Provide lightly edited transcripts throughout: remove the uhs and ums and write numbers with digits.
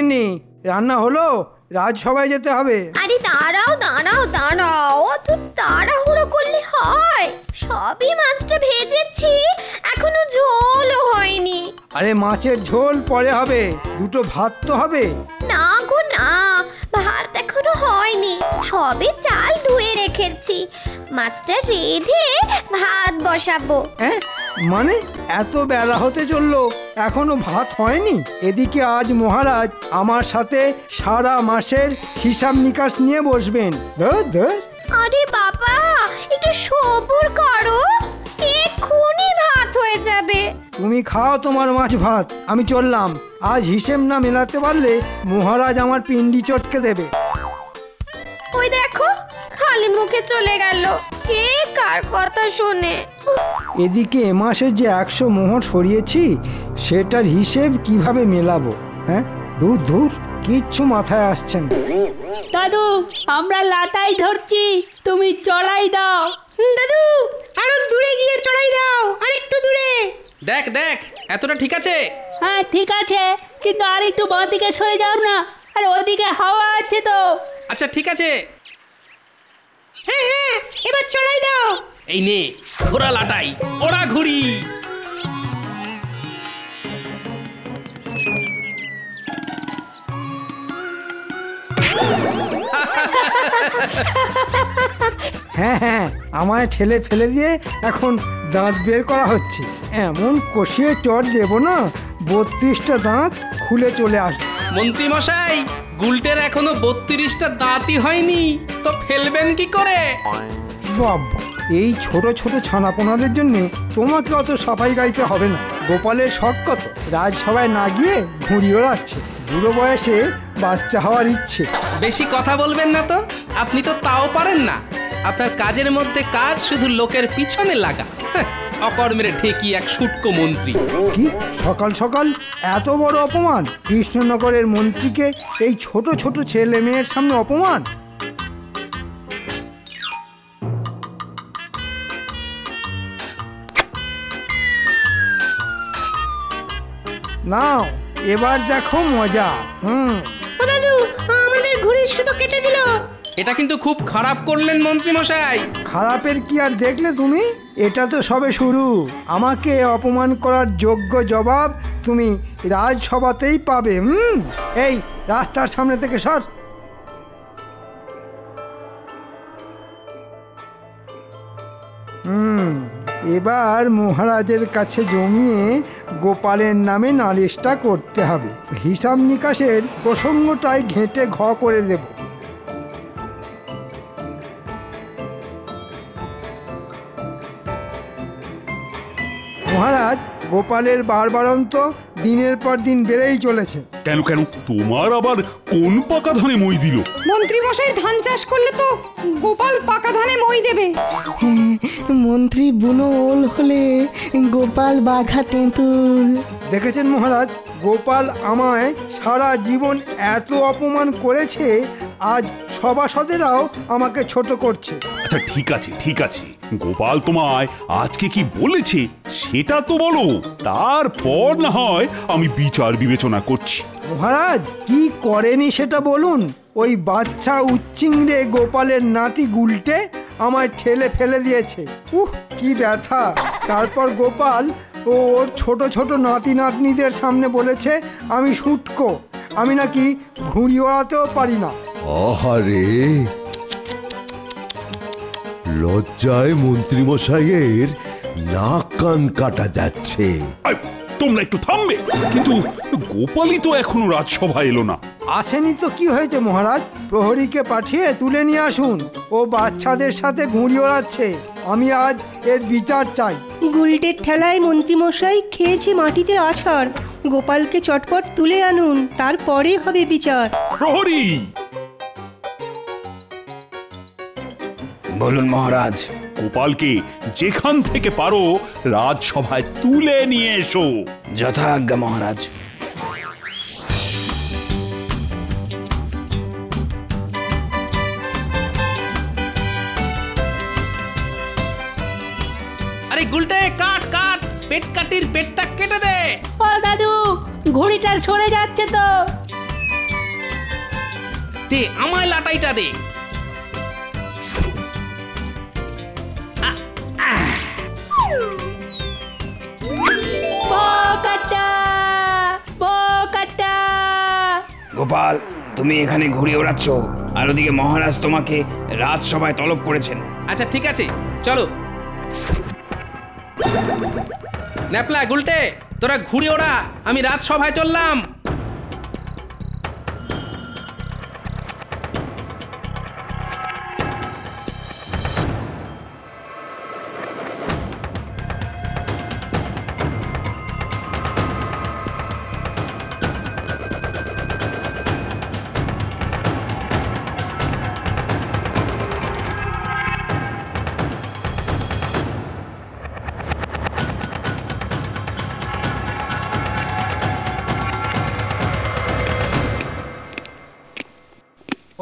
গিন্নি, রান্না হলো? রাজসভায় যেতে হবে। আরে দাঁড়াও দাঁড়াও দাঁড়াও, অত তাড়াহুড়ো করলে হয়? সবই মাছটা ভেজেছি, এখনো ঝোলও হয়নি। আরে মাছের ঝোল পরে হবে, দুটো ভাত তো হবে। না গো না, ভাত এখনো হয়নি, সবে চাল ধুয়ে রেখেছি। মাছটা রেঁধে ভাত বসাবো। হ্যাঁ মানে এত বেলা হতে চললো, এখনো ভাত হয়নি? এদিকে আজ মহারাজ আমার সাথে সারা মাসের হিসাব নিকাশ নিয়ে বসবেন। ধর ধর। আরে বাবা, একটু সবুর করো, এক্ষুনি ভাত হয়ে যাবে। তুমি খাও তোমার মাছ ভাত, আমি চললাম। আজ হিসেব না মেলাতে পারলে মহারাজ আমার পিন্ডি চটকে দেবে। ওই দেখো, খালি মুখে চলে গেল, কে কার কথা শোনে। এদিকে এ মাসে যে 100 মোহর সরিয়েছি, সেটার হিসেব কিভাবে মেলাবো? হ্যাঁ দূর দূর, কিচ্ছু মাথায় আসছে না। দাদু, আমরা লাটাই ধরছি, তুমি চড়াই দাও। দাদু, আরো দূরে গিয়ে চড়াই দাও, আর একটু দূরে। দেখ দেখ, এতটা ঠিক আছে? হ্যাঁ ঠিক আছে, কিন্তু আর একটু বাঁ দিকে সরে যাও না, আরে ওদিকে হাওয়া আছে তো। আচ্ছা ঠিক আছে। হ্যাঁ হ্যাঁ, এবার চড়াই দাও। এই নে ঘোড়া লাটাই, ওরা ঘুড়ি। হ্যাঁ হ্যাঁ, আমায় ঠেলে ফেলে দিয়ে এখন দাঁত বের করা হচ্ছে। এমন কষিয়ে চট দেবো না, 32টা দাঁত খুলে চলে আসবে। মন্ত্রী মশাই, গুলটের এখনো 32টা দাঁতই হয়নি, তো ফেলবেন কি করে? বাবা, এই ছোট ছোট ছানাপোনাদের জন্য তোমাকে অত সাফাই গাইতে হবে না। গোপালের শখ কত, রাজসভায় না গিয়ে ঘুড়ি ওড়াচ্ছে। বুড়ো বয়সে বাচ্চা হওয়ার ইচ্ছে। বেশি কথা বলবেন না তো, আপনি তো তাও পারেন না। আপনার কাজের মধ্যে কাজ শুধু লোকের পিছনে লাগা। অকর্মের ঠেকি এক শুটকো মন্ত্রী। কি সকাল সকাল এত বড় অপমান! কৃষ্ণনগরের মন্ত্রীকে এই ছোট ছোট ছেলে মেয়ের সামনে অপমান! নাও এবার দেখো মজা। ও দাদু, আমাদের ঘুড়ির সুতো কেটে দিল। এটা কিন্তু খুব খারাপ করলেন মন্ত্রী মশাই। খারাপের কি আর দেখলে তুমি? এটা তো সবে শুরু। আমাকে অপমান করার যোগ্য জবাব তুমি রাজসভাতেই পাবে। এই রাস্তার সামনে থেকে সর। এবার মহারাজের কাছে জমিয়ে গোপালের নামে নালিশটা করতে হবে। হিসাব নিকাশের প্রসঙ্গটাই ঘেঁটে ঘ করে দেব। মহারাজ, গোপালের বারবারন্ত দিনের পর দিন বেড়েই চলেছে। কেন কেন, তোমার আবার কোন পাকা ধানে মই দিল? মন্ত্রী মশাই ধান চাষ করলে তো গোপাল পাকা ধানে মই দেবে। মন্ত্রী বুনো ওল হলে গোপাল বাঘা তেঁতুল। দেখেছেন মহারাজ, গোপাল আমায় সারা জীবন এত অপমান করেছে, আজ সভাসদেরাও আমাকে ছোট করছে। আচ্ছা ঠিক আছে ঠিক আছে, গোপাল তোমায় আজকে কি বলেছে সেটা তো বলো, তারপর না হয় আমি বিচার বিবেচনা করছি। মহারাজ, কি করেনি সেটা বলুন। ওই বাচ্চা উচ্চিংড়ে গোপালের নাতি গুলটে আমায় ঠেলে ফেলে দিয়েছে। কি ব্যথা! তারপর গোপাল ও ওর ছোট ছোট নাতি নাতনিদের সামনে বলেছে আমি শুটকো, আমি নাকি ঘুড়ি ওড়াতেও পারি না। আহারে, লজ্জায় মন্ত্রীমশাইয়ের নাক কান কাটা যাচ্ছে। তোমরা একটু থামবে? কিন্তু গোপালই তো এখনো রাজসভা এলো না। আসেনি তো কি হয়েছে মহারাজ? প্রহরীকে পাঠিয়ে তুলে নিয়ে আসুন। ও বাচ্চাদের সাথে ঘুড়ি ওড়াচ্ছে, আমি আজ এর বিচার চাই। গুলটের ঠেলায় মন্ত্রীমশাই খেয়েছে মাটিতে আছাড়। গোপালকে চটপট তুলে আনুন, তারপরে হবে বিচার। প্রহরী! বলুন মহারাজ। গোপালকে যেখান থেকে পারো রাজসভায় তুলে নিয়ে এসো। যথাজ্ঞা মহারাজ। আরে গুলটে, কাট কাট, পেট কাটির পেটটা কেটে দে। ও দাদু, ঘুড়িটা সরে যাচ্ছে তো। দে আমায় লাটাইটা দে। গোপাল, তুমি এখানে ঘুরে ওড়াচ্ছ, আর ওদিকে মহারাজ তোমাকে রাজসভায় তলব করেছেন। আচ্ছা ঠিক আছে, চলো। ন্যাপলা গুলটে, তোরা ঘুরে ওড়া, আমি রাজসভায় চললাম।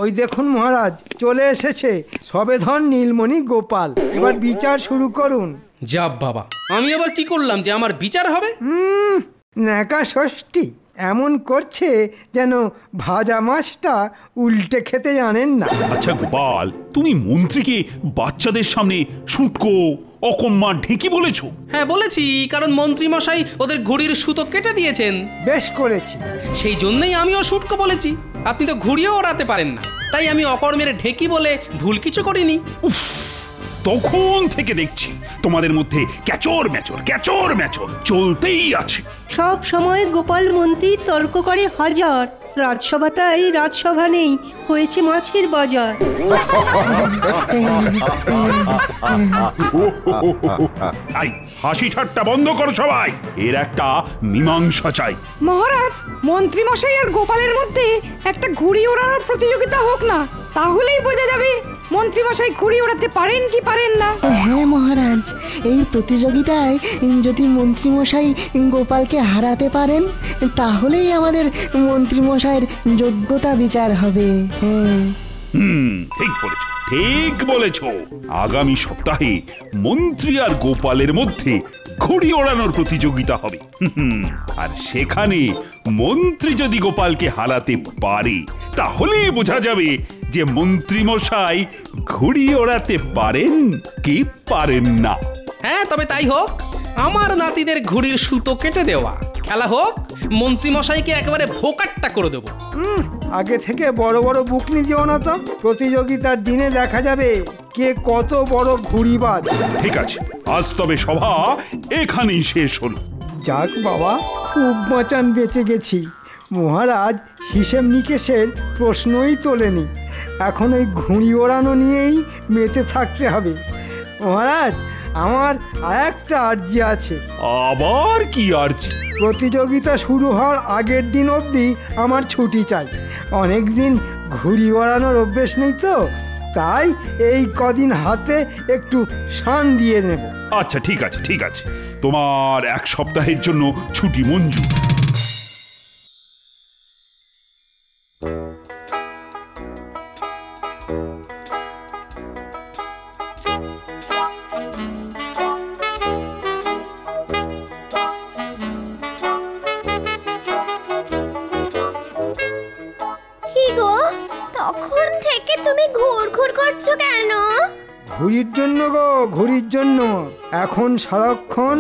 ওই দেখুন মহারাজ, চলে এসেছে সবেধন নীলমণি গোপাল। এবার বিচার শুরু করুন। যা বাবা, আমি আবার কি করলাম যে আমার বিচার হবে? ন্যাকা ষষ্ঠী এমন করছে যেন ভাজা মাছটা উল্টে খেতে জানেন না। আচ্ছা গোপাল, তুমি মন্ত্রীকে বাচ্চাদের সামনে শুটকো, অকম্মা, ঢেকি বলেছো? হ্যাঁ বলেছি, কারণ মন্ত্রী মশাই ওদের ঘুড়ির সুতো কেটে দিয়েছেন। বেশ করেছি। সেই জন্যই আমিও শুটকো বলেছি। আপনি তো ঘুড়িও ওড়াতে পারেন না, তাই আমি অকর্মের ঢেকি বলে ভুল কিছু করিনি। উফ, তখন থেকে দেখছি তোমাদের মধ্যে ক্যাচর ম্যাচর চলতেই আছে। সব সময় গোপাল মন্ত্রী তর্ক করে হাজার, রাজসভা তাই রাজসভা নেই, হয়েছে মাছের বাজার। আই হাসি ঠাট্টা বন্ধ করো সবাই, এর একটা মীমাংসা চাই। মহারাজ, মন্ত্রী মশাই আর গোপালের মধ্যে একটা ঘুড়ি ওড়ানোর প্রতিযোগিতা হোক না, তাহলেই বোঝা যাবে মন্ত্রী মশাই ঘুড়ি ওড়াতে পারেন কি পারেন না। হ্যাঁ মহারাজ, এই প্রতিযোগিতায় যদি মন্ত্রীমশাই গোপালকে হারাতে পারেন তাহলেই আমাদের মন্ত্রীমশাইয়ের যোগ্যতা বিচার হবে। হ্যাঁ ঠিক বলেছ। আগামী সপ্তাহে মন্ত্রী আর গোপালের মধ্যে ঘুড়ি ওড়ানোর প্রতিযোগিতা হবে। আর সেখানে মন্ত্রী যদি গোপালকে হারাতে পারে তাহলেই বোঝা যাবে যে মন্ত্রী মশাই ঘুড়ি ওড়াতে পারেন কি পারেন না। হ্যাঁ, তবে তাই হোক। আমার নাতিদের ঘুড়ির সুতো কেটে দেওয়া, খেলা হোক। মন্ত্রী মশাইকে একেবারে ভোকাট্টা করে দেবো। আগে থেকে বড় বড় বুকনি দিও না তো, প্রতিযোগিতার দিনে দেখা যাবে কে কত বড় ঘুড়িবাজ। ঠিক আছে, আজ তবে সভা এখানেই শেষ হলো। যাক বাবা, খুব বাঁচান বেঁচে গেছি। মহারাজ হিসেব নিকেশের প্রশ্নই তোলেনি, এখন ওই ঘুড়ি ওড়ানো নিয়েই মেতে থাকতে হবে। মহারাজ, আমার আরেকটা আর্জি আছে। আবার কি আর্জি? প্রতিযোগিতা শুরু হওয়ার আগের দিন অবধি আমার ছুটি চাই। অনেক দিন ঘুড়ি ওড়ানোর অভ্যেস নেই তো, তাই এই কদিন হাতে একটু শান দিয়ে নেব। আচ্ছা ঠিক আছে, তোমার এক সপ্তাহের জন্য ছুটি মঞ্জুর। তখন থেকে তুমি ঘুরঘুর করছো কেন? ঘুড়ির জন্য গো, ঘুড়ির জন্য। এখন সারাক্ষণ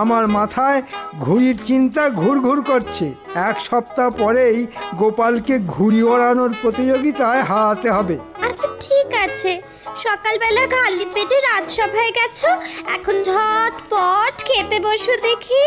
আমার মাথায় ঘুড়ির চিন্তা ঘুরঘুর করছে। এক সপ্তাহ পরেই গোপালকে ঘুড়ি ওড়ানোর প্রতিযোগিতায় হারাতে হবে। আচ্ছা ঠিক আছে, সকালবেলা খালি পেটে রাজসভায় গেছো, এখন ঝটপট খেতে বসো দেখি।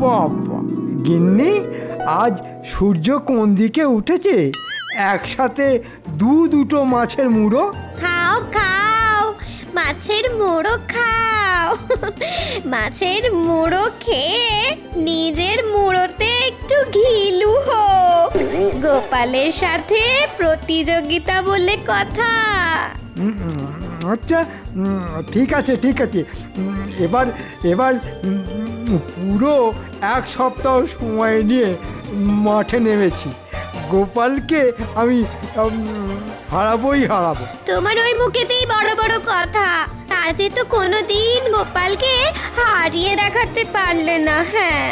বাবা গিন্নি, আজ সূর্য কোন দিকে উঠেছে? একসাথে দুটো মাছের মুড়ো। খাও খাও, মাছের মুড়ো খাও। মাছের মুড়ো খেয়ে নিজের মুড়োতে একটু ঘিলু হোক। গোপালের সাথে প্রতিযোগিতা বলে কথা। আচ্ছা, ঠিক আছে ঠিক আছে। এবার এবার পুরো 1 সপ্তাহ সময় নিয়ে মাঠে নেমেছি। গোপালকে আমি হারাবোই হারাবো। তোমার ওই মুখেতেই বড় বড় কথা, আজে তো কোনোদিন গোপালকে হারিয়ে দেখাতে পারলে না। হ্যাঁ,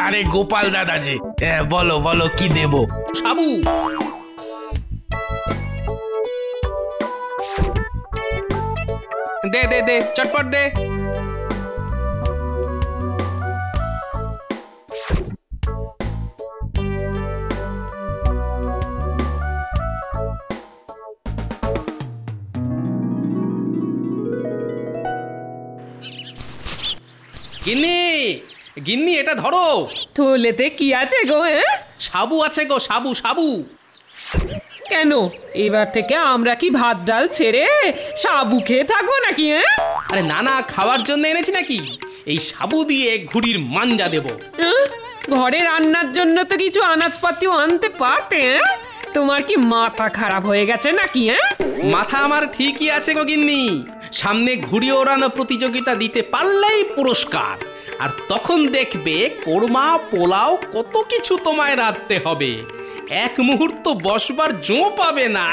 আরে গোপাল দাদা যে, বলো বলো কি দেবো? সাবু, দে দে দে, চটপট দে। গিন্নি, গিন্নি এটা ধরো। থলেতে কি আছে গো? সাবু আছে গো, সাবু সাবু। কেন এবার থেকে আমরা কি ভাত ডাল ছেড়ে সাবু খেয়ে থাকবো নাকি? আরে না না, খাওয়ার জন্য এনেছি নাকি। এই সাবু দিয়ে ঘুড়ির মাঞ্জা দেব। ঘরে রান্নার জন্য তো কিছু আনাজপাতিও আনতে পারতে। তোমার কি মাথা খারাপ হয়ে গেছে নাকি? মাথা আমার ঠিকই আছে গো গিন্নি। সামনে ঘুড়ি ওড়ানো প্রতিযোগিতা দিতে পারলেই পুরস্কার। আর তখন দেখবে কোরমা পোলাও কত কিছু তোমায় রাঁধতে হবে। এক মুহূর্ত বসবার জো পাবে না।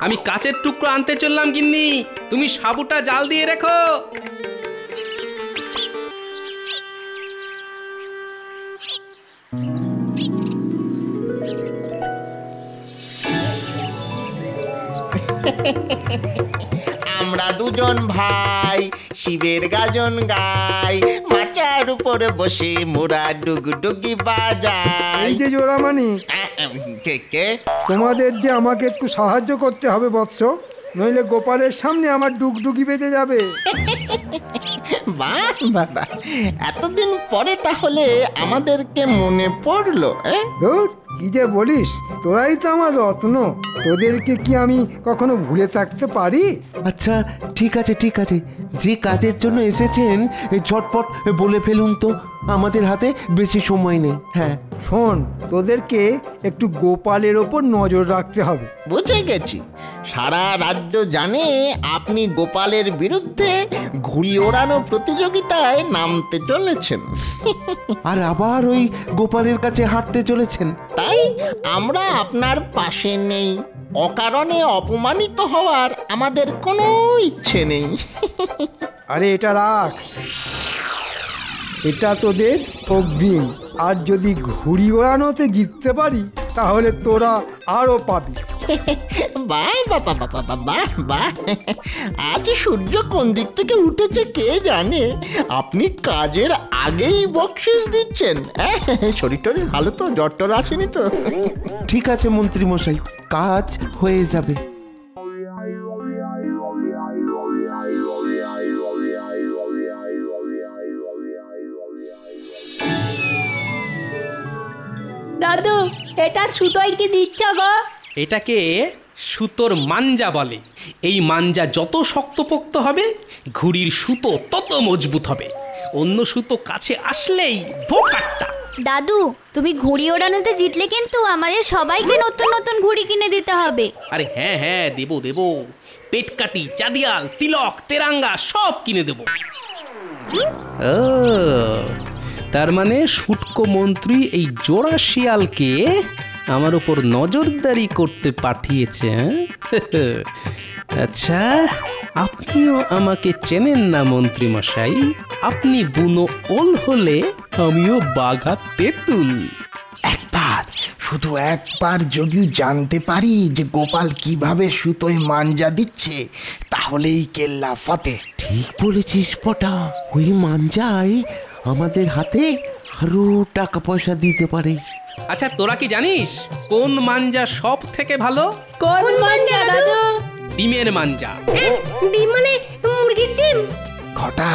আমি কাচের টুকরো আনতে চললাম গিন্নি, তুমি সাবুটা জাল দিয়ে রেখো। আমরা দুজন ভাই শিবের গাজন গাই, মাচার উপরে বসে মোরা ডুগডুগি বাজাই। এই যে জোড়ামানি, কে কে? তোমাদের যে আমাকে একটু সাহায্য করতে হবে বৎস, নইলে গোপালের সামনে আমার ডুগডুগি বেঁধে যাবে। বাহ বাবা, এতদিন পরে তাহলে আমাদেরকে মনে পড়লো। ধুর, কি যে বলিস, তোরাই তো আমার রত্ন। তোদেরকে কি আমি কখনো ভুলে থাকতে পারি? আচ্ছা ঠিক আছে ঠিক আছে, যে কাজের জন্য এসেছেন ঝটপট বলে ফেলুন তো, আমাদের হাতে বেশি সময় নেই। হ্যাঁ শোন, তোদেরকে একটু গোপালের ওপর নজর রাখতে হবে। বুঝে গেছি, সারা রাজ্য জানে আপনি গোপালের বিরুদ্ধে ঘুড়ি ওড়ানো প্রতিযোগিতায় নামতে চলেছেন। আর আবার ওই গোপালের কাছে হাঁটতে চলেছেন। তাই আমরা আপনার পাশে নেই। অকারণে অপমানিত হওয়ার আমাদের কোনো ইচ্ছে নেই। আরে এটা রাখ, এটা তোদের অগ্রিম। আর যদি ঘুড়ি ওড়ানোতে জিততে পারি তাহলে তোরা আরো পাবি। বাহ বাবা বাবা বাবা বাহ, আজ সূর্য কোন দিক থেকে উঠেছে কে জানে। আপনি কাজের আগেই বকশিস দিচ্ছেন। শরীর টরীর ভালো তো? জ্বর টর আসেনি তো? ঠিক আছে মন্ত্রী মশাই, কাজ হয়ে যাবে। দাদু, এটা সুতোয় কি দিচ্ছ গো? এটাকে সুতোর মাঞ্জা বলে। এই মাঞ্জা যত শক্তপোক্ত হবে ঘুড়ির সুতো তত মজবুত হবে। অন্য সুতো কাছে আসলেই ভোকাট্টা। দাদু, তুমি ঘুড়ি ওড়ানোতে জিতলে কিন্তু আমাদের সবাইকে নতুন নতুন ঘুড়ি কিনে দিতে হবে। আরে হ্যাঁ হ্যাঁ, দেবো দেবো। পেটকাটি, চাঁদিয়াল, তিলক, তেরাঙ্গা সব কিনে দেবো। ও, তার মানে শুটকো মন্ত্রী এই জোড়া শিয়ালকে আমার উপর নজরদারি করতে পাঠিয়েছে। আচ্ছা, আপনিও আমাকে চেনেন না মন্ত্রী মশাই। আপনি বুনো ওল হলে আমিও বাঘা তেঁতুল। একবার, শুধু একবার যদি জানতে পারি যে গোপাল কিভাবে সুতোয় মাঞ্জা দিচ্ছে, তাহলেই কেল্লা ফতে। ঠিক বলেছিস পটা, ওই মাঞ্জাই আমাদের হাতে আরো টাকা পয়সা দিতে পারে। আচ্ছা, তোরা কি জানিস কোন মাঞ্জা সব থেকে ভালো? কোন মাঞ্জা দাদু? ডিমের মাঞ্জা। ডিম মানে মুরগির ডিম? ঘটা,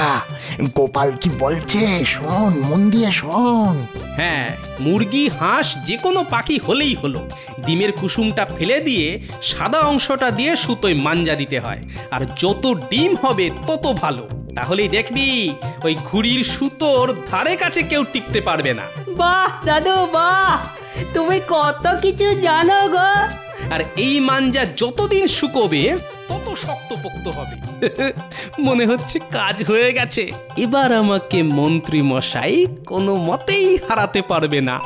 গোপাল কি বলছে শোন, মন দিয়ে শোন। হ্যাঁ, মুরগি, হাঁস, যে কোনো পাখি হলেই হলো। ডিমের কুসুমটা ফেলে দিয়ে সাদা অংশটা দিয়ে সুতোয় মাঞ্জা দিতে হয়। আর যত ডিম হবে তত ভালো। তাহলেই দেখবি ওই ঘুড়ির সুতোর ধারে কাছে কেউ টিকতে পারবে না। বাহ দাদু বাহ, তুমি কত কিছু জানো গো। আর এই মাঞ্জা যতদিন শুকোবে তত শক্তপোক্ত হবে। মনে হচ্ছে কাজ হয়ে গেছে, এবার আমাকে মন্ত্রী মশাই কোনো মতেই হারাতে পারবে না।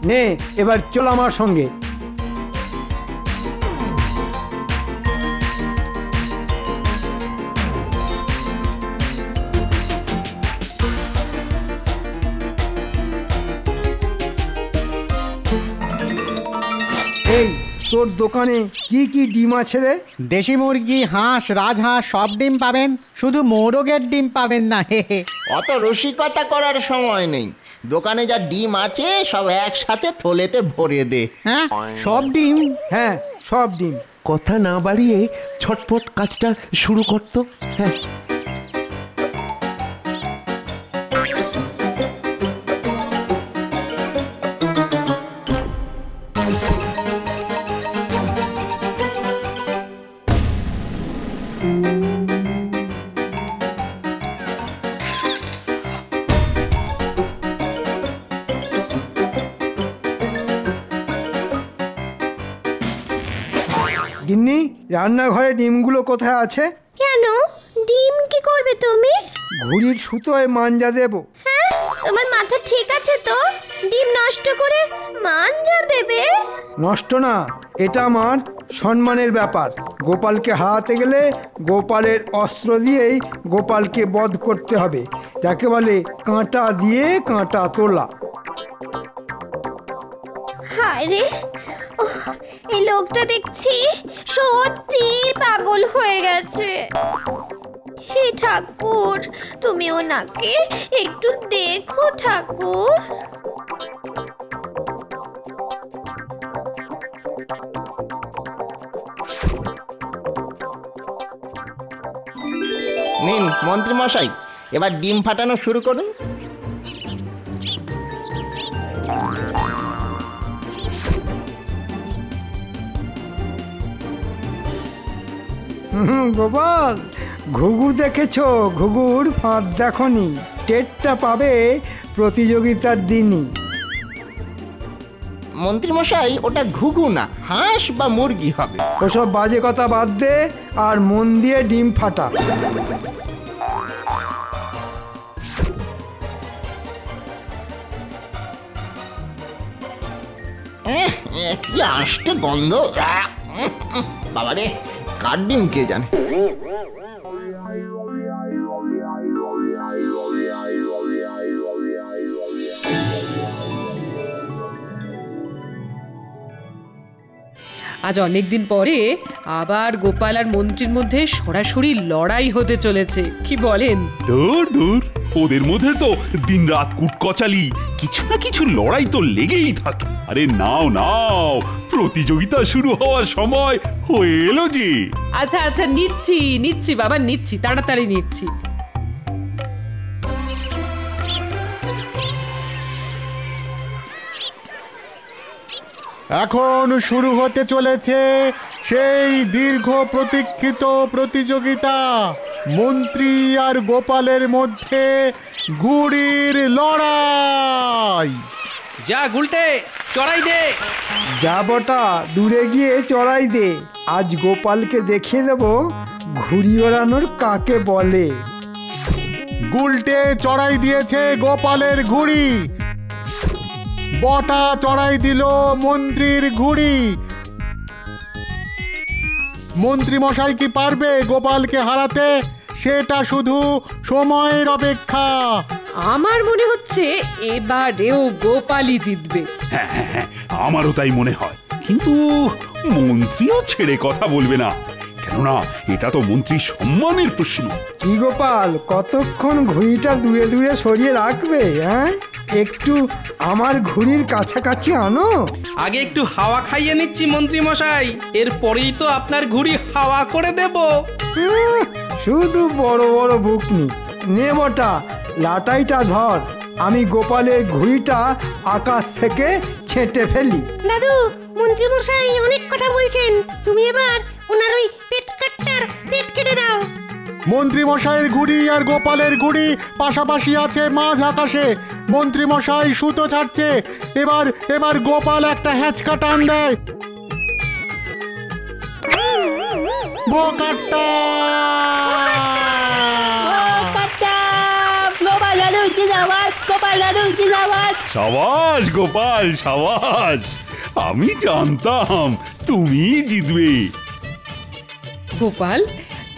নে এবার চল আমার সঙ্গে। এই তোর দোকানে কি কি ডিম আছে রে? দেশি মুরগি, হাঁস, রাজহাঁস সব ডিম পাবেন, শুধু মোরগের ডিম পাবেন না। অত রসিকতা করার সময় নেই, দোকানে যা ডিম আছে সব একসাথে থলেতে ভরে দে। হ্যাঁ সব ডিম? হ্যাঁ সব ডিম। কথা না বাড়িয়ে ছটফট কাজটা শুরু করতো। হ্যাঁ গিন্নি, রান্নাঘরে ডিমগুলো কোথায় আছে? কেন, ডিম কি করবে তুমি? ঘুড়ির সুতোয় মাঞ্জা দেব। হ্যাঁ, তোমার মাথা ঠিক আছে তো? ডিম নষ্ট করে মাঞ্জা দেবে? নষ্ট না, এটা আমার সম্মানের ব্যাপার। গোপালকে হারাতে গেলে গোপালের অস্ত্র দিয়েই গোপালকে বধ করতে হবে। যাকে বলে কাঁটা দিয়ে কাঁটা তোলা। হায় রে, এই লোকটা দেখছি সত্যি পাগল হয়ে গেছে। হে ঠাকুর, তুমি ওনাকে একটু দেখো ঠাকুর। নিন মন্ত্রী মশাই, এবার ডিম ফাটানো শুরু করুন। গোপাল, ঘুঘু দেখেছো? ঘুঘুর ফাঁদ দেখনি? টেরটা পাবে প্রতিযোগিতার দিনই। মন্ত্রী মশাই, ওটা ঘুঘু না, হাঁস বা মুরগি হবে। ওসব বাজে কথা বাদ দে আর মন দিয়ে ডিম ফাটা। কি আষ্টে গন্ধ! বাবারে, কার ডিম কে জানে। আজ অনেকদিন পরে আবার গোপাল আর মন্ত্রীর মধ্যে সরাসরি লড়াই হতে চলেছে, কি বলেন? দূর দূর, ওদের মধ্যে তো দিনরাত কুটকচালি, কিছু না কিছু লড়াই তো লেগেই থাকে। আরে নাও নাও, প্রতিযোগিতা শুরু হওয়ার সময় হয়ে এলো যে। আচ্ছা আচ্ছা, নিচ্ছি নিচ্ছি বাবা, নিচ্ছি, তাড়াতাড়ি নিচ্ছি। এখন শুরু হতে চলেছে সেই দীর্ঘ প্রতীক্ষিত প্রতিযোগিতা, মন্ত্রী আর গোপালের মধ্যে ঘুড়ির লড়াই। যা গুলটে, চড়াই দে। যা বটা, দূরে গিয়ে চড়াই দে। আজ গোপালকে দেখিয়ে দেব ঘুড়ি ওড়ানোর কাকে বলে। গুলটে চড়াই দিয়েছে গোপালের ঘুড়ি, বটা চড়াই দিল মন্ত্রীর ঘুড়ি। মন্ত্রী মশাই কি পারবে গোপালকে হারাতে? সেটা শুধু সময়ের অপেক্ষা। আমার মনে হচ্ছে এবারেও গোপালই জিতবে। হ্যাঁ হ্যাঁ হ্যাঁ, আমারও তাই মনে হয়। কিন্তু মন্ত্রীও ছেড়ে কথা বলবে না, কেননা এটা তো মন্ত্রীর সম্মানের প্রশ্ন। কি গোপাল, কতক্ষণ ঘুড়িটা দূরে দূরে সরিয়ে রাখবে? হ্যাঁ, একটু আমার ঘুড়ির কাছাকাছি আনো। আগে একটু হাওয়া খাইয়ে নিচ্ছি মন্ত্রী মশাই, এরপরেই তো আপনার ঘুড়ি হাওয়া করে দেব। শুধু বড় বড় বুকনি। নে বটা, লাটাইটা ধর, আমি গোপালের ঘুড়িটা আকাশ থেকে ছেঁটে ফেলি। দাদু, মন্ত্রী মশাই অনেক কথা বলছেন, তুমি এবার ওনার ওই পেট কেটে দাও। মন্ত্রী মশাইয়ের ঘুড়ি আর গোপালের ঘুড়ি পাশাপাশি আছে মাঝ আকাশে। মন্ত্রী মশাই সুতো ছাড়ছে, এবার গোপাল একটা হ্যাঁচকা টান দেয়। বোকাট্টা! সাবাস গোপাল, সাবাস! আমি জানতাম তুমি জিতবে। গোপাল,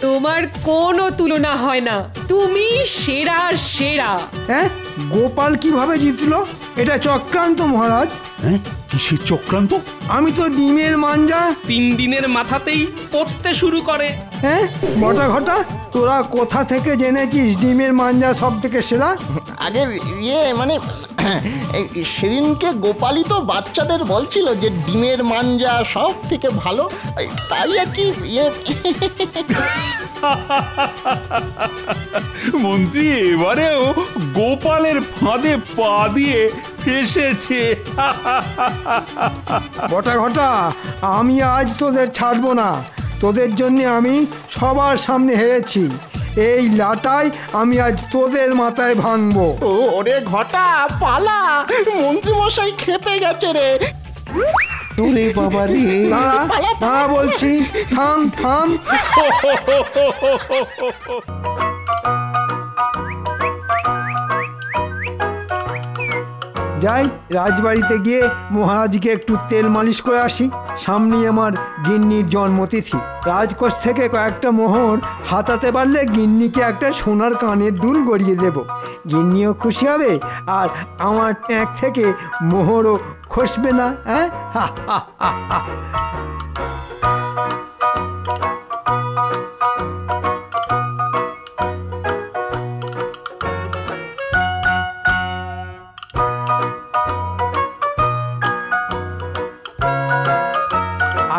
তোমার কোনো তুলনা হয় না, তুমি সেরা সেরা। হ্যাঁ, গোপাল কিভাবে জিতলো? এটা চক্রান্ত মহারাজ। হ্যাঁ, কিসের চক্রান্ত? আমি তো ডিমের মাঞ্জা 3 দিনের মাথাতেই পচতে শুরু করে। হ্যাঁ, বটা ঘটা, তোরা কোথা থেকে জেনেছিস ডিমের মাঞ্জা সব থেকে সেরা? আগে মানে সেদিনকে গোপালই তো বাচ্চাদের বলছিল যে ডিমের মাঞ্জা সব থেকে ভালো, তাই আর কি মন্ত্রী এবারেও গোপালের ফাঁদে পা দিয়ে ফেসেছে। বটা ঘটা, আমি আজ তোদের ছাড়বো না। তোদের জন্য আমি সবার সামনে হেরেছি। এই লাটাই আমি আজ তোদের মাথায় ভাঙবো। ওরে ঘটা, পালা! মন্ত্রী মশাই খেপে গেছে রে। ওরে বাবা রে! দাঁড়া বলছি, থাম। যাই রাজবাড়িতে গিয়ে মহারাজকে একটু তেল মালিশ করে আসি। সামনেই আমার গিন্নির জন্মতিথি। রাজকোষ থেকে কয়েকটা মোহর হাতাতে পারলে গিন্নিকে একটা সোনার কানের দুল গড়িয়ে দেব। গিন্নিও খুশি হবে আর আমার ট্যাঁক থেকে মোহরও খসবে না। হ্যাঁ,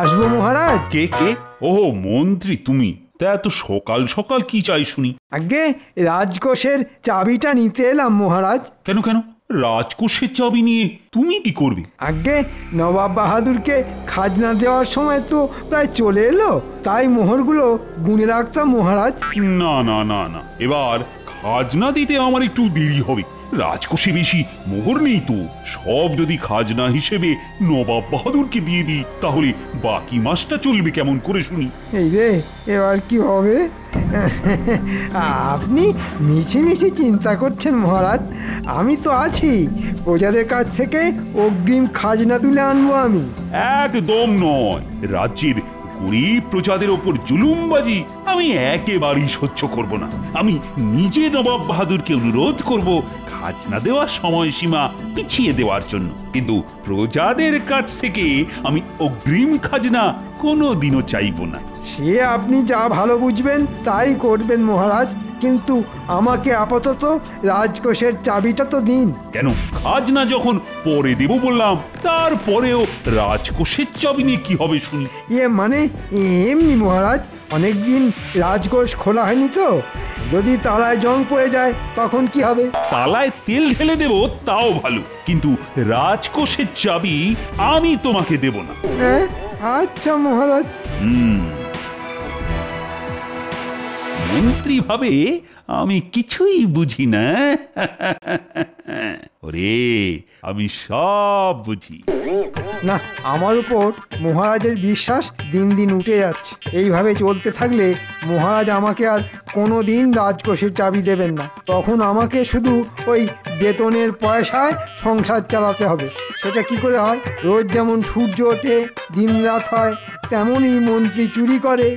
আসবো মহারাজ। কে? ও মন্ত্রী তুমি? তা এত সকাল সকাল কি চাই শুনি? আগে রাজকোষের চাবিটা নিতে এলাম মহারাজ। কেন? রাজকোষের চাবি নিয়ে তুমি কি করবে? আগে নবাব বাহাদুরকে খাজনা দেওয়ার সময় তো প্রায় চলে এলো, তাই মোহরগুলো গুনে রাখতাম মহারাজ। না, এবার খাজনা দিতে আমার একটু দেরি হবে। রাজকোষে বেশি মোহর নেই তো। সব যদি খাজনা হিসেবে নবাব বাহাদুরকে দিয়ে দিই, তাহলে বাকি মাসটা চলবে কেমন করে শুনি? এই রে, এবার কি হবে? আপনি মিছিমিছি চিন্তা করছেন মহারাজ। আমি তো আছি, প্রজাদের কাছ থেকে অগ্রিম খাজনা তুলে আনবো আমি। একদম নয়। রাজ্যের গরিব প্রজাদের ওপর জুলুমবাজি আমি একেবারেই সহ্য করব না। আমি নিজে নবাব বাহাদুরকে অনুরোধ করব খাজনা দেওয়ার সময়সীমা পিছিয়ে দেওয়ার জন্য, কিন্তু প্রজাদের কাছ থেকে আমি অগ্রিম খাজনা কোনোদিনও চাইব না। সে আপনি যা ভালো বুঝবেন তাই করবেন মহারাজ, কিন্তু আমাকে আপাতত রাজকোষের চাবিটা তো দিন। কেন? খাজনা যখন পরে দেব বললাম, তারপরেও রাজকোষের চাবি নিয়ে কি হবে শুনি? মানে এমনি মহারাজ, অনেকদিন রাজকোষ খোলা হয়নি তো, যদি তালায় জং পড়ে যায় তখন কি হবে? তালায় তেল ঢেলে দেব তাও ভালো, কিন্তু রাজকোষের চাবি আমি তোমাকে দেব না। আচ্ছা মহারাজ। মন্ত্রী ভাবে আমি কিছুই বুঝি না। ওরে, আমি সব বুঝি। না, আমার উপর মহারাজের বিশ্বাস দিন দিন উঠে যাচ্ছে। এইভাবে চলতে থাকলে মহারাজ আমাকে আর কোনো দিন রাজকোষের চাবি দেবেন না। তখন আমাকে শুধু ওই বেতনের পয়সায় সংসার চালাতে হবে। সেটা কি করে হয়? রোজ যেমন সূর্য ওঠে দিন রাত হয়, তেমনই মন্ত্রী চুরি করে,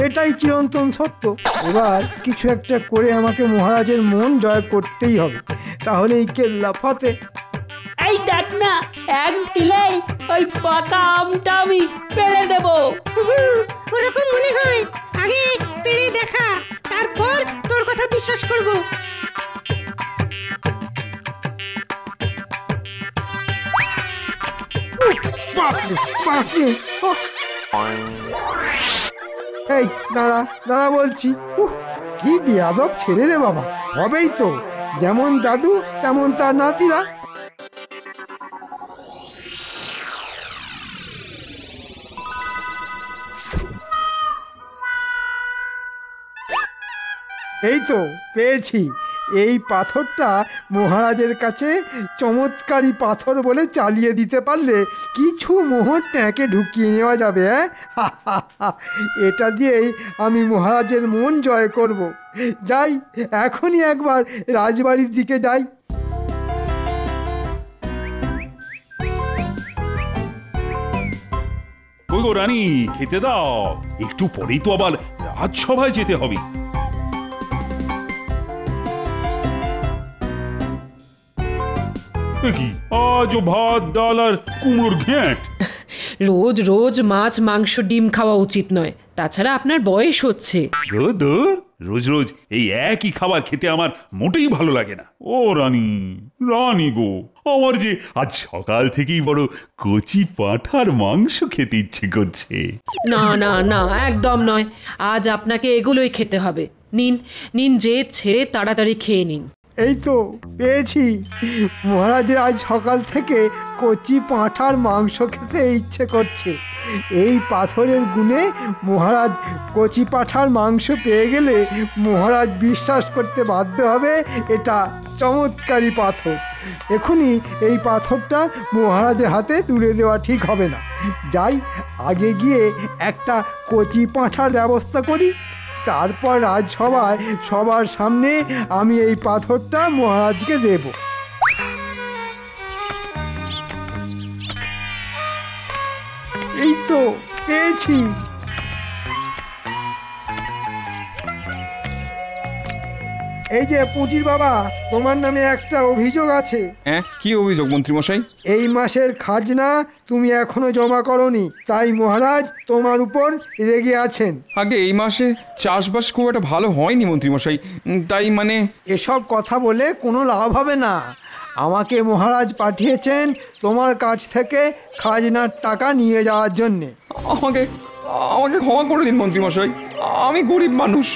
এটাই চিরন্তন সত্য। এবার কিছু একটা করে আমাকে মহারাজের মন জয় করতেই হবে, তাহলে এই কেল্লা ফতে। এই দেখ না, এক দিলেই ওই পাকা আমটা আমি পেরে দেব। ওরকম মনে হয়, আগে পেরে দেখা, তারপর তোর কথা বিশ্বাস করব। এই দাঁড়া বলছি। কি বেয়াদব ছেলে রে বাবা। হবেই তো, যেমন দাদু তেমন তার নাতিরা। এই তো পেয়েছি। এই পাথরটা মহারাজের কাছে চমৎকারী পাথর বলে চালিয়ে দিতে পারলে কিছু মোহর ট্যাঁকে ঢুকিয়ে নেওয়া যাবে। এটা দিয়েই আমি মহারাজের মন জয় করব। যাই, এখনই একবার রাজবাড়ির দিকে যাই। কই গো রানী, খেতে দাও, একটু পরেই তো আবার রাজসভায় যেতে হবে। কি আজও ভাত ডাল আর কুমড়োর ঘ্যাঁট? রোজ রোজ মাছ মাংস ডিম খাওয়া উচিত নয়, তাছাড়া আপনার বয়স হচ্ছে। রোজ রোজ এই একই খাবার খেতে আমার মোটেই ভালো লাগে না। ও রানী, রানী গো, আমার যে আজ সকাল থেকেই বড় কচি পাঁঠার মাংস খেতে ইচ্ছে করছে। না না না, একদম নয়, আজ আপনাকে এগুলোই খেতে হবে। নিন নিন, জেদ ছেড়ে তাড়াতাড়ি খেয়ে নিন। এই তো পেয়েছি। মহারাজের আজ সকাল থেকে কচি পাঁঠার মাংস খেতে ইচ্ছে করছে। এই পাথরের গুণে মহারাজ কচি পাঁঠার মাংস পেয়ে গেলে মহারাজ বিশ্বাস করতে বাধ্য হবে এটা চমৎকারী পাথর। এখনই এই পাথরটা মহারাজের হাতে তুলে দেওয়া ঠিক হবে না। যাই, আগে গিয়ে একটা কচি পাঁঠার ব্যবস্থা করি, তারপর রাজসভায় সবার সামনে আমি এই পাথরটা মহারাজকে দেব। এই তো পেয়েছি। এই যে পুঁটির বাবা, তোমার নামে একটা অভিযোগ আছে। হ্যাঁ, কি অভিযোগ মন্ত্রীমশাই? এই মাসের খাজনা তুমি এখনো জমা করনি, তাই মহারাজ তোমার উপর রেগে আছেন। আগে এই মাসে চাষবাস খুব একটা ভালো হয়নি মন্ত্রীমশাই, তাই মানে। এসব কথা বলে কোনো লাভ হবে না। আমাকে মহারাজ পাঠিয়েছেন তোমার কাছ থেকে খাজনার টাকা নিয়ে যাওয়ার জন্যে। আমাকে আমাকে ক্ষমা করে দিন মন্ত্রীমশাই, আমি গরিব মানুষ।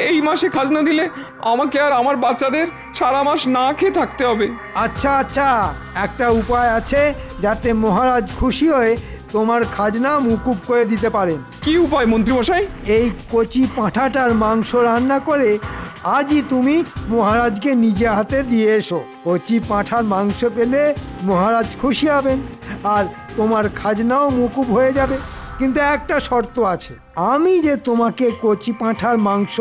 এই মাসে খাজনা দিলে আমাকে আর আমার বাচ্চাদের সারা মাস না খেয়ে থাকতে হবে। আচ্ছা আচ্ছা, একটা উপায় আছে যাতে মহারাজ খুশি হয়ে তোমার খাজনা মুকুব করে দিতে পারেন। কি উপায় মন্ত্রীমশাই? এই কচি পাঁঠাটার মাংস রান্না করে আজই তুমি মহারাজকে নিজে হাতে দিয়ে এসো। কচি পাঁঠার মাংস পেলে মহারাজ খুশি হবেন আর তোমার খাজনাও মুকুব হয়ে যাবে। কিন্তু একটা শর্ত আছে, আমি যে তোমাকে কচি পাঁঠার মাংস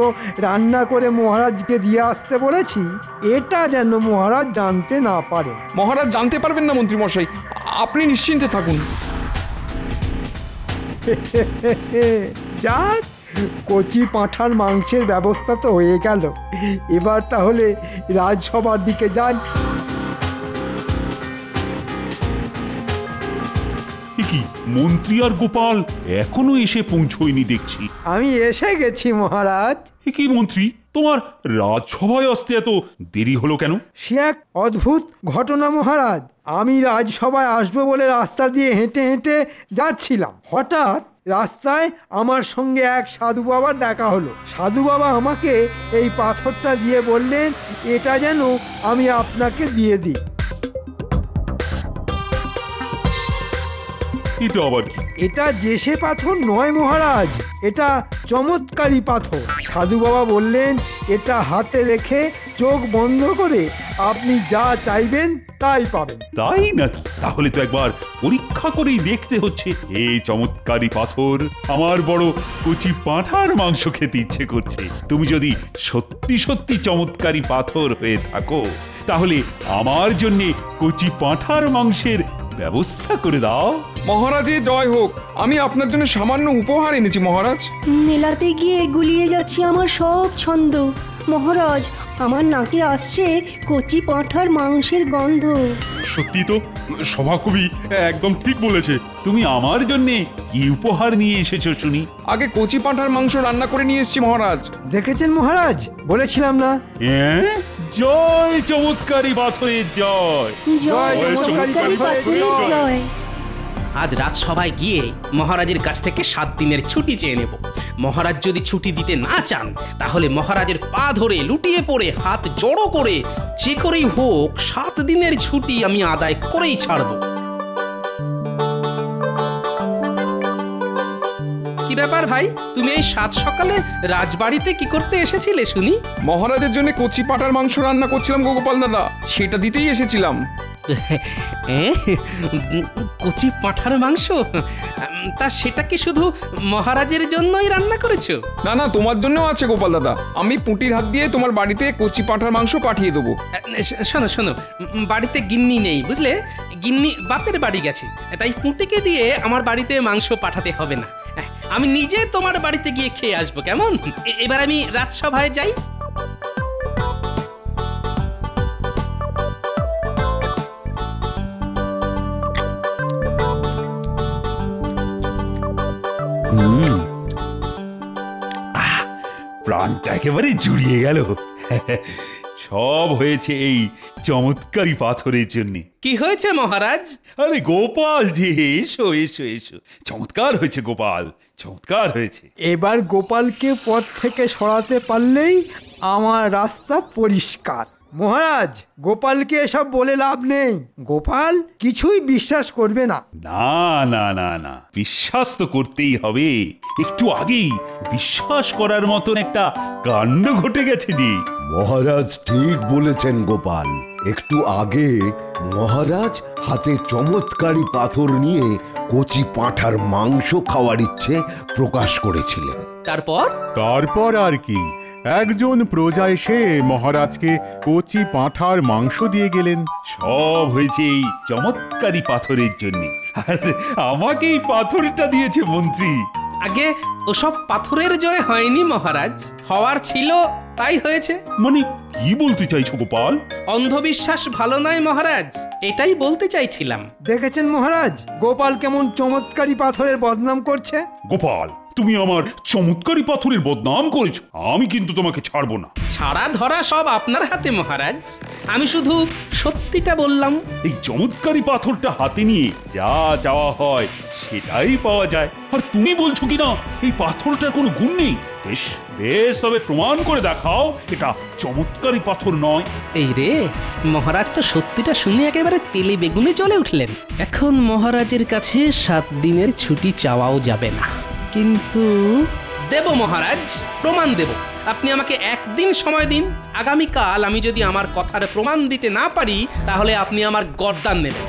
রান্না করে মহারাজকে দিয়ে আসতে বলেছি, এটা যেন মহারাজ জানতে না পারেন। মহারাজ জানতে পারবেন না মন্ত্রীমশাই, আপনি নিশ্চিন্তে থাকুন। যাক, কচি পাঁঠার মাংসের ব্যবস্থা তো হয়ে গেল। এবার তাহলে রাজসভার দিকে যান। কি মন্ত্রী আর গোপাল এখনো এসে পৌঁছয়নি দেখছি। আমি এসে গেছি মহারাজ। কি মন্ত্রী, তোমার রাজসভায় আসতে এত দেরি হলো কেন? সে এক অদ্ভুত ঘটনা মহারাজ। আমি রাজসভায় আসবো বলে রাস্তা দিয়ে হেঁটে হেঁটে যাচ্ছিলাম। হঠাৎ রাস্তায় আমার সঙ্গে এক সাধু বাবার দেখা হলো। সাধু বাবা আমাকে এই পাথরটা দিয়ে বললেন এটা যেন আমি আপনাকে দিয়ে দিই। এটা আবার কি? এটা যেসে পাথর নয় মহারাজ, এটা চমৎকারী পাথর। সাধু বাবা বললেন এটা হাতে রেখে চোখ বন্ধ করে আপনি যা চাইবেন তাই পাবেন। তাই নাকি? তাহলে তো একবার পরীক্ষা করেই দেখতে হচ্ছে। এই চমৎকারী পাথর, আমার বড় কচি পাঁঠার মাংস খেতে ইচ্ছে করছে। তুমি যদি সত্যি সত্যি চমৎকারী পাথর হয়ে থাকো, তাহলে আমার জন্য কচি পাঁঠার মাংসের ব্যবস্থা করে দাও। মহারাজের জয় হোক, আমি আপনার জন্য সামান্য উপহার এনেছি মহারাজ। মেলাতে গিয়ে গুলিয়ে যাচ্ছে আমার সব ছন্দ। মহারাজ, আমার নাকে আসছে কচি পাঁঠার মাংসের গন্ধ। সত্যি তো, সভাকবি একদম ঠিক বলেছে। তুমি আমার জন্য কি উপহার নিয়ে এসেছো শুনি? আগে কচি পাঁঠার মাংস রান্না করে নিয়ে এসেছি মহারাজ। দেখেছেন মহারাজ, বলেছিলাম না? জয় চমৎকারী পাথরের জয়। জয় চমৎকারী পাথরের জয়। আজ রাজসভায় গিয়ে মহারাজের কাছ থেকে 7 দিনের ছুটি চেয়ে নেব। মহারাজ যদি ছুটি দিতে না চান তাহলে মহারাজের পা ধরে লুটিয়ে পড়ে হাত জড়ো করে যে করেই হোক 7 দিনের ছুটি আমি আদায় করেই ছাড়ব। কি ব্যাপার ভাই, তুমি এই 7 সকালে রাজবাড়িতে কি করতে এসেছিলে শুনি? মহারাজের জন্য কচি পাঁঠার মাংস রান্না করছিলাম গোপাল দাদা, সেটা দিতেই এসেছিলাম। কচি পাঁঠার মাংস? তা সেটা কি শুধু মহারাজের জন্যই রান্না করেছো? না না, তোমার জন্যও আছে গোপাল দাদা। আমি পুঁটির হাত দিয়ে তোমার বাড়িতে কচি পাঁঠার মাংস পাঠিয়ে দেবো। শোনো শোনো, বাড়িতে গিন্নি নেই বুঝলে, গিন্নি বাপের বাড়ি গেছে, তাই পুঁটিকে দিয়ে আমার বাড়িতে মাংস পাঠাতে হবে না। আমি নিজে তোমার বাড়িতে গিয়ে খেয়ে আসবো, কেমন? এবার আমি রাজসভায় যাই। প্রাণটা একেবারে জুড়িয়ে গেল। সব হয়েছে এই চমৎকারী পাথরের জন্য। কি হয়েছে মহারাজ? আরে গোপাল যে, এসো এসো এসো। চমৎকার হয়েছে গোপাল, চমৎকার হয়েছে। এবার গোপালকে পথ থেকে সরাতে পারলেই আমার রাস্তা পরিষ্কার। মহারাজ, গোপালকে এসব বলে লাভ নেই, গোপাল কিছুই বিশ্বাস করবে না। না না না না, বিশ্বাস তো করতেই হবে। একটু আগেই বিশ্বাস করার মতন একটা কাণ্ড ঘটে গেছে যে। মহারাজ ঠিক বলেছেন গোপাল, একটু আগে মহারাজ হাতে চমৎকারী পাথর নিয়ে কচি পাঁঠার মাংস খাওয়ার ইচ্ছে প্রকাশ করেছিলেন। তারপর আর কি, একজন প্রজা এসে মহারাজকে কচি পাঁঠার মাংস দিয়ে গেলেন। সব হয়েছে এই চমৎকারী পাথরের জন্য। আর আমাকেই পাথরটা দিয়েছে মন্ত্রী। আগে ওসব পাথরের জোরে হয়নি মহারাজ, হওয়ার ছিল তাই হয়েছে। মানে কি বলতে চাইছো গোপাল? অন্ধবিশ্বাস ভালো নয় মহারাজ, এটাই বলতে চাইছিলাম। দেখেছেন মহারাজ, গোপাল কেমন চমৎকারী পাথরের বদনাম করছে। গোপাল, তুমি আমার চমৎকারী পাথরের বদনাম করেছো, আমি কিন্তু তোমাকে ছাড়বো না। ছাড়া ধরা সব আপনার হাতে মহারাজ, আমি শুধু সত্যিটা বললাম। এই চমৎকারী পাথরটা হাতে নিয়ে যা চাওয়া হয় সেটাই পাওয়া যায়। আর তুমি বলছো কিনা এই পাথরটার কোনো গুণ নেই। বেশ বেশ, তবে প্রমাণ করে দেখাও এটা চমৎকারী পাথর নয়। এই রে, মহারাজ তো সত্যিটা শুনে একেবারে তেলে বেগুনে জ্বলে উঠলেন। এখন মহারাজের কাছে 7 দিনের ছুটি চাওয়াও যাবে না, কিন্তু দেব মহারাজ, প্রমাণ দেব। আপনি আমাকে 1 দিন সময় দিন। আগামীকাল আমি যদি আমার কথার প্রমাণ দিতে না পারি তাহলে আপনি আমার গর্দান নেবেন।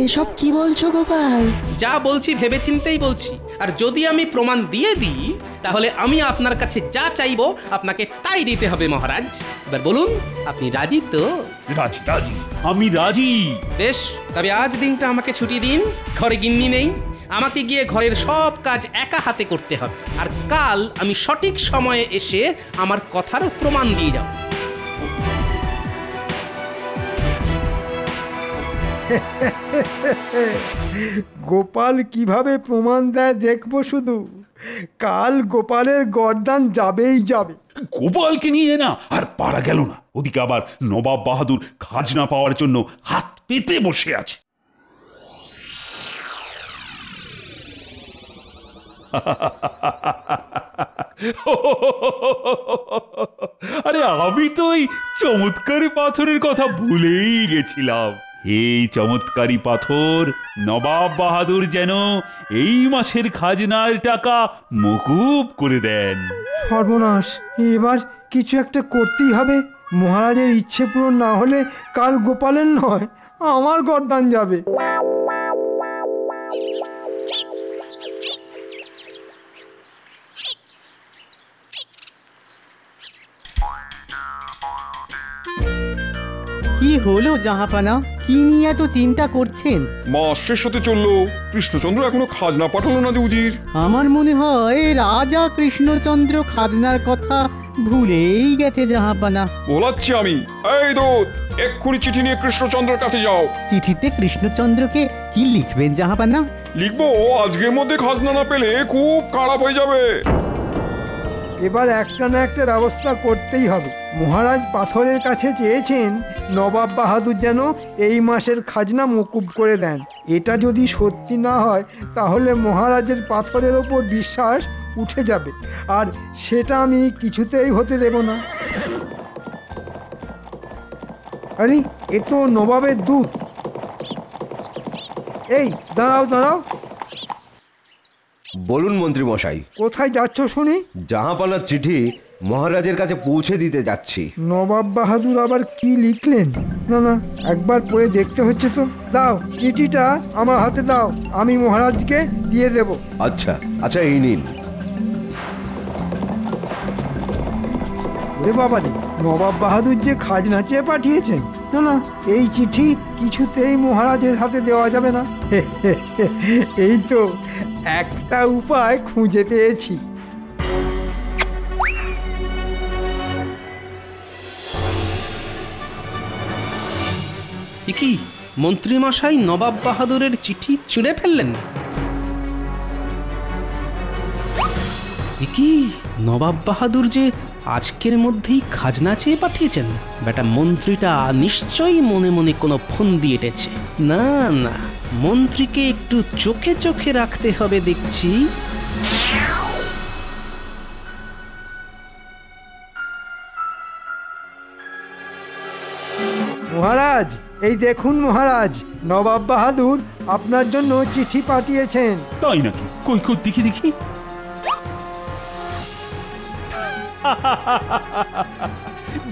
এসব কি বলছো গোপাল? যা বলছি ভেবেচিন্তেই বলছি। আর যদি আমি প্রমাণ দিয়ে দিই তাহলে আমি আপনার কাছে যা চাইবো আপনাকে তাই দিতে হবে মহারাজ। এবার বলুন, আপনি রাজি তো? রাজি রাজি, আমি রাজি। বেশ, তবে আজ দিনটা আমাকে ছুটি দিন। ঘরে গিন্নি নেই, আমাকে গিয়ে ঘরের সব কাজ একা হাতে করতে হবে। আর কাল আমি সঠিক সময়ে এসে আমার কথার প্রমাণ দিয়ে যাব। গোপাল কিভাবে প্রমাণ দেয় দেখবো শুধু। কাল গোপালের গর্দান যাবেই যাবে। গোপালকে নিয়ে না আর পারা গেল না। ওদিকে আবার নবাব বাহাদুর খাজনা পাওয়ার জন্য হাত পেতে বসে আছে। আরে আমি তো এই চমৎকারী পাথরের কথা ভুলেই গেছিলাম। এই চমৎকারী পাথর নবাব বাহাদুর যেন এই মাসের খাজনার টাকা মকুব করে দেন। সর্বনাশ, এবার কিছু একটা করতেই হবে। মহারাজের ইচ্ছে পূরণ না হলে কাল গোপালের নয়, আমার গর্দান যাবে। কি হলো জাহাপানা, কি নিয়ে এত চিন্তা করছেন? মাস শেষ হতে চললো, কৃষ্ণচন্দ্র এখনো খাজনা পাঠালো না যে উজির। আমার মনে হয় রাজা কৃষ্ণচন্দ্র খাজনার কথা ভুলেই গেছে জাহাপানা। বলাচ্ছি আমি। এই দূত, এক্ষুনি চিঠি নিয়ে কৃষ্ণচন্দ্রের কাছে যাও। চিঠিতে কৃষ্ণচন্দ্রকে কি লিখবেন জাহাপানা? লিখবো, আজকের মধ্যে খাজনা না পেলে খুব খারাপ হয়ে যাবে। এবার একটা না একটা ব্যবস্থা করতেই হবে। মহারাজ পাথরের কাছে চেয়েছেন নবাব বাহাদুর যেন এই মাসের খাজনা মকুব করে দেন। এটা যদি সত্যি না হয় তাহলে মহারাজের পাথরের ওপর বিশ্বাস উঠে যাবে, আর সেটা আমি কিছুতেই হতে দেব না। আরে এ তো নবাবের দূত। এই দাঁড়াও দাঁড়াও। বলুন মন্ত্রী মশাই। কোথায় যাচ্ছ শুনি? জাহাপানার চিঠি মহারাজের কাছে পৌঁছে দিতে যাচ্ছি। নবাব বাহাদুর আবার কি লিখলেন? না না, একবার পড়ে দেখতে হচ্ছে তো। দাও চিঠিটা আমার হাতে দাও, আমি মহারাজকে দিয়ে দেব। আচ্ছা আচ্ছা, এই নিন। ওরে বাবা রে, নবাব বাহাদুর যে খাজনা চেয়ে পাঠিয়েছেন। না না, এই চিঠি কিছুতেই মহারাজের হাতে দেওয়া যাবে না। এই তো একটা উপায় খুঁজে পেয়েছি। কি মন্ত্রীমশাই নবাব বাহাদুরের চিঠি ছিঁড়ে ফেললেন? কি নবাব বাহাদুর যে আজকের মধ্যেই খাজনা চেয়ে পাঠিয়েছেন? বেটা মন্ত্রীটা নিশ্চয়ই মনে মনে কোনো ফন্দি এঁটেছে। না না, মন্ত্রীকে একটু চোখে চোখে রাখতে হবে দেখছি। মহারাজ, এই দেখুন মহারাজ, নবাব বাহাদুর আপনার জন্য চিঠি পাঠিয়েছেন। তাই নাকি? কই কই দেখি দেখি।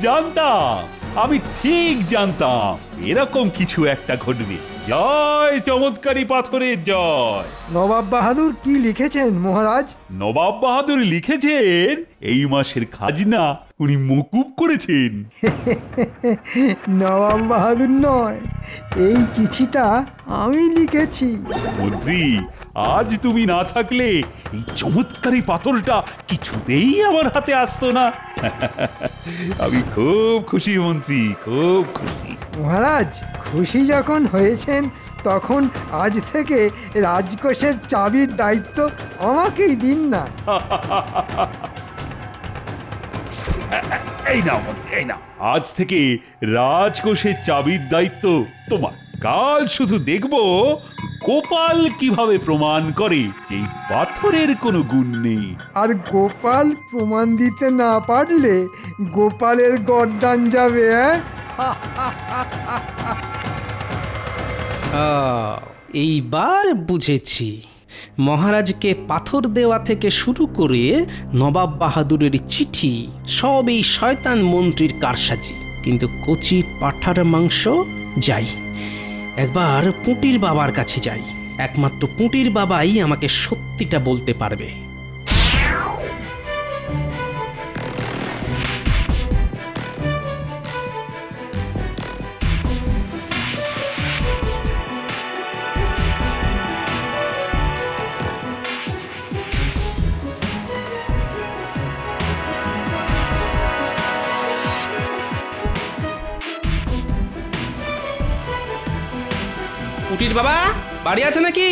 জানতাম, আমি ঠিক জানতাম এরকম কিছু একটা ঘটবে। জয় চমৎকারী পাথরের জয়। নবাব বাহাদুর কি লিখেছেন মহারাজ? নবাব বাহাদুর লিখেছেন এই মাসের খাজনা উনি মকুব করেছেন। নবাব বাহাদুর নয়, এই চিঠিটা আমি লিখেছি। মন্ত্রী, আজ তুমি না থাকলে এই চমৎকারী পাথরটা কিছুতেই আমার হাতে আসতো না। আমি খুব খুশি মন্ত্রী, খুব খুশি। মহারাজ, খুশি যখন হয়েছেন তখন আজ থেকে রাজকোষের চাবির দায়িত্ব আমাকেই দিন না। এই নাও মন্ত্রী, এই নাও। আজ থেকে রাজকোষের চাবির দায়িত্ব তোমার। কাল শুধু দেখব গোপাল কিভাবে প্রমাণ করে যে এই পাথরের কোনো গুণ নেই। আর গোপাল প্রমাণ দিতে না পারলে গোপালের গর্দান যাবে। এইবার বুঝেছি। মহারাজকে পাথর দেওয়া থেকে শুরু করে নবাব বাহাদুরের চিঠি সব এই শয়তান মন্ত্রীর কারসাজি। কিন্তু কচি পাঁঠার মাংস, যাই একবার পুঁটির বাবার কাছে যাই। একমাত্র পুঁটির বাবাই আমাকে সত্যিটা বলতে পারবে। পুটির বাবা বাড়ি আছে নাকি?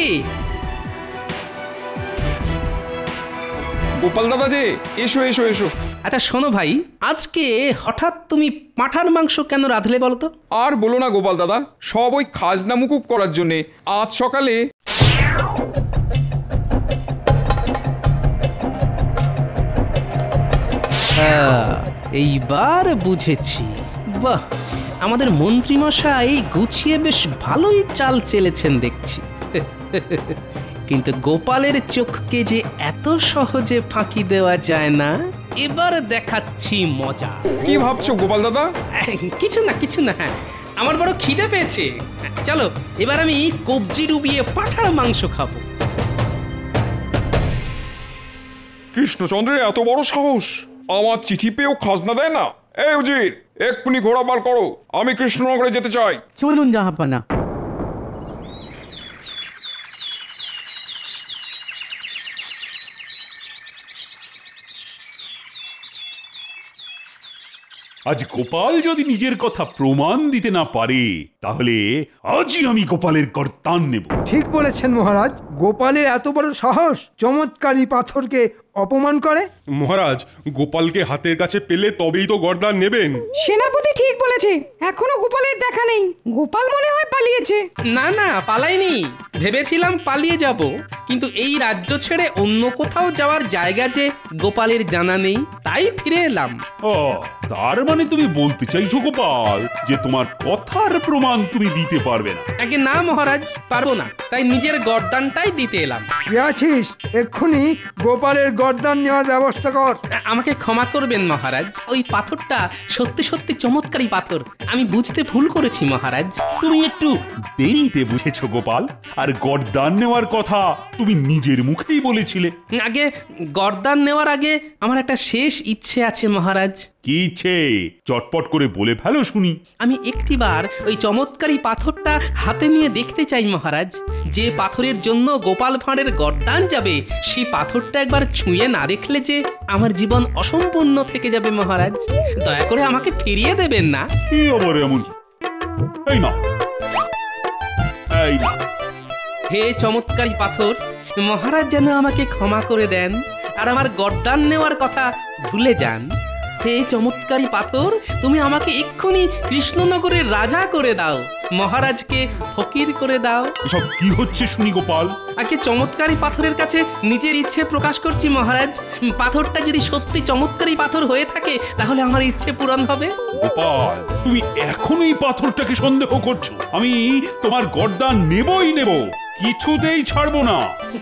গোপাল দাদা যে, এসো এসো এসো। আচ্ছা শোনো ভাই, আজকে হঠাৎ তুমি পাঁঠার মাংস কেন রাঁধলে বলো তো? আর বলো না গোপাল দাদা, সব ওই খাজনা মুকুব করার জন্যে। আজ সকালে এইবার বুঝেছি। বাহ, আমাদের মন্ত্রীমশাই গুছিয়ে বেশ ভালোই চাল চেলেছেন দেখছি। কিন্তু গোপালের চোখকে যে এত সহজে ফাঁকি দেওয়া যায় না। এবার দেখাচ্ছি মজা। কি ভাবছো গোপাল দাদা? কিছু না কিছু না, আমার বড় খিদে পেয়েছে। চলো এবার আমি কবজি ডুবিয়ে পাঁঠার মাংস খাবো। কৃষ্ণচন্দ্রের এত বড় সাহস, আমার চিঠি পেয়েও খাজনা দেয় না। এই উজির, এক্ষুনি ঘোড়া বার করো, আমি কৃষ্ণনগরে যেতে চাই। চলুন জাহাপানা। আজ গোপাল যদি নিজের কথা প্রমাণ দিতে না পারে তাহলে আজই আমি গোপালের কর্তান নেব। ঠিক বলেছেন মহারাজ, গোপালের এত বড় সাহস চমৎকারী পাথরকে অপমান করে? মহারাজ, গোপালকে হাতের কাছে পেলে তবেই তো গর্দান নেবেন। সেনাপতি ঠিক বলেছে, এখনো গোপালের দেখা নেই। গোপাল মনে হয় পালিয়েছে। না না, পালাইনি। ভেবেছিলাম পালিয়ে যাব, কিন্তু এই রাজ্য ছেড়ে অন্য কোথাও যাওয়ার জায়গা যে গোপালের জানা নেই, তাই ফিরে এলাম। ও, তার মানে তুমি বলতে চাইছো গোপাল যে তোমার কথার প্রমাণ তুমি দিতে পারবে না? আগে না মহারাজ, পারবো না, তাই নিজের গর্দানটাই দিতে এলাম। কি আছিস? এক্ষুনি গোপালের গর্দান নেওয়ার ব্যবস্থা কর। আমাকে ক্ষমা করবেন মহারাজ, ওই পাথরটা সত্যি সত্যি চমৎকারী পাথর, আমি বুঝতে ভুল করেছি মহারাজ। তুমি একটু দেরিতে বুঝেছো গোপাল, আর গর্দান নেওয়ার কথা তুমি নিজের মুখেই বলেছিলে। আগে গর্দান নেওয়ার আগে আমার একটা শেষ ইচ্ছে আছে মহারাজ। কি ইচ্ছে? চটপট করে বলে ফেলো শুনি। আমি একটিবার ওই চমৎকারী পাথরটা হাতে নিয়ে দেখতে চাই মহারাজ। যে পাথরের জন্য গোপাল ভাঁড়ের গর্দান যাবে, সেই পাথরটা একবার ছুঁয়ে না দেখলে যে আমার জীবন অসম্পূর্ণ থেকে যাবে মহারাজ। দয়া করে আমাকে ফিরিয়ে দেবেন না। এই আবার এমন? এই না, এই না। হে চমৎকারী পাথর, মহারাজ যেন আমাকে ক্ষমা করে দেন আর আমার গর্দান নেওয়ার কথা ভুলে যান। হে চমৎকারী পাথর, তুমি আমাকে এক্ষুনি কৃষ্ণনগরের রাজা করে দাও, মহারাজকে ফকির করে দাও। এসব কি হচ্ছে শুনি গোপাল? আগে চমৎকারী পাথরের কাছে নিজের ইচ্ছে প্রকাশ করছি মহারাজ। পাথরটা যদি সত্যি চমৎকারী পাথর হয়ে থাকে, তাহলে আমার ইচ্ছে পূরণ হবে। গোপাল, তুমি এখনই পাথরটাকে সন্দেহ করছো? আমি তোমার গর্দান নেবই নেব, কিছুতেই ছাড়বো না।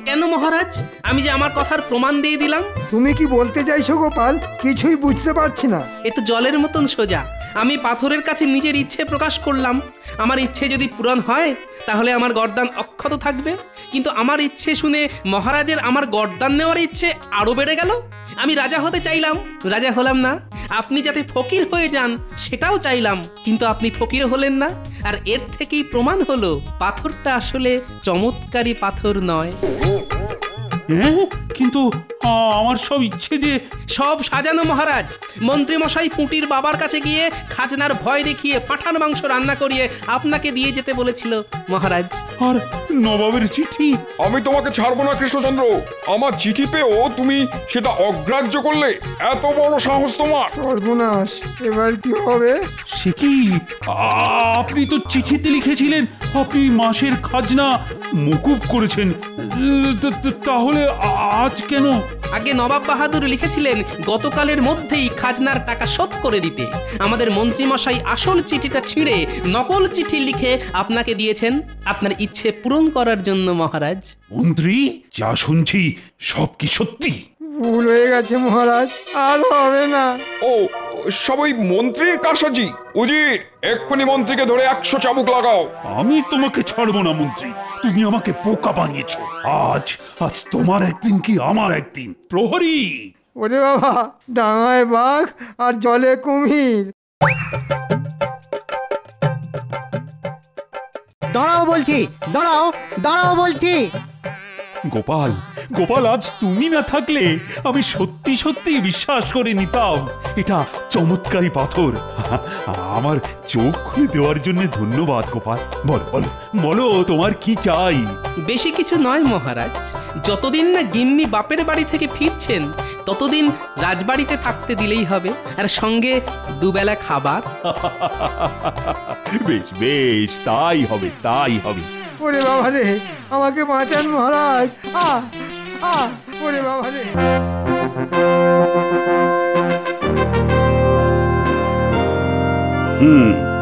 কেন মহারাজ? আমি যে আমার কথার প্রমাণ দিয়ে দিলাম। তুমি কি বলতে চাইছো গোপাল? কিছুই বুঝতে পারছি না। এ তো জলের মতন সোজা। আমি পাথরের কাছে নিজের ইচ্ছে প্রকাশ করলাম, আমার ইচ্ছে যদি পূরণ হয় তাহলে আমার গর্দান অক্ষত থাকবে, কিন্তু আমার ইচ্ছে শুনে মহারাজের আমার গর্দান নেওয়ার ইচ্ছে আরো বেড়ে গেল। আমি রাজা হতে চাইলাম, রাজা হলাম না। আপনি যাতে ফকির হয়ে যান সেটাও চাইলাম, কিন্তু আপনি ফকির হলেন না। আর এর থেকেই প্রমাণ হলো পাথরটা আসলে চমৎকারী পাথর নয়। কিন্তু আমার সব ইচ্ছে যে সব সাজানো মহারাজ। মন্ত্রী মশাই পুঁটির বাবার কাছে গিয়ে খাজনার ভয় দেখিয়ে পাঁঠার মাংস রান্না করিয়ে আপনাকে দিয়ে যেতে বলেছিল মহারাজ। আর নবাবের চিঠি? আমি তোমাকে ছাড়বো না কৃষ্ণচন্দ্র। আমার চিঠি পেয়েও তুমি সেটা অগ্রাহ্য করলে, এত বড় সাহস তোমার! সর্বনাশ, এবার কি হবে? সে কি? আপনি তো চিঠিতে লিখেছিলেন আপনি মাসের খাজনা মকুব করেছেন, তাহলে আজ কেন? আগে নবাব বাহাদুর লিখেছিলেন গতকালের মধ্যেই খাজনার টাকা শোধ করে দিতে। আমাদের মন্ত্রী মশাই আসল চিঠিটা ছিঁড়ে নকল চিঠি লিখে আপনাকে দিয়েছেন আপনার ইচ্ছে পূরণ করার জন্য মহারাজ। মন্ত্রী, যা শুনছি সব কি সত্যি? ভুল হয়ে গেছে মহারাজ, আর হবে না। ও, সবাই মন্ত্রীর কারসাজি। উজির, এক্ষুনি মন্ত্রীকে ধরে 100 চাবুক লাগাও। আমি তোমাকে ছাড়বো না মন্ত্রী, তুমি আমাকে বোকা বানিয়েছো। আজ আজ তোমার একদিন কি আমার একদিন। প্রহরী! ওরে বাবা, ডাঙায় বাঘ আর জলে কুমির। দাঁড়াও বলছি, দাঁড়াও, দাঁড়াও বলছি। গোপাল, গোপাল, আজ তুমি না থাকলে আমি সত্যি সত্যি বিশ্বাস করে নিতাম এটা চমৎকারী পাথর। আমার চোখ খুলে দেওয়ার জন্য ধন্যবাদ গোপাল। বলো বলো বলো, তোমার কি চাই? বেশি কিছু নয় মহারাজ, যতদিন না গিন্নি বাপের বাড়ি থেকে ফিরছেন ততদিন রাজবাড়িতে থাকতে দিলেই হবে, আর সঙ্গে দুবেলা খাবার। বেশ বেশ, তাই হবে, তাই হবে। ওরে বাবা রে, আমাকে বাঁচান মহারাজ। ওরে বাবা রে।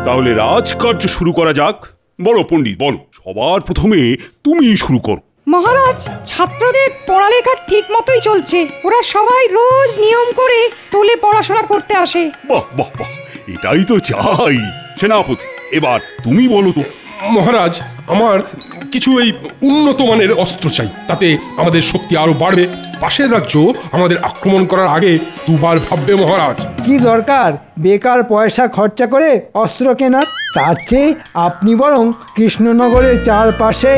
তাহলে রাজকার্য শুরু করা যাক। বলো পণ্ডিত, বলো, সবার প্রথমে তুমি শুরু করো। মহারাজ, ছাত্রদের পড়ালেখা ঠিক মতোই চলছে। ওরা সবাই রোজ নিয়ম করে টোলে পড়াশোনা করতে আসে। বাহ বাহ বাহ, এটাই তো চাই। সেনাপতি, এবার তুমি বলো তো। মহারাজ, আমার কিছু এই উন্নত মানের অস্ত্র চাই, তাতে আমাদের শক্তি আরো বাড়বে। পাশের রাজ্য আমাদের আক্রমণ করার আগে দুবার ভাববে মহারাজ। কি দরকার বেকার পয়সা খরচা করে অস্ত্র কেনার? তার চেয়ে আপনি বরং কৃষ্ণনগরের চারপাশে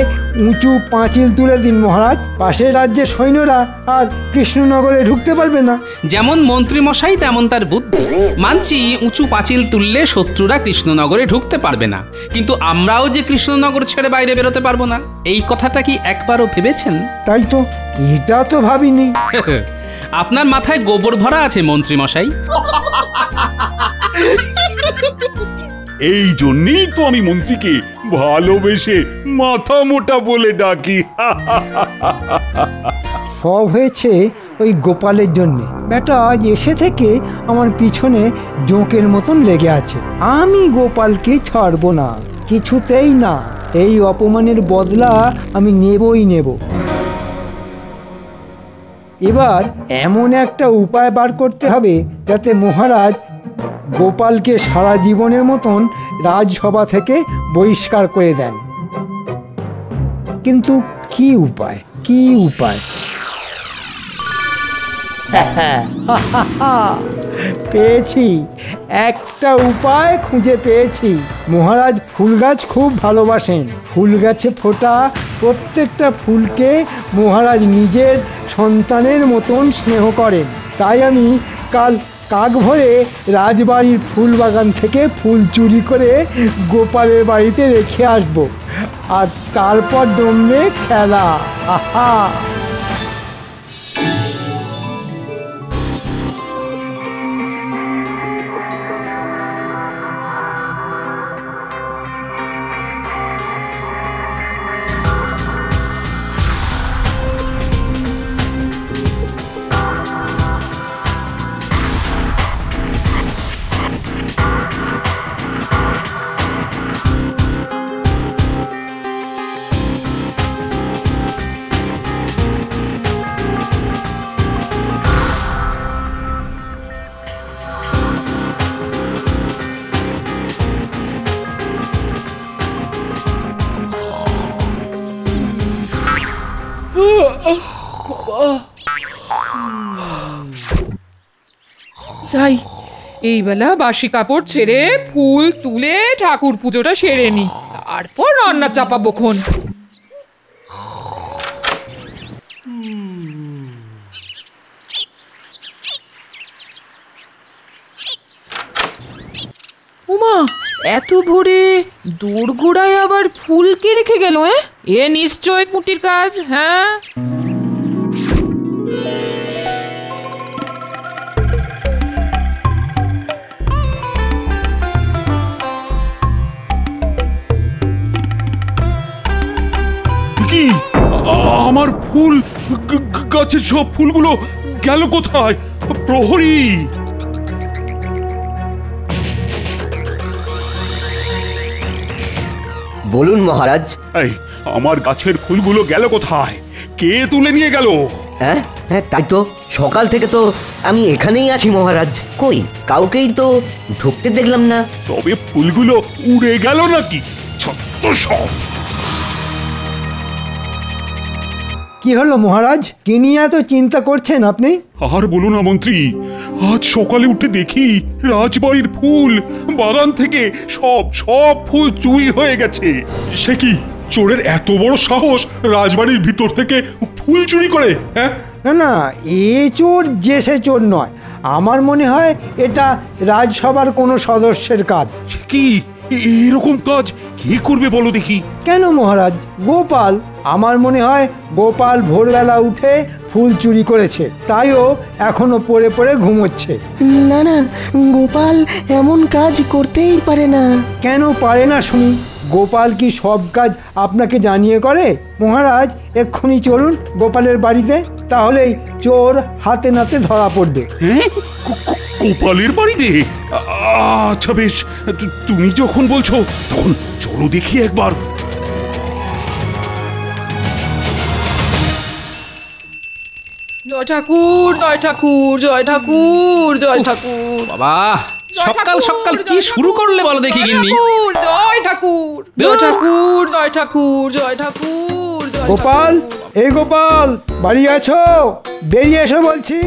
উঁচু পাঁচিল তুলে দিন মহারাজ। পাশের রাজ্যের সৈন্যরা আর কৃষ্ণনগরে ঢুকতে পারবে না। যেমন মন্ত্রী মশাই তেমন তার বুদ্ধি। মানছি উঁচু পাঁচিল তুললে শত্রুরা কৃষ্ণনগরে ঢুকতে পারবে না, কিন্তু আমরাও যে কৃষ্ণনগর ছেড়ে বাইরে বেরোতে পারবো না, এই কথাটা কি একবারও ভেবেছেন? তাই তো, এটা তো ভাবিনি। আপনার মাথায় গোবর ভরা আছে মন্ত্রী মশাই। এই জন্যই তো আমি মন্ত্রীকে ভালোবেসে মাথা মোটা বলে ডাকি। সব হয়েছে ওই গোপালের জন্যে। বেটা আজ এসে থেকে আমার পিছনে জোঁকের মতন লেগে আছে। আমি গোপালকে ছাড়বো না, কিছুতেই না। এই অপমানের বদলা আমি নেবই নেব। এবার এমন একটা উপায় বার করতে হবে যাতে মহারাজ গোপালকে সারা জীবনের মতন রাজসভা থেকে বহিষ্কার করে দেন। কিন্তু কি উপায়, কি উপায়? পেয়েছি, একটা উপায় খুঁজে পেয়েছি। মহারাজ ফুল গাছ খুব ভালোবাসেন। ফুল গাছে ফোটা প্রত্যেকটা ফুলকে মহারাজ নিজের সন্তানের মতন স্নেহ করেন। তাই আমি কাল কাক ভরে রাজবাড়ির ফুল বাগান থেকে ফুল চুরি করে গোপালের বাড়িতে রেখে আসব, আর তারপর জমবে খেলা। আহা! যাই, এই বেলা বাসি কাপড় ছেড়ে ফুল তুলে ঠাকুর পুজোটা সেরে নি, তারপর রান্না চাপাবো খন। উমা, এত ভোরে দোরগোড়ায় আবার ফুল কে রেখে গেল? এ নিশ্চয় পুটির কাজ। হ্যাঁ, কি আমার ফুল গাছের সব ফুলগুলো গেল কোথায়? প্রহরী! বলুন মহারাজ। এই আমার গাছের ফুলগুলো গেল কোথায়? কে তুলে নিয়ে গেল? হ্যাঁ হ্যাঁ, তাই তো, সকাল থেকে তো আমি এখানেই আছি মহারাজ। কই কাউকেই তো ঢুকতে দেখলাম না। তবে ফুলগুলো উড়ে গেল নাকি? সব কি হলো মহারাজ? কি নিয়ে এত চিন্তা করছেন আপনি? আর বলো না মন্ত্রী, আজ সকালে উঠে দেখি রাজবাড়ির ফুল বাগান থেকে সব ফুল চুরি হয়ে গেছে। সে কি, চোরের এত বড় সাহস রাজবাড়ির ভিতর থেকে ফুল চুরি করে? হ্যাঁ, না না, এ চোর যে সে চোর নয়। আমার মনে হয় এটা রাজসভার কোনো সদস্যের কাজ। কি এরকম কাজ কে করবে বলো দেখি? কেন মহারাজ, গোপাল। আমার মনে হয় গোপাল ভোরবেলা উঠে ফুল চুরি করেছে, তাইও এখনো পড়ে পড়ে ঘুমোচ্ছে। না না, গোপাল এমন কাজ করতেই পারে না। কেন পারে না শুনি? গোপাল কি সব কাজ আপনাকে জানিয়ে করে? মহারাজ এক্ষুনি চলুন গোপালের বাড়িতে, তাহলেই চোর হাতে নাতে ধরা পড়বে। গোপালের বাড়িতে? আচ্ছা বেশ, তুমি যখন বলছো তখন চলো দেখি একবার। জয় ঠাকুর, জয় ঠাকুর, জয় ঠাকুর, জয় ঠাকুর। বাবা, সকাল সকাল কি শুরু করলে বলো দেখি গিন্নি? জয় ঠাকুর, জয় ঠাকুর, জয় ঠাকুর, জয় ঠাকুর। গোপাল, এই গোপাল, বাড়ি আছো? বেরিয়ে এসো বলছি।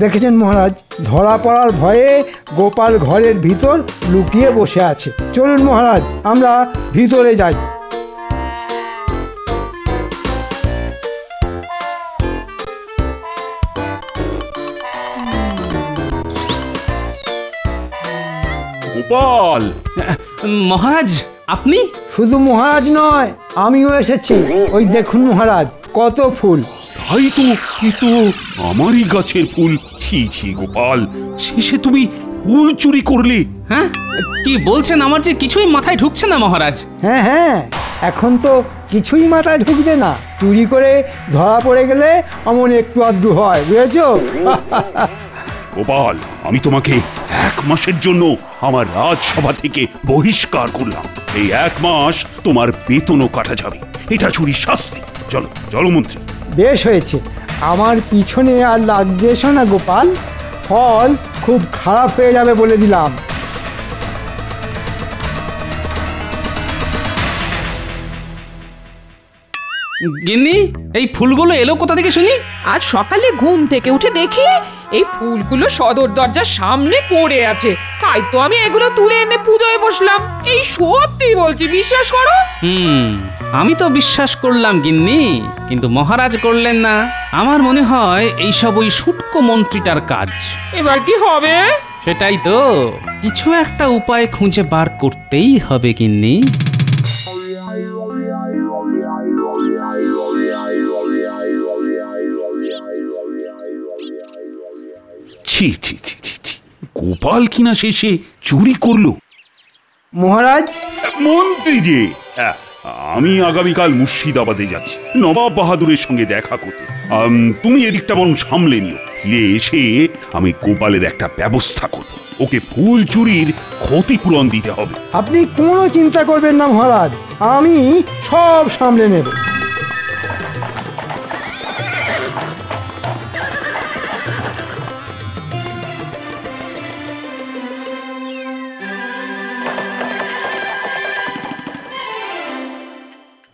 দেখেছেন মহারাজ, ধরা পড়ার ভয়ে গোপাল ঘরের ভিতর লুকিয়ে বসে আছে। চলুন মহারাজ, আমরা ভিতরে যাই। গোপাল! মহারাজ, আপনি? শুধু মহারাজ নয়, আমিও এসেছি। ওই দেখুন মহারাজ, কত ফুল। তাই তো, এ তো আমারই গাছের ফুল। ছি ছি গোপাল, শেষে তুমি ফুল চুরি করলে? হ্যাঁ, কি বলছেন? আমার যে কিছুই মাথায় ঢুকছে না মহারাজ। হ্যাঁ হ্যাঁ, এখন তো কিছুই মাথায় ঢুকবে না। চুরি করে ধরা পড়ে গেলে অমন একটু আধটু হয়, বুঝেছো? গোপাল, আমি তোমাকে 1 মাসের জন্য আমার রাজসভা থেকে বহিষ্কার করলাম। এই 1 মাস তোমার বেতনও কাটা যাবে। এটা চুরির শাস্তি। চলো চলো মন্ত্রী। বেশ হয়েছে, আমার পিছনে আর লাগতে এসো না গোপাল, ফল খুব খারাপ হয়ে যাবে বলে দিলাম। গিন্নি, এই ফুলগুলো এলো কোথা থেকে শুনি? আজ সকালে ঘুম থেকে উঠে দেখি এই ফুলগুলো সদর দরজার সামনে পড়ে আছে, তাই তো আমি এগুলো তুলে এনে পুজোয় বসলাম। এই সত্যি বলছি, বিশ্বাস করো। আমি তো বিশ্বাস করলাম গিন্নি, কিন্তু মহারাজ করলেন না। আমার মনে হয় এইসব ওই শুটকো মন্ত্রীটার কাজ। এবার কি হবে? সেটাই তো, কিছু একটা উপায় খুঁজে বার করতেই হবে গিন্নি। ছি ছি ছি ছি ছি, গোপাল কিনা শেষে চুরি করলো। মহারাজ, মন্ত্রী যে, আমি আগামীকাল মুর্শিদাবাদে যাচ্ছি নবাব বাহাদুরের সঙ্গে দেখা করতে। তুমি এদিকটা বরং সামলে নিও। ফিরে এসে আমি গোপালের একটা ব্যবস্থা করব। ওকে ফুল চুরির ক্ষতিপূরণ দিতে হবে। আপনি কোনো চিন্তা করবেন না মহারাজ, আমি সব সামলে নেব।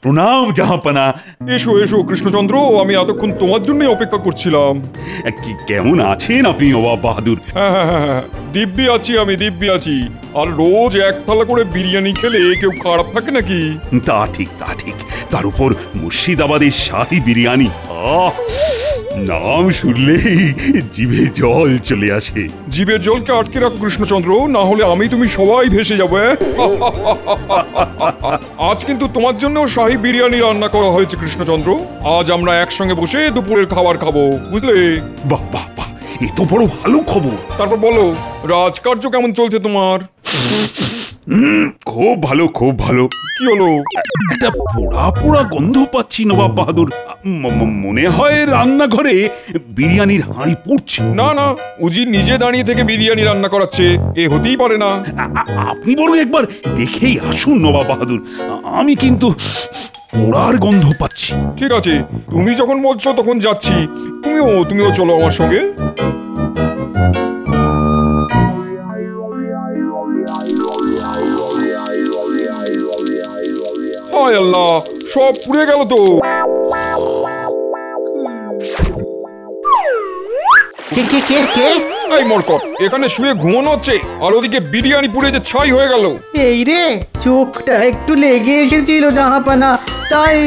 প্রণাম জাহাপনা। এসো এসো কৃষ্ণচন্দ্র, আমি এতক্ষণ তোমার জন্যই অপেক্ষা করছিলাম। কেমন আছেন আপনি নবাব বাহাদুর? হ্যাঁ, দিব্যি আছি, আমি দিব্যি আছি। আর রোজ 1 থালা করে বিরিয়ানি খেলে কেউ খারাপ থাকে নাকি? তা ঠিক, তা ঠিক। তার উপর মুর্শিদাবাদের শাহী বিরিয়ানি, নাম শুনলেই জিভে জল চলে আসে। জিভের জলকে আটকে রাখো কৃষ্ণচন্দ্র, না হলে আমি তুমি সবাই ভেসে যাবো। আজ কিন্তু তোমার জন্য শাহী বিরিয়ানি রান্না করা হয়েছে কৃষ্ণচন্দ্র। আজ আমরা একসঙ্গে বসে দুপুরের খাবার খাবো, বুঝলে? বাহ বাহ বাহ, এ তো বড় ভালো খবর। তারপর বলো, রাজকার্য কেমন চলছে তোমার? খুব ভালো, খুব ভালো। কি হলো? একটা পোড়া পোড়া গন্ধ পাচ্ছি নবাব বাহাদুর। মনে হয় রান্নাঘরে বিরিয়ানির হাঁড়ি পড়ছে। না না, উজির নিজে দাঁড়িয়ে থেকে বিরিয়ানি রান্না করাচ্ছে, এ হতেই পারে না। আপনি বরং একবার দেখেই আসুন নবাব বাহাদুর, আমি কিন্তু পোড়ার গন্ধ পাচ্ছি। ঠিক আছে, তুমি যখন বলছো তখন যাচ্ছি। তুমিও চলো আমার সঙ্গে। হায় আল্লাহ, সব পুড়ে গেল তো। এই মরকট, এখানে শুয়ে ঘুমানো হচ্ছে আর ওদিকে বিরিয়ানি পুড়ে যে ছাই হয়ে গেল। এই রে, চোখটা একটু লেগে এসেছিল জাহাপানা, তাই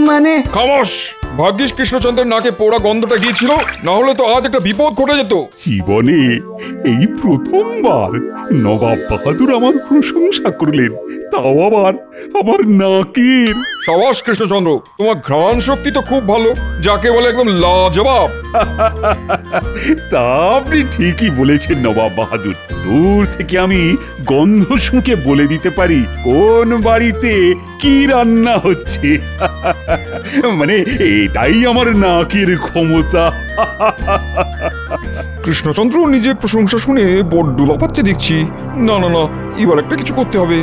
মানে। খামোশ! ভাগ্যিস কৃষ্ণচন্দ্রের নাকে পোড়া গন্ধটা গিয়েছিল, না হলে তো আজ একটা বিপদ ঘটে যেত। জীবনে এই প্রথমবার নবাব বাহাদুর আমার প্রশংসা করলেন, তাও আবার আমার নাকের। সাবাস কৃষ্ণচন্দ্র, তোমার ঘ্রাণ শক্তি তো খুব ভালো, যাকে বলে একদম লাজবাব। তা আপনি ঠিকই বলেছেন নবাব বাহাদুর। দূর থেকে আমি গন্ধ শুঁকে বলে দিতে পারি কোন বাড়িতে কি রান্না হচ্ছে। মানে এটাই আমার নাকের ক্ষমতা। কৃষ্ণচন্দ্র নিজের প্রশংসা শুনে বড্ড লাফাচ্ছে দেখছি। না না না, এবার একটা কিছু করতে হবে।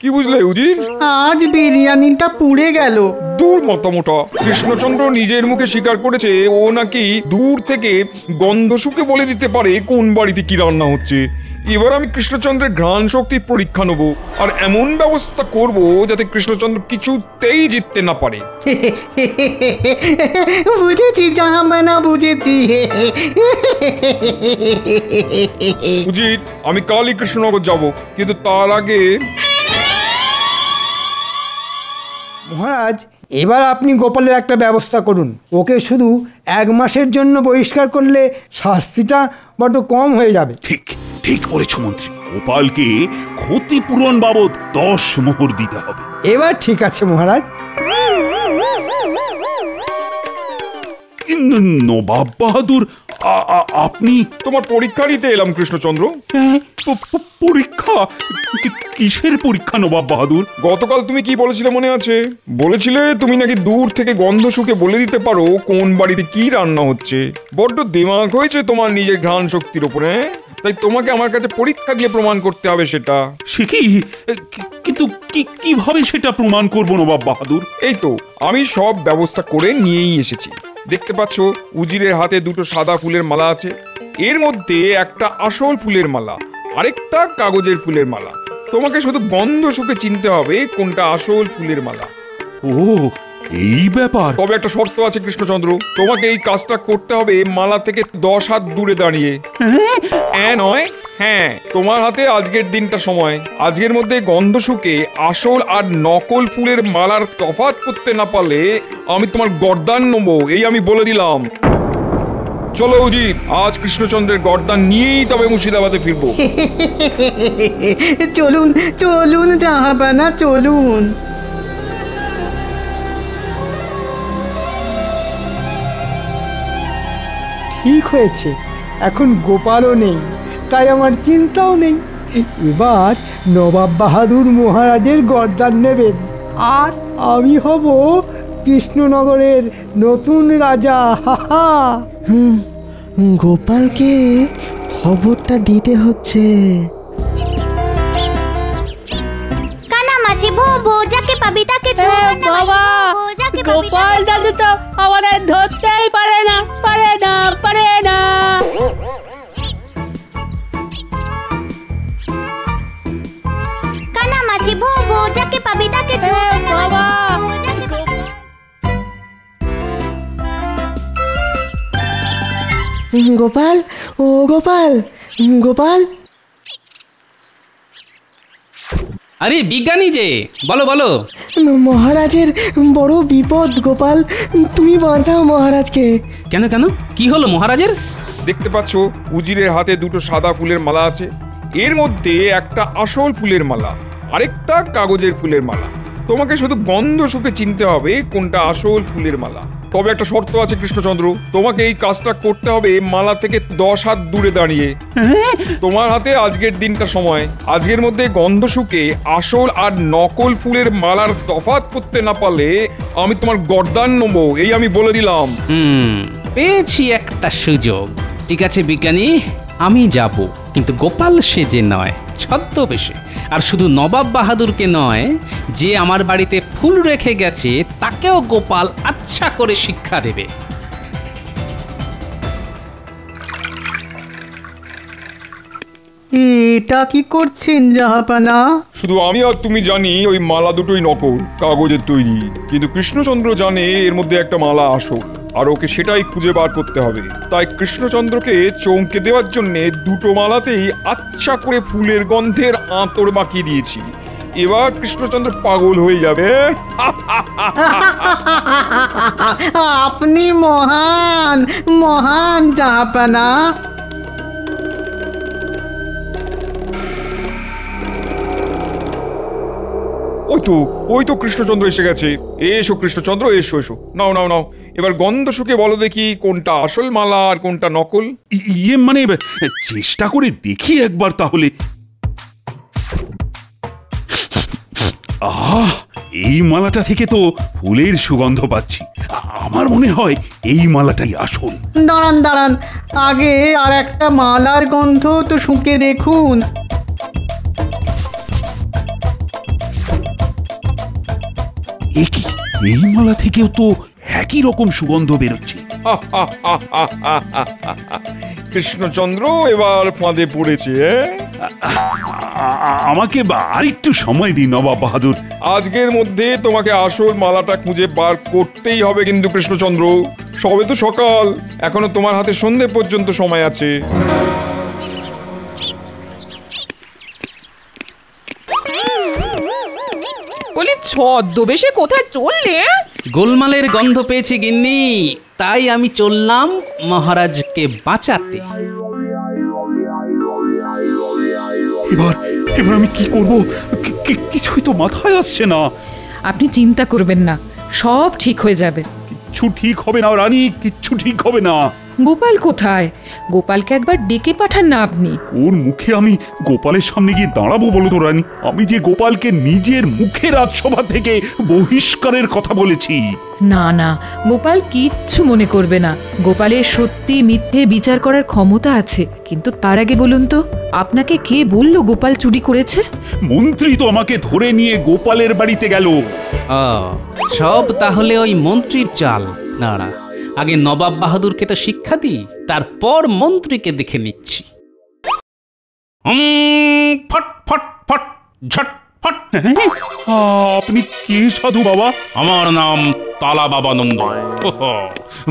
কি বুঝলে উজির? আজ বিরিয়ানিটা পুড়ে গেল। দূর মতামোটা, কৃষ্ণচন্দ্র নিজের মুখে স্বীকার করেছে ও নাকি দূর থেকে গন্ধ শুকে বলে দিতে পারে কোন বাড়িতে কি রান্না হচ্ছে। এবার আমি কৃষ্ণচন্দ্রের ঘ্রাণ শক্তির পরীক্ষা নেবো আর এমন ব্যবস্থা করব যাতে কৃষ্ণচন্দ্র কিছুতেই জিততে না পারে। বুঝেছি জাহাপানা, বুঝেছি। উজির, আমি কালই কৃষ্ণনগর যাব, কিন্তু তার আগে। মহারাজ, এবার আপনি গোপালের একটা ব্যবস্থা করুন। ওকে শুধু 1 মাসের জন্য বহিষ্কার করলে শাস্তিটা বড্ড কম হয়ে যাবে। ঠিক ঠিক বলেছ মন্ত্রী, গোপালকে ক্ষতিপূরণ বাবদ 10 মোহর দিতে হবে। এবার ঠিক আছে মহারাজ। নবাব বাহাদুর, আপনি? তোমার পরীক্ষা নিতে এলাম কৃষ্ণচন্দ্র। পরীক্ষা? কিসের পরীক্ষা নবাব বাহাদুর? গতকাল তুমি কি বলেছিলে মনে আছে? বলেছিলে তুমি নাকি দূর থেকে গন্ধ শুকে বলে দিতে পারো কোন বাড়িতে কি রান্না হচ্ছে। বড্ড দিমাগ হয়েছে তোমার নিজের ঘ্রাণ শক্তির উপরে, তাই তোমাকে আমার কাছে পরীক্ষা দিয়ে প্রমাণ করতে হবে সেটা। সে কি? কিন্তু কিভাবে সেটা প্রমাণ করব নবাব বাহাদুর? এই তো আমি সব ব্যবস্থা করে নিয়েই এসেছি। দেখতে পাচ্ছ উজিরের হাতে 2টো সাদা ফুলের মালা আছে। এর মধ্যে একটা আসল ফুলের মালা, আরেকটা কাগজের ফুলের মালা। তোমাকে শুধু গন্ধ শুকে চিনতে হবে কোনটা আসল ফুলের মালা। ও, এই ব্যাপার। তবে একটা শর্ত আছে কৃষ্ণচন্দ্র, তোমাকে এই কাজটা করতে হবে মালা থেকে 10 হাত দূরে দাঁড়িয়ে। হ্যাঁ নয় হ্যাঁ, তোমার হাতে আজকের দিনটা সময়। আজকের মধ্যে গন্ধ শুকে আসল আর নকল ফুলের মালার তফাৎ করতে না পারলে আমি তোমার গর্দান নেবো, এই আমি বলে দিলাম। চলো উজির, আজ কৃষ্ণচন্দ্রের গর্দান নিয়েই তবে মুর্শিদাবাদে ফিরবো। চলুন চলুন জাহাপানা, চলুন। ঠিক হয়েছে, এখন গোপালও নেই, তাই আমার চিন্তাও নেই। এবার নবাব বাহাদুর মহারাজের গর্দান নেবেন, আর আমি হব কৃষ্ণনগরের নতুন রাজা। হাহা। গোপালকে খবরটা দিতে হচ্ছে। কানামাছি ভো ভো, যাকে পাবি তাকে ছোঁড়। বাবা, গোপাল দাদু তো আমাদের ধরতেই পারে না, পারে না, পারে না। কানামাছি ভো ভো, যাকে পাবি তাকে ছোঁড়। বাবা, গোপাল, ও গোপাল, গোপাল। আরে বিজ্ঞানী যে, বলো বলো। মহারাজের বড় বিপদ গোপাল, তুমি বাঁচাও মহারাজকে। কেন কেন, কি হলো মহারাজের? দেখতে পাচ্ছ উজিরের হাতে 2টো সাদা ফুলের মালা আছে। এর মধ্যে একটা আসল ফুলের মালা, আরেকটা কাগজের ফুলের মালা। তোমাকে শুধু গন্ধ শুকে চিনতে হবে কোনটা আসল ফুলের মালা। তবে একটা শর্ত আছে কৃষ্ণচন্দ্র, তোমাকে এই কাজটা করতে হবে মালা থেকে 10 হাত দূরে দাঁড়িয়ে। তোমার হাতে আজকের দিনটা সময়। আজকের মধ্যে গন্ধ শুকে আসল আর নকল ফুলের মালার তফাৎ করতে না পারলে আমি তোমার গর্দান নেবো, এই আমি বলে দিলাম। পেয়েছি একটা সুযোগ। ঠিক আছে বিজ্ঞানী, আমি যাব, কিন্তু গোপাল সেজে নয়, ছদ্মবেশে। আর শুধু নবাব বাহাদুরকে নয়, যে আমার বাড়িতে ফুল রেখে গেছে তাকেও গোপাল আচ্ছা করে শিক্ষা দেবে। এটা কি করছেন জাহাপানা? শুধু আমি আর তুমি জানি ওই মালা দুটোই নকল, কাগজের তৈরি। কিন্তু কৃষ্ণচন্দ্র জানে এর মধ্যে একটা মালা আসল, আর ওকে সেটাই খুঁজে বার করতে হবে। তাই কৃষ্ণচন্দ্রকে চমকে দেওয়ার জন্য 2টো মালাতেই আচ্ছা করে ফুলের গন্ধের আঁতর মাখিয়ে দিয়েছি। এবার কৃষ্ণচন্দ্র পাগল হয়ে যাবে। আপনি মহান মহান জাহাপানা। ওই তো কৃষ্ণচন্দ্র এসে গেছে। এসো কৃষ্ণচন্দ্র, এসো এসো, নাও নাও নাও। এবার গন্ধ শুকে বলো দেখি কোনটা আসল মালা আর কোনটা নকল। ইয়ে মানে চেষ্টা করে দেখি একবার তাহলে। আহ, এই মালাটা থেকে তো ফুলের সুগন্ধ পাচ্ছি। আমার মনে হয় এই মালাটাই আসল। দাঁড়ান দাঁড়ান, আগে আর একটা মালার গন্ধ তো শুঁকে দেখুন। একই, এই মালা থেকেও তো একই রকম সুগন্ধ বেরোচ্ছে। কৃষ্ণচন্দ্র এবার ফাঁদে পড়েছে। আমাকে আরেকটু সময় দিন নবাব বাহাদুর। আজকের মধ্যে তোমাকে আসল মালাটা খুঁজে বার করতেই হবে কিন্তু কৃষ্ণচন্দ্র। সবে তো সকাল, এখনো তোমার হাতে সন্ধে পর্যন্ত সময় আছে। বলি ছদ্মবেশে কোথায় চললে? গোলমালের গন্ধ পেয়েছি গিন্নি, তাই আমি চললাম মহারাজকে বাঁচাতে। এবার এবার আমি কি করব? কিছুই তো মাথায় আসছে না। আপনি চিন্তা করবেন না, সব ঠিক হয়ে যাবে। কিচ্ছু ঠিক হবে না রানী, কিচ্ছু ঠিক হবে না। গোপাল কোথায়? গোপালকে একবার ডেকে পাঠান না আপনি। ওর মুখে আমি গোপালের সামনে গিয়ে দাঁড়াবো বলো তো রানী? আমি যে গোপালকে নিজের মুখে রাজসভা থেকে বহিষ্কারের কথা বলেছি। না না, গোপাল কিচ্ছু মনে করবে না। গোপালের সত্যি মিথ্যে বিচার করার ক্ষমতা আছে। কিন্তু তার আগে বলুন তো, আপনাকে কে বলল গোপাল চুরি করেছে? মন্ত্রী তো আমাকে ধরে নিয়ে গোপালের বাড়িতে গেল। সব তাহলে ওই মন্ত্রীর চাল। না, আগে নবাব বাহাদুরকে তো শিক্ষা দিই, তারপর মন্ত্রীকে দেখে নিচ্ছি। ফট ফট ফট ঝট ফট। আপনি কে সাধু বাবা? আমার নাম তালা বাবানন্দ।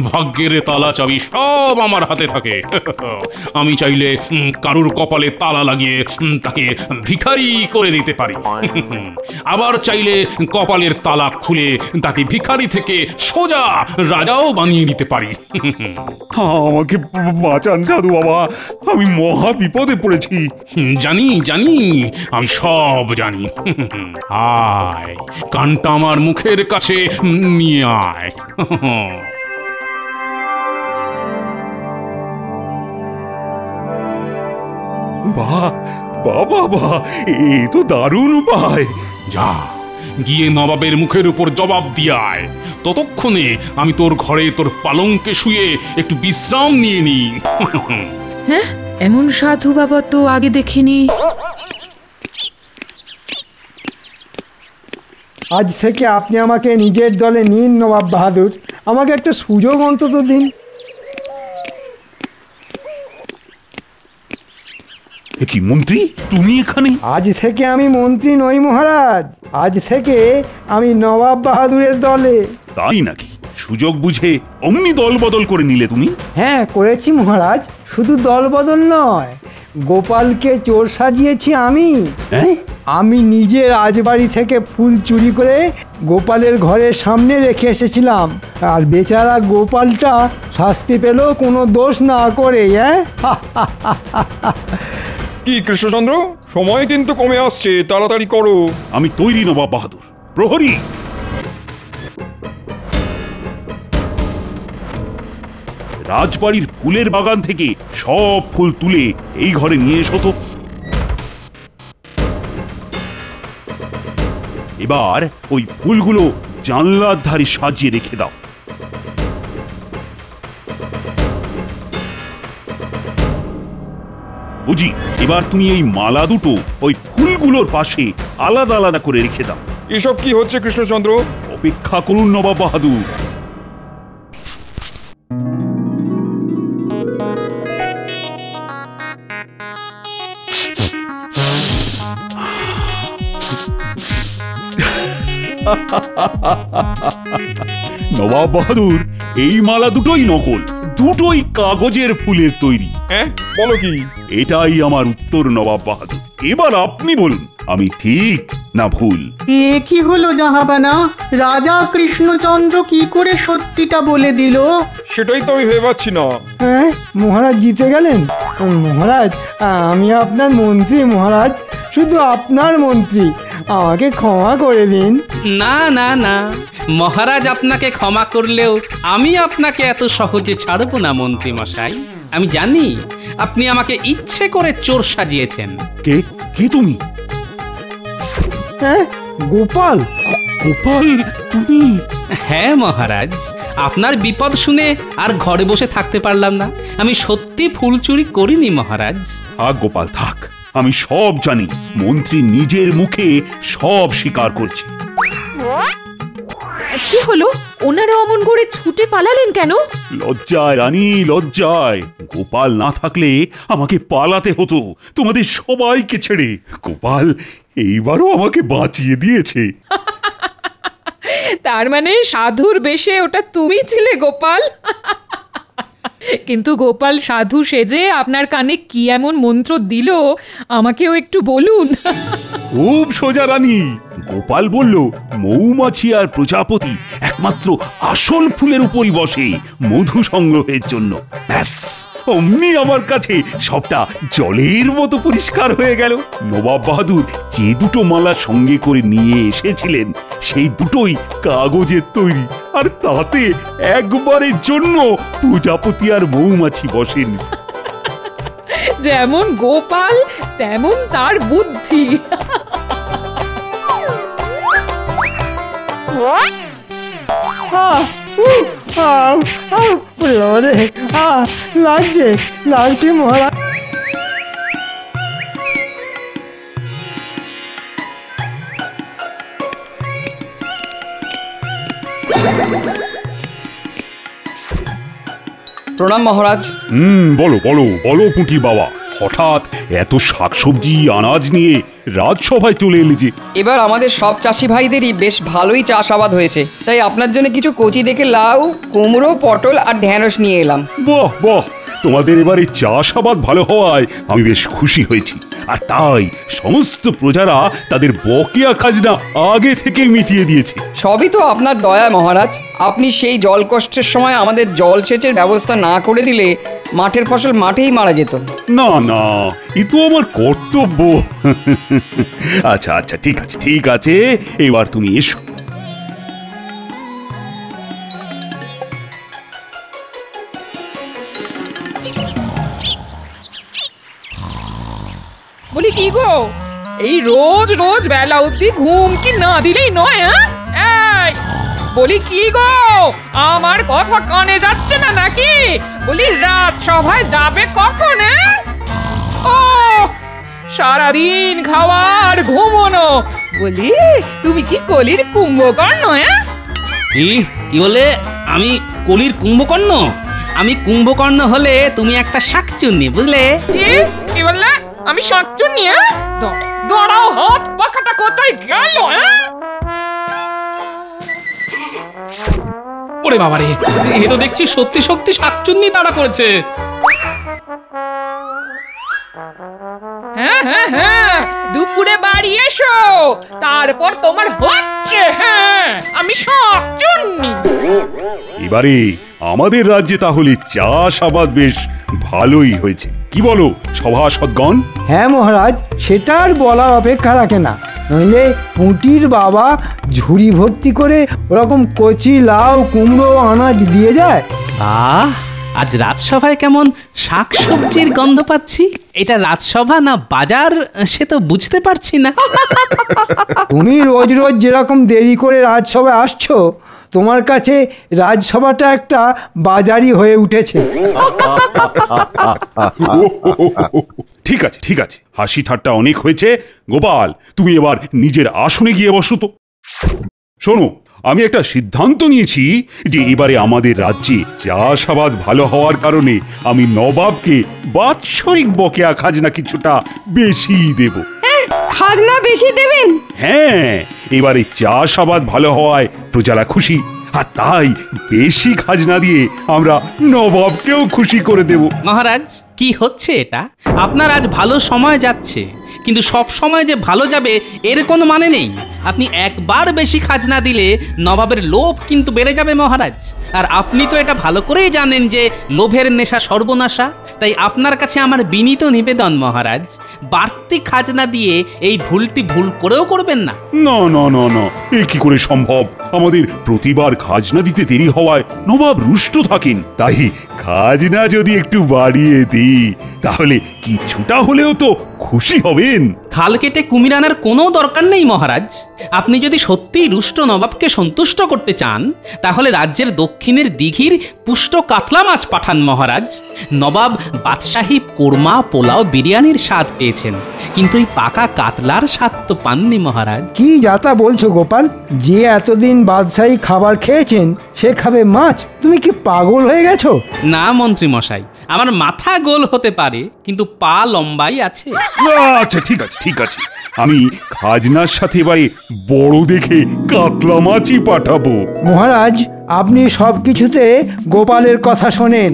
ভাগ্যের তালা চাবি সব আমার হাতে থাকে। আমি চাইলে কারুর কপালে তালা লাগিয়ে তাকে ভিখারি করে দিতে পারি, আবার চাইলে কপালের তালা খুলে তাকে ভিখারি থেকে সোজা রাজাও বানিয়ে দিতে পারি। আমাকে বাঁচান সাধু বাবা, আমি মহা বিপদে পড়েছি। জানি জানি, আমি সব জানি। আয়, কানটা আমার মুখের কাছে নিয়ে আয়। বাবা, এ তো দারুণ উপায়। যা গিয়ে নবাবের মুখের উপর জবাব দিয়ে আয়। ততক্ষণে আমি তোর ঘরে তোর পালঙ্কে শুয়ে একটু বিশ্রাম নিয়ে নি। হ্যাঁ, এমন সাধু বাবা তো আগে দেখিনি। আজ থেকে আপনি আমাকে নিজের দলে নিন নবাব বাহাদুর, আমাকে একটা সুযোগ অন্তত দিন। কি মন্ত্রী, তুমি এখানে? আজ থেকে আমি মন্ত্রী নই মহারাজ, আজ থেকে আমি নবাব বাহাদুরের দলে। তাই নাকি? সুযোগ বুঝে অমনি দল বদল করে নিলে তুমি? হ্যাঁ করেছি মহারাজ, শুধু দল বদল নয়, গোপালকে চোর সাজিয়েছি আমি। আমি নিজে রাজবাড়ি থেকে ফুল চুরি করে গোপালের ঘরের সামনে রেখে এসেছিলাম, আর বেচারা গোপালটা শাস্তি পেল কোনো দোষ না করে। কি কৃষ্ণচন্দ্র, সময় কিন্তু কমে আসছে, তাড়াতাড়ি করো। আমি তৈরি নবাব বাহাদুর। প্রহরী, রাজবাড়ির ফুলের বাগান থেকে সব ফুল তুলে এই ঘরে নিয়ে এসো তো। এবার ওই ফুলগুলো জানলার ধারে সাজিয়ে রেখে দাও। বুঝি, এবার তুমি এই মালা দুটো ওই ফুলগুলোর পাশে আলাদা আলাদা করে রেখে দাও। এসব কি হচ্ছে কৃষ্ণচন্দ্র? অপেক্ষা করুন নবাব বাহাদুর। নবাব বাহাদুর, এই মালা দুটোই নকল, দুটোই কাগজের ফুলের তৈরি। বলো কি? এটাই আমার উত্তর নবাব বাহাদুর। এবার আপনি বলুন, আমি ঠিক না ভুল? এ কি হলো জাহাবানা, রাজা কৃষ্ণচন্দ্র কি করে সত্যিটা বলে দিল? সেটাই তো আমি ভেবে পাচ্ছি না। হ্যাঁ, মহারাজ জিতে গেলেন। মহারাজ, আমি আপনার মন্ত্রী মহারাজ, শুধু আপনার মন্ত্রী, আমাকে ক্ষমা করে দিন। না না না, মহারাজ আপনাকে ক্ষমা করলেও আমি আপনাকে এত সহজে ছাড়ব না মন্ত্রী মশাই। আমি জানি আপনি আমাকে ইচ্ছে করে চোর সাজিয়েছেন। কে কে তুমি? হ্যাঁ, গোপাল। গোপাল তুমি? হ্যাঁ মহারাজ, আপনার বিপদ শুনে আর ঘরে বসে থাকতে পারলাম না। আমি সত্যি ফুল চুরি করিনি মহারাজ। থাক গোপাল থাক, আমি সব জানি। মন্ত্রী নিজের মুখে সব স্বীকার করছে। কি হলো? ওনারা অমন করে ছুটে পালালেন কেন? লজ্জায় রানী, লজ্জায়। গোপাল না থাকলে আমাকে পালাতে হতো তোমাদের সবাইকে ছেড়ে। গোপাল এইবারও আমাকে বাঁচিয়ে দিয়েছে। তার মানে সাধুর বেশে ওটা তুমি ছিলে গোপাল? কিন্তু গোপাল সাধু সেজে আপনার কানে কি এমন মন্ত্র দিল আমাকেও একটু বলুন। খুব সোজা রানী। গোপাল বলল, মৌমাছি আর প্রজাপতি একমাত্র আসল ফুলের উপরই বসে মধু সংগ্রহের জন্য। ব্যাস অমনি আমার কাছে সবটা জলের মতো পরিষ্কার হয়ে গেল। নবাব বাহাদুর যে দুটো মালা সঙ্গে করে নিয়ে এসেছিলেন সেই দুটোই কাগজের তৈরি, আর তাতে একবারের জন্য প্রজাপতি আর মৌমাছি বসেন। যেমন গোপাল তেমন তার বুদ্ধি। লাগছে লাগছে মহারাজ। প্রণাম মহারাজ। বলো বলো বলো পুঁটি বাবা, হঠাৎ এত শাকসবজি আনাজ নিয়ে রাজসভায় চলে এলে যে? এবার আমাদের সব চাষি ভাইদেরই বেশ ভালোই চাষাবাদ হয়েছে, তাই আপনার জন্য কিছু কচি দেখে লাউ, কুমড়ো, পটল আর ঢেঁড়স নিয়ে এলাম। বাহ বাহ, তোমাদের এবারে চাষাবাদ ভালো হওয়ায় আমি বেশ খুশি হয়েছি। আর তাই সমস্ত প্রজারা তাদের বকেয়া খাজনা আগে থেকে মিটিয়ে দিয়েছে। সবই তো আপনার দয়া মহারাজ। আপনি সেই জল কষ্টের সময় আমাদের জলসেচের ব্যবস্থা না করে দিলে মাঠের ফসল মাঠেই মারা যেত। না না, এ তো আমার কর্তব্য। আচ্ছা আচ্ছা, ঠিক আছে ঠিক আছে, এবার তুমি এসো। বলি কি গো, এই রোজ রোজ বেলা অবধি ঘুম কি না দিলেই নয়? এই বলি কি গো, আমার কথা কানে যাচ্ছে না নাকি? বলি রাত সভায় যাবে কখন? ও সারাদিন খাওয়ার ঘুমোনো। বলি তুমি কি কলির কুম্ভকর্ণ? কি বলে? আমি কলির কুম্ভকর্ণ? আমি কুম্ভকর্ণ হলে তুমি একটা শাকচুন্নি, বুঝলে? কি বললে? আমি শাকচুন্নি? দাঁড়াও, হাত পাখাটা কোথায় গেল? ওরে বাবারে, এ তো দেখছি সত্যি সত্যি শাকচুন্নি তাড়া করেছে। হ্যাঁ হ্যাঁ হ্যাঁ, দুপুরে বাড়ি এসো, তারপর তোমার হচ্ছে। হ্যাঁ, আমি শাকচুন্নি। এবারে আমাদের রাজ্যে তাহলে চাষাবাদ বেশ ভালোই হয়েছে, কি বলো সভাসদগণ? হ্যাঁ মহারাজ, সেটা আর বলার অপেক্ষা রাখে না। নইলে পুঁটির বাবা ঝুড়ি ভর্তি করে ওরকম কচি লাউ, কুমড়ো, আনাজ দিয়ে যায়। আহ, আজ রাজসভায় কেমন শাকসবজির গন্ধ পাচ্ছি। এটা রাজসভা না বাজার সে তো বুঝতে পারছি না। তুমি রোজ রোজ যেরকম দেরি করে রাজসভায় আসছো, তোমার কাছে রাজসভাটা একটা বাজারই হয়ে উঠেছে। ঠিক আছে ঠিক আছে, হাসি ঠাট্টা অনেক হয়েছে। গোপাল, তুমি এবার নিজের আসনে গিয়ে বসো তো। শোনো, আমি একটা সিদ্ধান্ত নিয়েছি যে এবারে আমাদের রাজ্যে চাষাবাদ ভালো হওয়ার কারণে আমি নবাবকে বাৎসরিক বকেয়া খাজনা কিছুটা বেশি দেব। খাজনা বেশি দেবেন? হ্যাঁ, এবারে চাষাবাদ ভালো হওয়ায় প্রজারা খুশি, আর তাই বেশি খাজনা দিয়ে আমরা নবাবকেও খুশি করে দেব। মহারাজ, কি হচ্ছে এটা? আপনার আজ ভালো সময় যাচ্ছে, কিন্তু সব সময় যে ভালো যাবে এর কোনো মানে নেই। আপনি একবার বেশি খাজনা দিলে নবাবের লোভ কিন্তু বেড়ে যাবে মহারাজ। আর আপনি তো এটা ভালো করেই জানেন যে লোভের নেশা সর্বনাশা। তাই আপনার কাছে আমার বিনীত নিবেদন মহারাজ, বাড়তি খাজনা দিয়ে এই ভুলটি ভুল করেও করবেন না। না না না না, এ কি করে সম্ভব? আমাদের প্রতিবার খাজনা দিতে দেরি হওয়ায় নবাব রুষ্ট থাকেন। তাই খাজনা যদি একটু বাড়িয়ে দিই তাহলে কিছুটা হলেও তো খুশি হবেন। খাল কেটে কুমির আনার কোনো দরকার নেই মহারাজ। আপনি যদি সত্যিই রুষ্ট নবাবকে সন্তুষ্ট করতে চান তাহলে রাজ্যের দক্ষিণের দিঘির পুষ্ট কাতলা মাছ পাঠান মহারাজ। নবাব বাদশাহী কোরমা, পোলাও, বিরিয়ানির স্বাদ পেয়েছেন, কিন্তু এই পাকা কাতলার স্বাদ তো পাননি মহারাজ। কি যাতা বলছো গোপাল? যে এতদিন বাদশাহী খাবার খেয়েছেন সে খাবে মাছ? তুমি কি পাগল হয়ে গেছো? না মন্ত্রী মশাই, আমার মাথা গোল হতে পারে কিন্তু পা লম্বাই আছে। আচ্ছা ঠিক আছে ঠিক আছে, আমি খাজনার সাথে এবারে বড় দেখে কাতলা মাছই পাঠাবো। মহারাজ, আপনি সব কিছুতে গোপালের কথা শোনেন।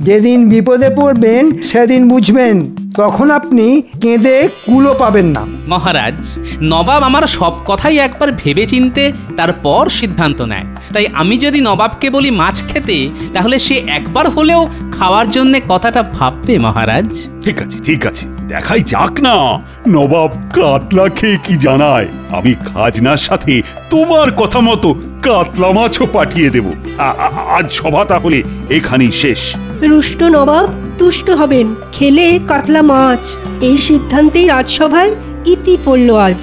যেদিন বিপদে পড়বেন সেদিন বুঝবেন। তখন আপনি কেঁদে কুলো পাবেন না। মহারাজ, নবাব আমার সব কথাই একবার ভেবেচিন্তে তারপর সিদ্ধান্ত নেয়। তাই আমি যদি নবাবকে বলি মাছ খেতে, তাহলে সে একবার হলেও খাওয়ার জন্য কথাটা ভাববে মহারাজ। ঠিক আছে ঠিক আছে, দেখাই যাক না নবাব কাতলা খেয়ে কি জানায়। আমি খাজনার সাথে তোমার কথা মতো কাতলা মাছও পাঠিয়ে দেব। আজ সভা তাহলে এখানেই শেষ। রুষ্ট নবাব তুষ্ট হবেন, খেলে কাতলা মাছ। এই সিদ্ধান্তেই রাজসভায় ইতি পড়ল আজ।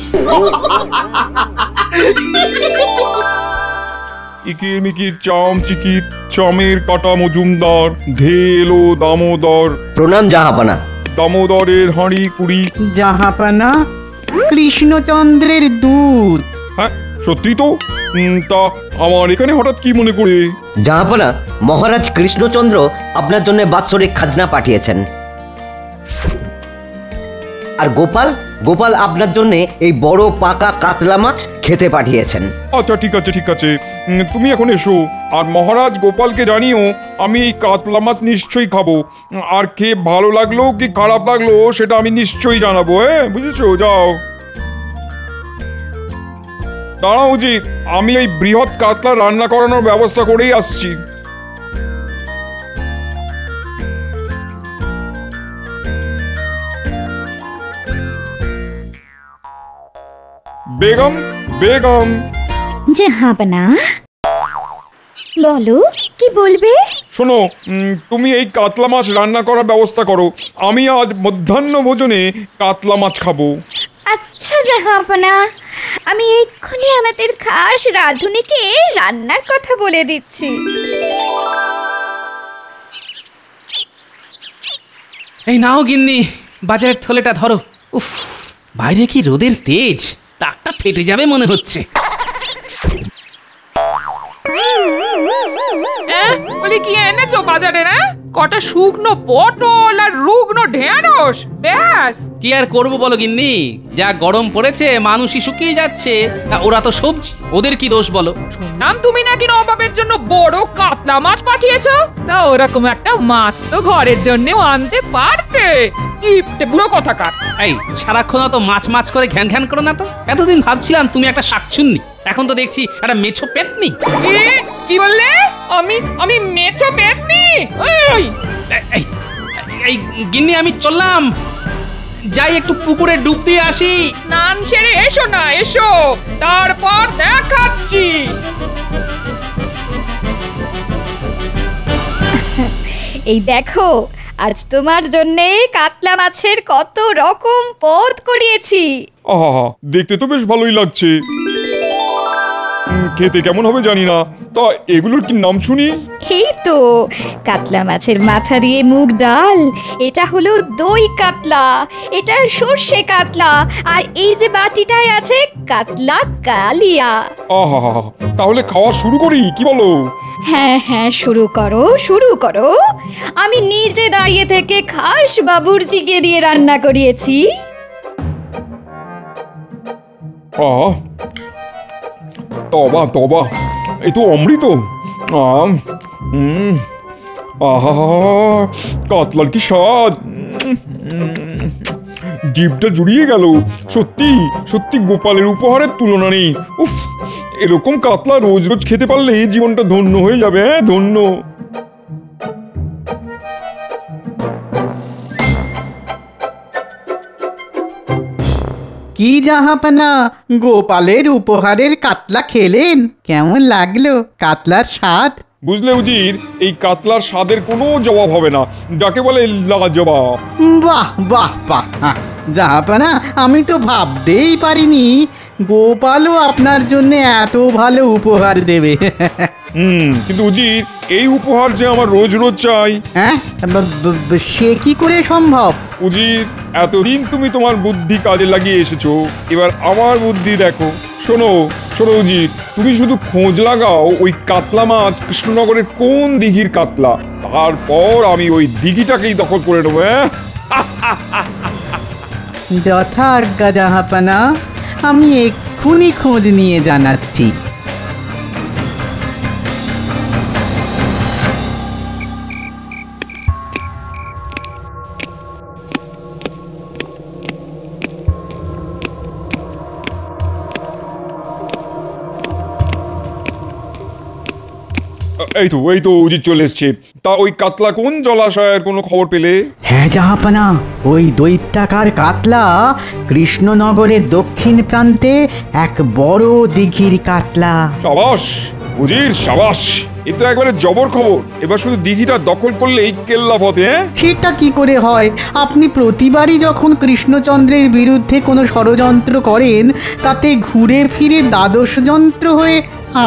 ইকির মিকির চাম চিকির চামের কাটা মজুমদার ধেল ও দামোদর। প্রণাম জাহাপানা। দামোদরের হাঁড়ি কুড়ি। জাহাপানা, কৃষ্ণচন্দ্রের দূত। হ্যাঁ সত্যি তো। তা আমার এখানে হঠাৎ কি মনে করে? জাহাপানা, মহারাজ কৃষ্ণচন্দ্র আপনার জন্য বাৎসরিক খাজনা পাঠিয়েছেন। আর গোপাল গোপাল আপনার জন্য এই বড় পাকা কাতলা মাছ খেতে পাঠিয়েছেন। আচ্ছা ঠিক আছে ঠিক আছে, তুমি এখন এসো। আর মহারাজ গোপালকে জানিও আমি এই কাতলা মাছ নিশ্চয়ই খাবো। আর খেয়ে ভালো লাগলো কি খারাপ লাগলো সেটা আমি নিশ্চয়ই জানাবো। হ্যাঁ বুঝেছো? যাও। দাঁড়াও উচিত, আমি এই বৃহৎ কাতলা রান্না করানোর ব্যবস্থা করেই আসছি। বেগম বেগম। জাহাপনা, বলো কি বলবে? শোনো, তুমি এই কাতলা মাছ রান্না করার ব্যবস্থা করো। আমি আজ মধ্যাহ্ন ভোজনে কাতলা মাছ খাবো। আচ্ছা জাহাপনা, আমি এক্ষুনি আমাদের খাস রাঁধুনিকে রান্নার কথা বলে দিচ্ছি। এই নাও গিন্নি, বাজারের থলেটা ধরো। উফ, বাইরে কি রোদের তেজ, তাকটা ফেটে যাবে মনে হচ্ছে। বলি কি এনেছো বাজারে? না কটা শুকনো পটল আর রুগ্নো ঢেঁড়স, ব্যাস। কি আর করবো বলো গিন্নি, যা গরম পড়েছে মানুষই শুকিয়ে যাচ্ছে, তা ওরা তো সবজি, ওদের কি দোষ বলো? শুনলাম তুমি নাকি নবাবের জন্য বড় কাতলা মাছ পাঠিয়েছো। তা ওরকম একটা মাছ তো ঘরের জন্যও আনতে পারতে। কিপটে বুড়ো কথাকার। এই সারাক্ষণ তো মাছ মাছ করে ঘ্যান ঘ্যান করো না তো। এতদিন ভাবছিলাম তুমি একটা শাকচুন্নি, এখন তো দেখছি একটা মেছো পেতনি। কি বললে? আমি মেছো পেতনি? এই গিন্নি, আমি চললাম, যাই একটু পুকুরে ডুব দিয়ে আসি। স্নান সেরে এসো না, এসো, তারপর দেখাচ্ছি। এই দেখো, আজ তোমার জন্যে কাতলা মাছের কত রকম পদ করিয়েছি। আহা, দেখতে তো বেশ ভালোই লাগছে। খেতে কেমন হবে জানি না, তা এগুলোর কি নাম শুনি? এই তো কাতলা মাছের মাথা দিয়ে মুগ ডাল, এটা হলো দই কাতলা, এটা সর্ষে কাতলা, আর এই যে বাটিটায় আছে কাতলা কালিয়া। আহা, তাহলে খাওয়া শুরু করি, কি বলো? হ্যাঁ হ্যাঁ, শুরু করো শুরু করো। আমি নিজে দাঁড়িয়ে থেকে খাস বাবুর্চিকে দিয়ে রান্না করিয়েছি। আহা, তবা তবা, এই তো অমৃত। আহা, কাতলার কি স্বাদ, জিভটা জুড়িয়ে গেল। সত্যি সত্যি গোপালের উপহারের তুলনা নেই। উফ, এরকম কাতলা রোজ রোজ খেতে পারলে জীবনটা ধন্য হয়ে যাবে। হ্যাঁ, ধন্য। কি জাহাপানা, গোপালের উপহারের কাতলা খেলেন? কেমন লাগলো কাতলার স্বাদ? বুঝলে উজির, এই কাতলার স্বাদের কোনো জবাব হবে না, যাকে বলে লাজবাব। বাহ বাহ বাহ, জাহাপানা, আমি তো ভাবতেই পারিনি গোপালও আপনার জন্য এত ভালো উপহার দেবে। কিন্তু উজির, এই উপহার যে আমার রোজ রোজ চাই। হ্যাঁ, সে কি করে সম্ভব? উজির, এতদিন তুমি তোমার বুদ্ধি কাজে লাগিয়ে এসেছো, এবার আমার বুদ্ধি দেখো। শোনো শোনো উজির, তুমি শুধু খোঁজ লাগাও ওই কাতলা মাছ কৃষ্ণনগরের কোন দিঘির কাতলা, তারপর আমি ওই দিঘিটাকেই দখল করে নেবো। যথাজ্ঞা জাহাপানা, আমি এক্ষুনি খোঁজ নিয়ে জানাচ্ছি। এই তো উজির চলে এসছে। তা ওই কাতলা কোন জলাশয়ের কোনো খবর পেলে? হ্যাঁ জাহাপানা, ওই দৈত্যাকার কাতলা কৃষ্ণনগরের দক্ষিণ প্রান্তে এক বড় দিঘির কাতলা। সাবাস উজির সাবাস, এ তো একবারে জবর খবর। এবার শুধু দিঘিটা দখল করলেই কেল্লা ফতে। সেটা কি করে হয়? আপনি প্রতিবারই যখন কৃষ্ণচন্দ্রের বিরুদ্ধে কোনো ষড়যন্ত্র করেন, তাতে ঘুরে ফিরে দ্বাদশ যন্ত্র হয়ে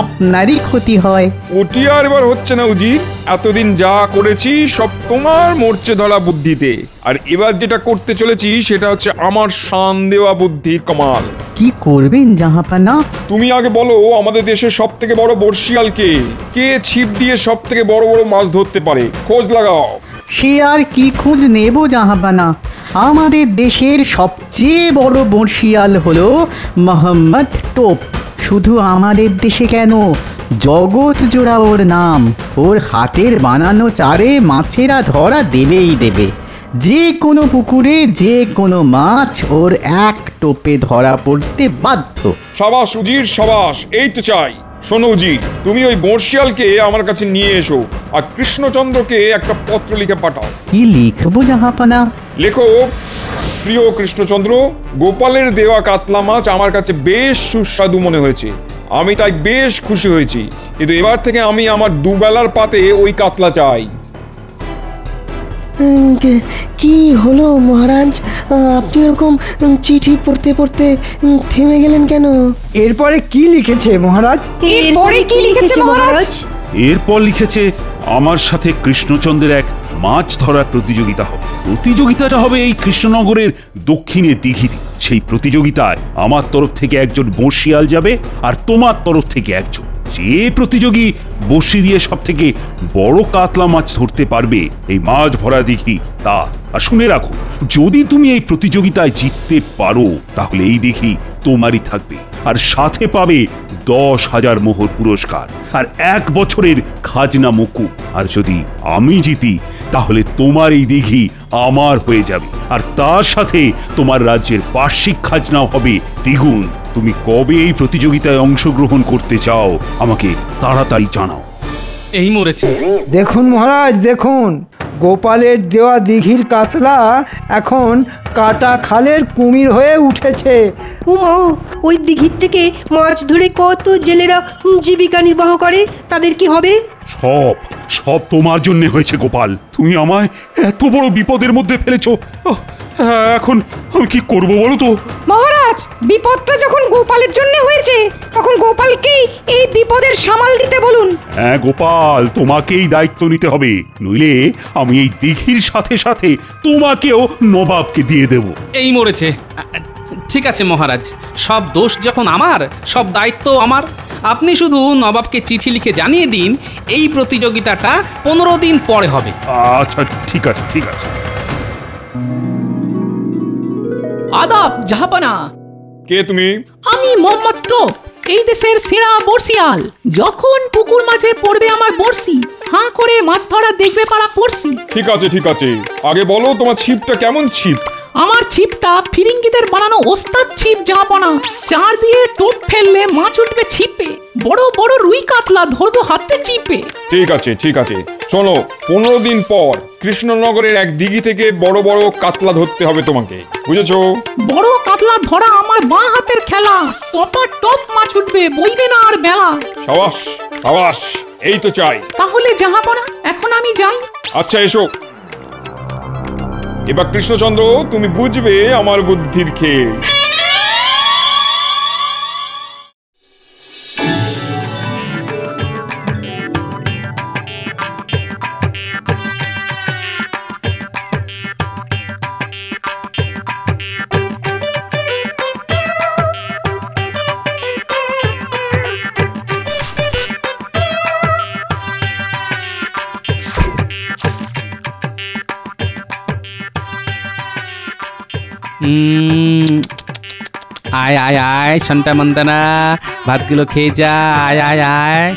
আপনারই ক্ষতি হয়। ওটি আর এবার হচ্ছে না উজির, এতদিন যা করেছি সব তোমার মরচে ধরা বুদ্ধিতে, আর এবার যেটা করতে চলেছি সেটা হচ্ছে আমার শান দেওয়া বুদ্ধির কামাল। কি করবেন জাহাপানা? তুমি আগে বলো, আমাদের দেশের সব থেকে বড় বর্ষিয়াল কে? কে ছিপ দিয়ে সব থেকে বড় বড় মাছ ধরতে পারে? খোঁজ লাগাও। সে আর কি খোঁজ নেব জাহাপানা, আমাদের দেশের সবচেয়ে বড় বর্ষিয়াল হলো মোহাম্মদ টোপ। শুধু আমাদের দেশে কেন, জগৎ জোড়া ওর নাম। ওর হাতের বানানো চারে মাছেরা ধরা দেবেই দেবে। যে কোনো পুকুরে যে কোনো মাছ ওর এক টোপে ধরা পড়তে বাধ্য। সাবাস উজির সাবাস, এই তো চাই। শোনো উজির, তুমি ওই বর্ষিয়ালকে আমার কাছে নিয়ে এসো, আর কৃষ্ণচন্দ্রকে একটা পত্র লিখে পাঠাও। কি লিখবো জাহাপানা? লেখো, প্রিয় কৃষ্ণচন্দ্র, গোপালের দেওয়া কাতলা মাছ আমার কাছে বেশ সুস্বাদু মনে হয়েছে। আমি তাই বেশ খুশি হয়েছি, কিন্তু এবার থেকে আমি আমার দুবেলার পাতে ওই কাতলা চাই। কি হলো মহারাজ, আপনি এরকম চিঠি পড়তে পড়তে থেমে গেলেন কেন? এরপরে কি লিখেছে মহারাজ? এরপরে কি লিখেছে মহারাজ? এরপর লিখেছে, আমার সাথে কৃষ্ণচন্দ্রের এক মাছ ধরার প্রতিযোগিতা হবে। প্রতিযোগিতাটা হবে এই কৃষ্ণনগরের দক্ষিণে দিঘিতে। সেই প্রতিযোগিতায় আমার তরফ থেকে একজন বর্ষিয়াল যাবে, আর তোমার তরফ থেকে একজন। যে প্রতিযোগী বড়শি দিয়ে সব থেকে বড় কাতলা মাছ ধরতে পারবে এই মাছ ভরা দিঘি তা। আর শুনে রাখো, যদি তুমি এই প্রতিযোগিতায় জিততে পারো তাহলে এই দিঘি তোমারই থাকবে, আর সাথে পাবে 10,000 মোহর পুরস্কার আর 1 বছরের খাজনা মকুব। আর যদি আমি জিতি তাহলে তোমার এই দিঘি আমার হয়ে যাবে, আর তার সাথে তোমার রাজ্যের বার্ষিক খাজনাও হবে দ্বিগুণ। তুমি কবে এই প্রতিযোগিতায় অংশগ্রহণ করতে চাও আমাকে তাড়াতাড়ি জানাও। এই মরেছে। দেখুন মহারাজ, দেখুন, গোপালের দেওয়া দিঘির কাতলা এখন কাটা খালের কুমির হয়ে উঠেছে। উমা, ওই দিঘির থেকে মাছ ধরে কত জেলেরা জীবিকা নির্বাহ করে, তাদের কি হবে? সব তোমার জন্য হয়েছে গোপাল। তুমি আমায় এত বড় বিপদের মধ্যে ফেলেছো। এখন আমি কি করব বলো তো? মহারাজ, বিপদটা যখন গোপালের জন্য হয়েছে, তখন গোপালকেই এই বিপদের সামাল দিতে বলুন। হ্যাঁ গোপাল, তোমাকেই দায়িত্ব নিতে হবে, নইলে আমি এই দিঘির সাথে সাথে তোমাকেও নবাবকে দিয়ে দেব। এই মরেছে। ঠিক আছে মহারাজ, সব দোষ যখন আমার, সব দায়িত্ব আমার। আপনি শুধু নবাবকে চিঠি লিখে জানিয়ে দিন এই প্রতিযোগিতাটা 15 দিন পরে হবে। আচ্ছা ঠিক আছে ঠিক আছে। আদাব জাহাপানা। কে তুমি? আমি মোহাম্মদ টোপ, এই দেশের সেরা বর্ষিয়াল। যখন পুকুর মাঝে পড়বে আমার বর্ষি, হাঁ করে মাছ ধরা দেখবে পাড়া পড়ছি। ঠিক আছে ঠিক আছে, আগে বলো তোমার ছিপটা কেমন ছিপ? আমার ছিপটা ফিরিঙ্গিদের বানানো ওস্তাদ ছিপ জাহাপানা। চার দিয়ে টোপ ফেললে মাছ উঠবে ছিপে, বড় বড় রুই কাতলা ধরবো হাতে চিপে। ঠিক আছে ঠিক আছে, শোনো, 15 দিন পর কৃষ্ণনগরের এক দিঘি থেকে বড় বড় কাতলা ধরতে হবে তোমাকে, বুঝেছো? বড় কাতলা ধরা আমার বাঁ হাতের খেলা, টপা টপ মাছ উঠবে, বইবে না আর বেলা। সাবাস সাবাস, এই তো চাই। তাহলে জাহাপানা এখন আমি যাই। আচ্ছা এসো। এবার কৃষ্ণচন্দ্র, তুমি বুঝবে আমার বুদ্ধির খেল। আয় আয় আয় সন্টা মন্দানা, ভাতগুলো খেয়ে যা। আয় আয় আয়।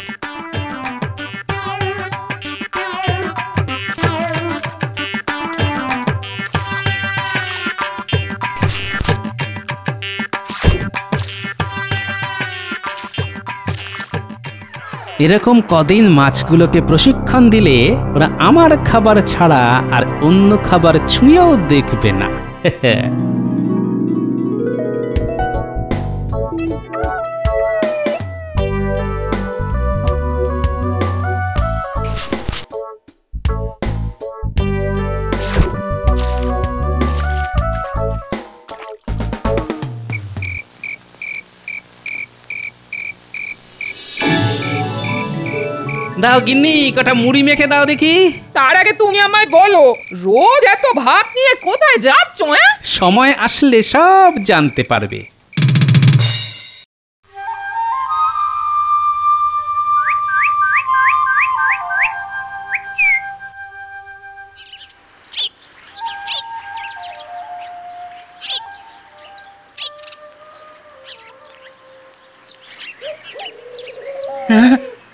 এরকম কদিন মাছগুলোকে প্রশিক্ষণ দিলে ওরা আমার খাবার ছাড়া আর অন্য খাবার ছুঁয়েও দেখবে না। দাও গিন্নি, কটা মুড়ি মেখে দাও দেখি। তার আগে তুমি আমায় বলো, রোজ এত ভাত নিয়ে কোথায় যাচ্ছ? সময় আসলে সব জানতে পারবে।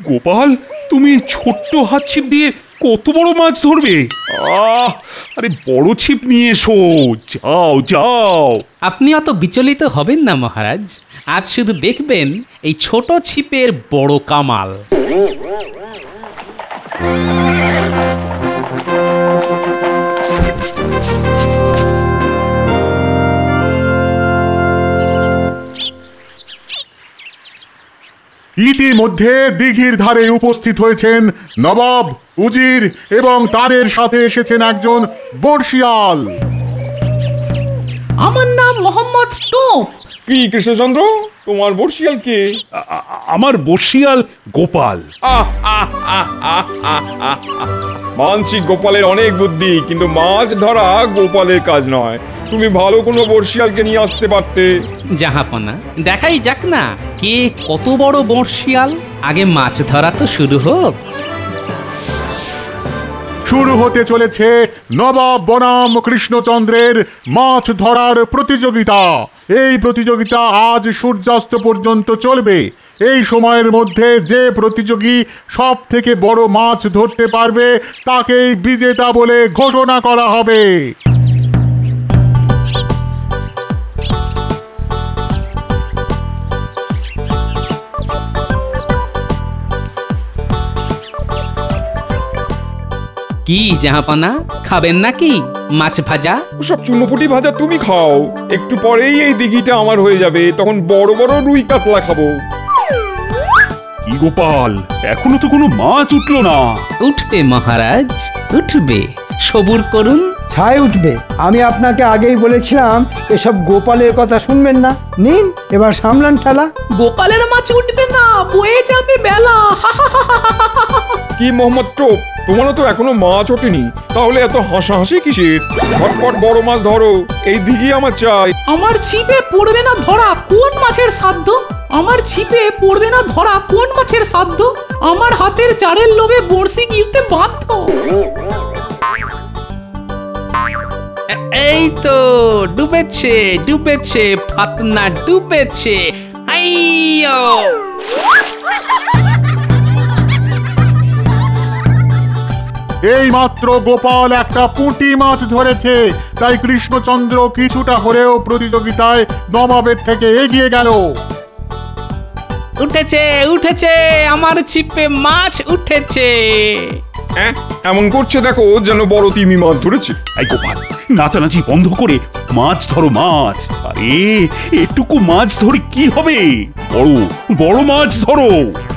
গোপাল, তুমি ছোট্ট হাত ছিপ দিয়ে কত বড় মাছ ধরবে? আরে বড় ছিপ নিয়ে এসো, যাও যাও। আপনি অত বিচলিত হবেন না মহারাজ, আজ শুধু দেখবেন এই ছোট ছিপের বড় কামাল। ইতিমধ্যে দিঘির ধারে উপস্থিত হয়েছেন নবাব, উজির এবং তাদের সাথে এসেছেন একজন বর্ষিয়াল। আমার নাম মোহাম্মদ টোপ। কি কৃষ্ণচন্দ্র, তোমার বর্ষিয়াল কে? আমার বর্ষিয়াল গোপাল। মানসিক গোপালের অনেক বুদ্ধি, কিন্তু মাছ ধরা গোপালের কাজ নয়। তুমি ভালো কোনো বর্ষিয়ালকে নিয়ে আসতে পারতে। জাহাপনা, দেখাই যাক না কে কত বড় বর্ষিয়াল। আগে মাছ ধরা তো শুরু হোক। শুরু হতে চলেছে নবাব বনাম কৃষ্ণচন্দ্রের মাছ ধরার প্রতিযোগিতা। এই প্রতিযোগিতা আজ সূর্যাস্ত পর্যন্ত চলবে। এই সময়ের মধ্যে যে প্রতিযোগী সব থেকে বড় মাছ ধরতে পারবে তাকেই বিজেতা বলে ঘোষণা করা হবে। কি জাহাপনা, খাবেন নাকি মাছ ভাজা? সব চুনোপুটি ভাজা তুমি খাও, একটু পরেই এই দিঘিটা আমার হয়ে যাবে, তখন বড় বড় রুই কাতলা খাবো। কি গোপাল, এখনো তো কোনো মাছ উঠলো না। উঠবে মহারাজ, উঠবে, সবুর করুন। ছাই উঠবে। আমি আপনাকে আগেই বলেছিলাম এসব গোপালের কথা শুনবেন না। নিন এবার সামলান ঠেলা। গোপালের মাছ উঠবে না, বয়ে যাবে বেলা। কি মোহাম্মদ টোপ, তোমারও তো এখনো মাছ ওঠেনি, তাহলে এত হাসাহাসি কিসের? ঝটপট বড় মাছ ধরো, এই দিঘি আমার চাই। আমার ছিপে পড়বে না ধরা কোন মাছের সাধ্য? আমার ছিপে পড়বে না ধরা কোন মাছের সাধ্য? আমার হাতের চারের লোভে বড়শি গিলতে বাধ্য। এই তো ডুবেছে, ডুবেছে, ফাতনা ডুবেছে। আইয়ো! এই মাত্র গোপাল একটা পুঁটি মাছ ধরেছে, তাই কৃষ্ণচন্দ্র কিছুটা হলেও প্রতিযোগিতায় নবাবের থেকে এগিয়ে গেল। উঠেছে, উঠেছে, আমার ছিপে মাছ উঠেছে। এমন করছে দেখো যেন বড় তিমি মাছ ধরেছে। এই গোপাল, নাচানাচি বন্ধ করে মাছ ধরো, মাছ। আরে এটুকু মাছ ধরে কি হবে? বড় বড় মাছ ধরো।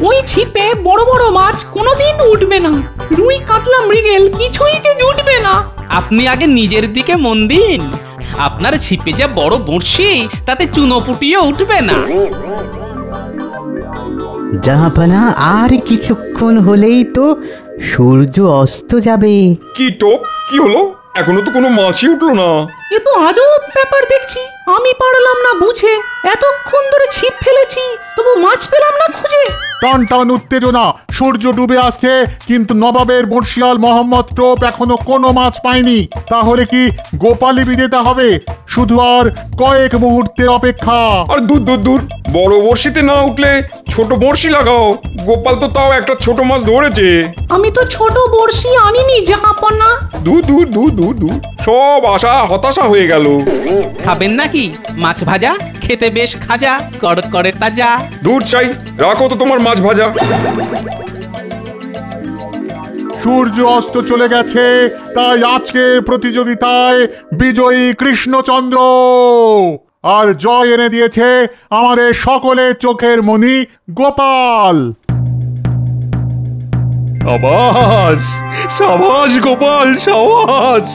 ওই ছিপে বড় বড় মাছ কোনোদিন উঠবে না। রুই কাতলা মৃগেল কিছুই যে উঠবে না। আপনি আগে নিজের দিকে মন দিন। আপনার ছিপে যা বড় বড়শি, তাতে চুনোপুটিও উঠবে না। জাহাপানা, আর কিছুক্ষণ হলেই তো সূর্য অস্ত যাবে। কি টোপ, কি হলো? এখনো তো কোনো মাছই উঠলো না। এ তো আজব ব্যাপার দেখছি। আমি পারলাম না বুঝে, এতক্ষণ ধরে ছিপ ফেলেছি, তবু মাছ পেলাম না খুঁজে। টান টান উত্তেজনা, সূর্য ডুবে আসছে, কিন্তু নবাবের বর্ষিয়াল মোহাম্মদ টোপ এখনো কোনো মাছ পায়নি। তাহলে কি গোপালই বিজেতা হবে? শুধু আর কয়েক মুহূর্তের অপেক্ষা। আর দূর দূর দূর, বড় বড়শিতে না উঠলে ছোট বড়শি লাগাও। গোপাল তো তাও একটা ছোট মাছ ধরেছে। আমি তো ছোট বড়শি আনিনি জাহাপনা। দূর দূর দূর দূর দূর, সব আশা হতাশা হয়ে গেল। খাবেন নাকি মাছ ভাজা? খেতে বেশ খাজা, কড়কড়ে তাজা। দূর চাই, রাখো তো তোমার মাছ ভাজা। সূর্য অস্ত চলে গেছে, তাই আজকের প্রতিযোগিতায় বিজয়ী কৃষ্ণচন্দ্র। আর জয় এনে দিয়েছে আমাদের সকলের চোখের মণি গোপাল। সাবাস সাবাস গোপাল, সাবাস,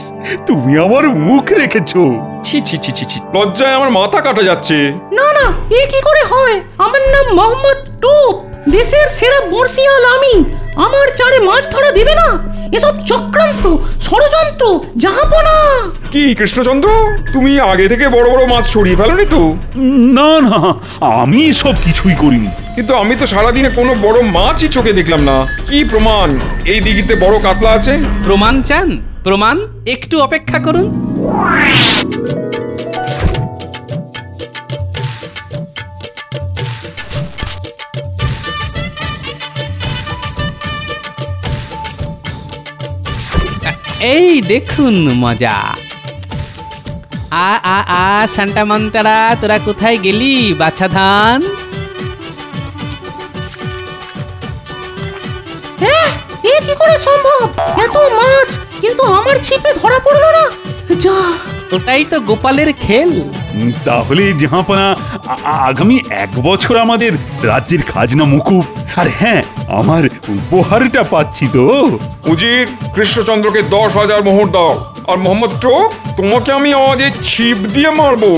তুমি আমার মুখ রেখেছো। ছি ছি ছি ছি ছি, লজ্জায় আমার মাথা কাটা যাচ্ছে। না না, এ কি করে হয়? আমার নাম মোহাম্মদ টোপ, দেশের সেরা বর্ষিয়াল আমি। আমার চারে মাছ ধরা দিবে না? এসব চক্রান্ত, ষড়যন্ত্র, জাহাপনা। কি কৃষ্ণচন্দ্র, তুমি আগে থেকে বড় বড় মাছ ছড়িয়ে ফেলোনি তো? না না, আমি সব কিছুই করিনি। কিন্তু আমি তো সারাদিনে কোনো বড় মাছই চোখে দেখলাম না। কি প্রমাণ এই দিঘিতে বড় কাতলা আছে? প্রমাণ চান? প্রমাণ একটু অপেক্ষা করুন। এই দেখুন মজা। আ আ আ শান্তা মন্তারা, তোরা কোথায় গেলি বাছা ধান? এ কি করে সম্ভব? এত মাছ, কিন্তু আমার ছিপে ধরা পড়লো না। যা, ওটাই তো গোপালের খেল। তাহলে জাহাপনা, আগামী 1 বছর আমাদের রাজ্যের খাজনা মুকুব। আর হ্যাঁ, আমার উপহারটা পাচ্ছি তো। উজির, কৃষ্ণচন্দ্রকে 10,000 মোহর দাও। আর মোহাম্মদ টোপ, তোমাকে আমি আজ এই ছিপ দিয়ে মারবো।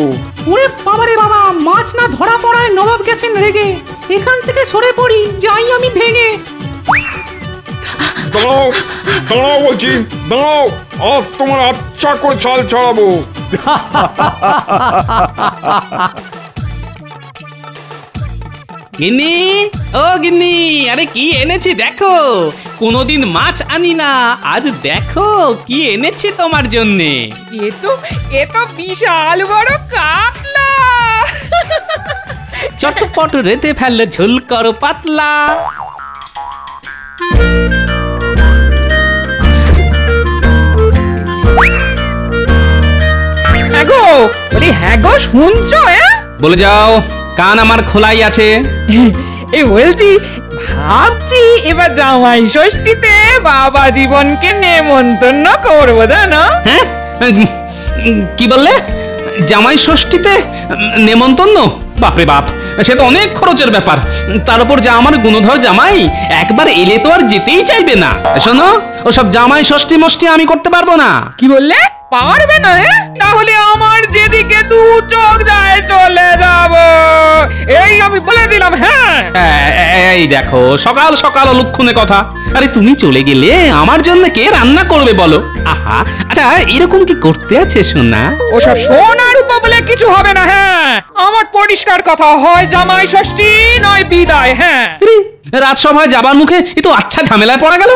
ওরে বাবারে বাবা, মাছ না ধরা পড়ায় নবাব গেছেন রেগে। এখান থেকে সরে পড়ি, যাই আমি ভেঙে। দাঁড়াও দাঁড়াও বলছি, দাঁড়াও, আজ তোমার আচ্ছা করে চাল ছাড়াবো। গিন্নি, ও গিন্নি, আরে কি এনেছি দেখো। কোনোদিন মাছ আনি না, আজ দেখো কি এনেছি তোমার জন্যে। এ তো বিশাল বড় কাতলা। চটপট রেতে ফেললে ঝোল করো পাতলা। হ্যাঁ গো, শুনছো? বলে যাও, কান আমার খোলাই আছে। এই বলছি, ভাবছি এবার জামাই ষষ্ঠীতে বাবা জীবনকে নেমন্তন্ন করবো, জানো? হ্যাঁ, কি বললে? জামাই ষষ্ঠীতে নেমন্তন্ন? বাপরে বাপ, সে তো অনেক খরচের ব্যাপার। তার উপর যা আমার গুণধর জামাই, একবার এলে তো আর যেতেই চাইবে না। শোনো, ওসব জামাই ষষ্ঠী মষ্টি আমি করতে পারবো না। কি বললে? পারবে না? তাহলে আমার যেদিকে 2 চোখ যায় চলে যাব, এই আমি বলে দিলাম। হ্যাঁ, এই দেখো, সকাল সকাল অলক্ষণে কথা। আরে তুমি চলে গেলে আমার জন্য কে রান্না করবে বলো? আহা, আচ্ছা এরকম কি করতে আছে সোনা? ওসব সোনা রূপা বলে কিছু হবে না। হ্যাঁ, আমার পরিষ্কার কথা, হয় জামাই ষষ্ঠী নয় বিদায়। হ্যাঁ, রাজসভায় যাবার মুখে এ তো আচ্ছা ঝামেলায় পড়া গেল।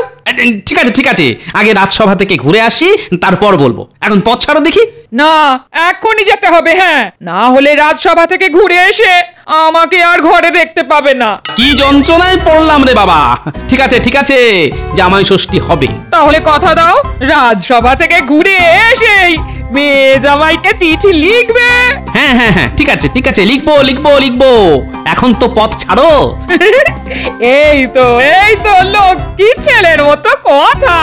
ঠিক আছে ঠিক আছে, আগে রাজসভা থেকে ঘুরে আসি, তারপর বলবো। এখন পথ ছাড়ো দেখি। না, এখনই যেতে হবে। হ্যাঁ, না হলে রাজসভা থেকে ঘুরে এসে আমাকে আর ঘরে দেখতে পাবে না। কি যন্ত্রণায় পড়লাম রে বাবা। ঠিক আছে ঠিক আছে, জামাই ষষ্ঠী হবে। তাহলে কথা দাও, রাজসভা থেকে ঘুরে এসেই মেয়ে জামাইকে চিঠি লিখবে। হ্যাঁ হ্যাঁ হ্যাঁ, ঠিক আছে ঠিক আছে, লিখবো লিখবো লিখবো। এখন তো পথ ছাড়ো। এই তো লক্ষ্মী ছেলের মতো কথা।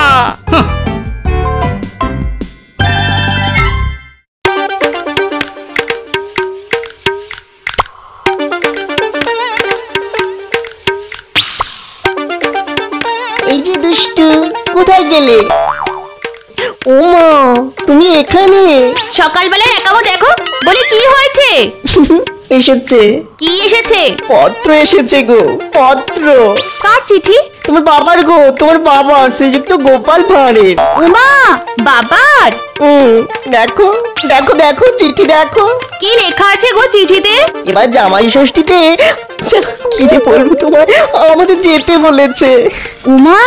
এই যে দুষ্টু, কোথায় গেলে? ওমা, তুমি এখানে? সকালবেলা একাবো দেখো, বলি কি হয়েছে? এসেছে। কি এসেছে? পত্র এসেছে গো, পত্র। কার চিঠি? তোমার বাবার গো, তোমার বাবা শ্রীযুক্ত গোপাল ভাঁড়ের। উমা, বাবার? দেখো দেখো দেখো, চিঠি দেখো। কি লেখা আছে গো চিঠিতে? এবার জামাই ষষ্ঠীতে কি যে বলবো তোমায়, আমাদের যেতে বলেছে। উমা,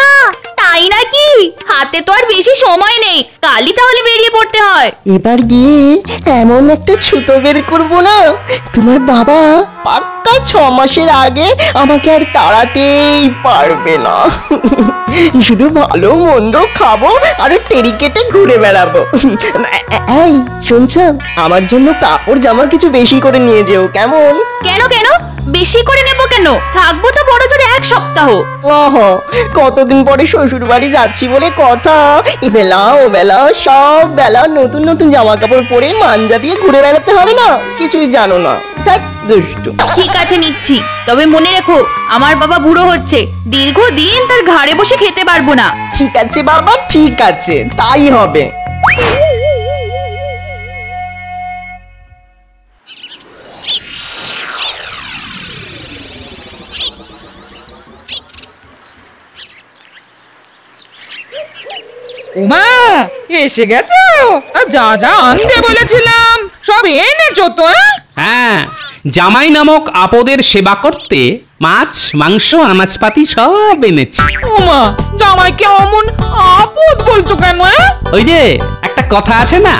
তাই নাকি? হাতে তো আর বেশি সময় নেই, কালই তাহলে বেরিয়ে পড়তে হয়। এবার গিয়ে এমন একটা ছুতো বের করবো না, তোমার বাবা পাক্কা 6 মাসের আগে আমাকে আর তাড়াতেই পারবে না। শুধু ভালো মন্দ খাবো আর টেরি কেটে ঘুরে বেড়াবো। এই শুনছো, আমার জন্য কাপড় জামা কিছু বেশি করে নিয়ে যেও, কেমন? কেন কেন বেশি করে নেব কেন? থাকবো তো বড় জোরে 1 সপ্তাহ। ওহো, কতদিন পরে শ্বশুর বাড়ি যাচ্ছি বলে কথা, এ বেলা ও বেলা সব বেলা নতুন নতুন জামা কাপড় পরে মাঞ্জা দিয়ে ঘুরে বেড়াতে হবে না, কিছুই জানো না। দেখ দুষ্টু। ঠিক আছে নিচ্ছি, তবে মনে রেখো আমার বাবা বুড়ো হচ্ছে, দীর্ঘদিন তার ঘাড়ে বসে খেতে পারবো না। ঠিক আছে বাবা, ঠিক আছে, তাই হবে। উমা, এসে গেছো? যা যা আনতে বলেছিলাম সব এনেছো তো? হ্যাঁ, জামাই নামক আপদের সেবা করতে মাছ মাংস আনাজপাতি সব এনেছি। উমা, জামাইকে অমন আপদ বলছো কেন? ওই যে একটা কথা আছে না,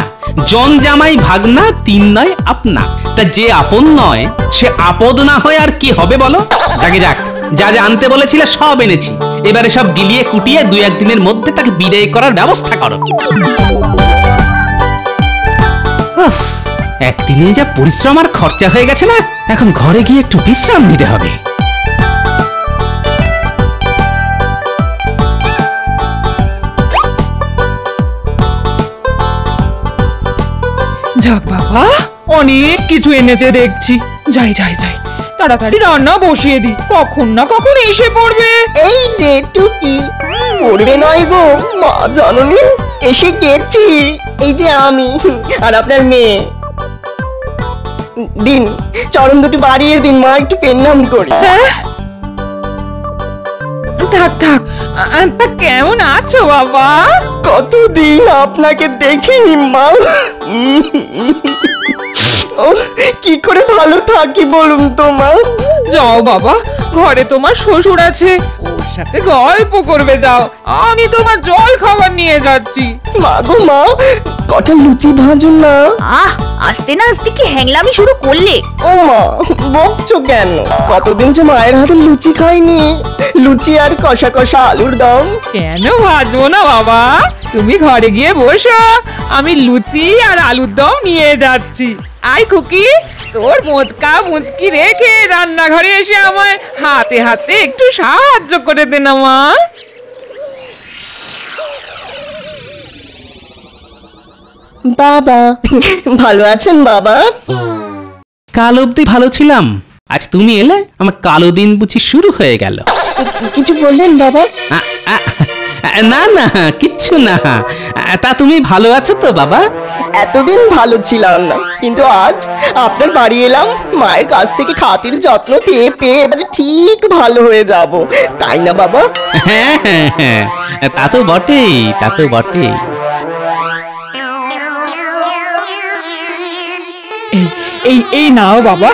জন জামাই ভাগনা 3 নয় আপনা। তা যে আপন নয় সে আপদ না হয় আর কি হবে বলো? যাকে যাক, যা যা আনতে বলেছিলে সব এনেছি। এবারে সব গিলিয়ে কুটিয়ে 2-1 দিনের মধ্যে তাকে বিদায় করার ব্যবস্থা করো। একদিনে যা পরিশ্রম আর খরচা হয়ে গেছে না, এখন ঘরে গিয়ে একটু বিশ্রাম নিতে হবে। যাক বাবা, অনেক কিছু এনেছে দেখছি। যাই যাই যাই, তাড়াতাড়ি রান্না বসিয়ে দি, কখন না কখন এসে পড়বে। এই যে টুকি, পড়বে নয় গো মা জননী, এসে গেছি। এই যে আমি আর আপনার মেয়ে। দিন, চরণ দুটো বাড়িয়ে দিন মা, একটু পেন্নাম করি। থাক থাক, তা কেমন আছো বাবা? কতদিন আপনাকে দেখিনি মা। কি করে ভালো থাকি বলুন তো মা? যাও বাবা, ঘরে তোমার শ্বশুর আছে, ওর সাথে গল্প করবে যাও। আমি তোমার জল খাবার নিয়ে যাচ্ছি। মা গো মা, কটা লুচি ভাজুন না। আহ, আস্তে না আস্তে কি হ্যাংলামি শুরু করলে? ও মা, বকছো কেন? কতদিন যে মায়ের হাতে লুচি খাইনি। লুচি আর কষা কষা আলুর দম। কেন ভাজবো না বাবা, তুমি ঘরে গিয়ে বসো, আমি লুচি আর আলুর দম নিয়ে যাচ্ছি। আই খুকি, তোর মোচকা মুচকি রেখে রান্নাঘরে এসে আমায় হাতে হাতে একটু সাহায্য করে দে না মা। বাবা, ভালো আছেন বাবা? কাল অবধি ভালো ছিলাম, আজ তুমি এলে আমার কালো দিন বুঝি শুরু হয়ে গেল। কিছু বললেন বাবা? না না, কিচ্ছু না। তা তুমি ভালো আছো তো বাবা? এতদিন ভালো ছিলাম না, কিন্তু আজ আপনার বাড়ি এলাম, মায়ের কাছ থেকে খাতির যত্ন পেয়ে পেয়ে এবারে ঠিক ভালো হয়ে যাব, তাই না বাবা? হ্যাঁ হ্যাঁ হ্যাঁ, তা তো বটেই, তা তো বটেই। এই এই নাও বাবা,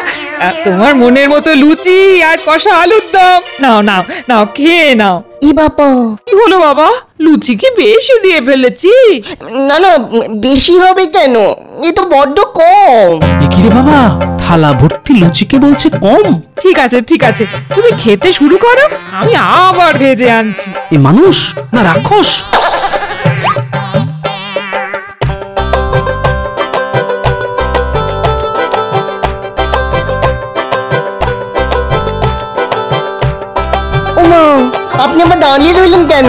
তোমার মনের মতো লুচি আর কষা আলুর দম। নাও নাও নাও, খেয়ে নাও। ই বাবা, কি হলো বাবা, লুচি কি বেশি দিয়ে ফেলেছি? না না, বেশি হবে কেন, এ তো বড্ড কম। কি রে বাবা, থালা ভর্তি লুচিকে বলছে কম? ঠিক আছে ঠিক আছে, তুমি খেতে শুরু করো, আমি আবার ভেজে আনছি। এ মানুষ না রাক্ষস? আপনি আবার দাঁড়িয়ে রইলেন কেন?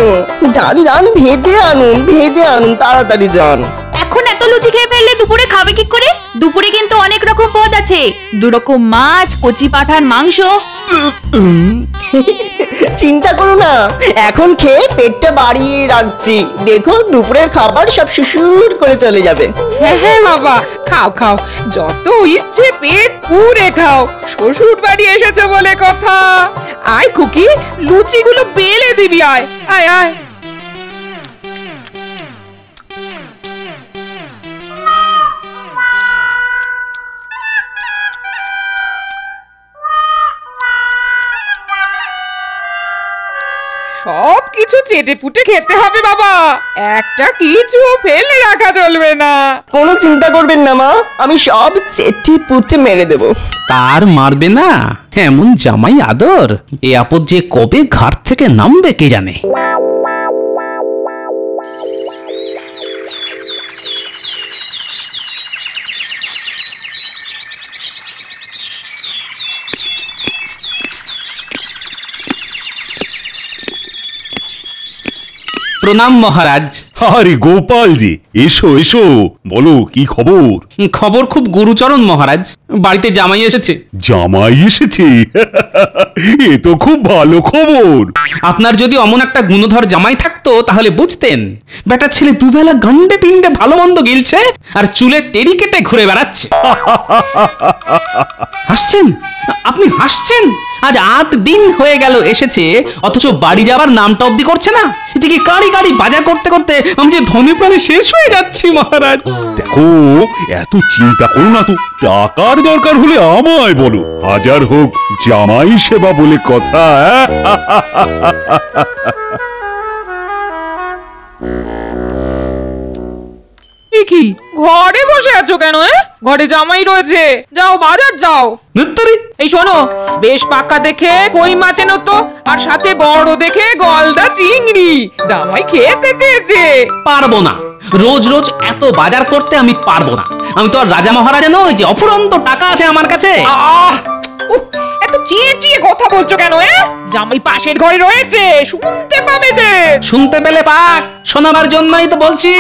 যান যান, ভেজে আনুন, ভেজে আনুন, তাড়াতাড়ি যান। এখন এত লুচি খেয়ে ফেললে দুপুরে খাবে কি করে? দুপুরে কিন্তু অনেক রকম পদ আছে, 2 রকম মাছ, কচি পাঁঠার মাংস। চিন্তা করো না, এখন খেয়ে পেটটা বাড়িয়ে রাখছি, দেখো দুপুরের খাবার সব সুসুর করে চলে যাবে। হ্যাঁ হ্যাঁ বাবা, খাও খাও, যত ইচ্ছে পেট পুরে খাও, শ্বশুর বাড়ি এসেছে বলে কথা। আয় খুকি, লুচিগুলো বেলে দিবি, আয় আয় আয়। সব কিছু চেটে পুটে খেতে হবে বাবা, একটা কিছু ফেলে রাখা চলবে না। কোনো চিন্তা করবেন না মা, আমি সব চেটে পুটে মেরে দেব। তার মারবে না, এমন জামাই আদর, এ আপদ যে কবে ঘাট থেকে নামবে কে জানে। প্রণাম মহারাজ। আরে গোপাল জি, এসো এসো, বলো কি খবর? খবর খুব গুরুচরণ মহারাজ, বাড়িতে জামাই এসেছে। জামাই এসেছে? এ তো খুব ভালো খবর। আপনার যদি অমন একটা গুণধর জামাই থাকতো তাহলে বুঝতেন, বেটা ছেলে দুবেলা গান্ডে পিণ্ডে ভালো মন্দ গিলছে আর চুলে তেড়ি কেটে ঘুরে বেড়াচ্ছে। হাসছেন? আপনি হাসছেন? আজ 8 দিন হয়ে গেল এসেছে, অথচ বাড়ি যাবার নামটা অব্দি করছে না। এদিকে গাড়ি গাড়ি বাজার করতে করতে আমি যে ধনে প্রাণে শেষ হয়ে যাচ্ছি মহারাজ। দেখো, এত চিন্তা করো না তো, টাকার দরকার হলে আমায় বলো, হাজার হোক জামাই সেবা বলে কথা। কি ঘরে বসে আছো কেন? ঘরে জামাই রয়েছে, যাও বাজার যাও। এই শোনো, বেশ পাকা দেখে কই মাছ এনো তো, আর সাথে বড় দেখে গলদা চিংড়ি, জামাই খেতে চেয়েছে। পারবো না, রোজ রোজ এত বাজার করতে আমি পারবো না। আমি তো আর রাজা মহারাজা নই যে অফুরন্ত টাকা আছে আমার কাছে। এত চেয়ে চেয়ে কথা বলছো কেন? জামাই পাশের ঘরে রয়েছে, শুনতে পাবে যে। শুনতে পেলে পাক, শোনাবার জন্যই তো বলছি।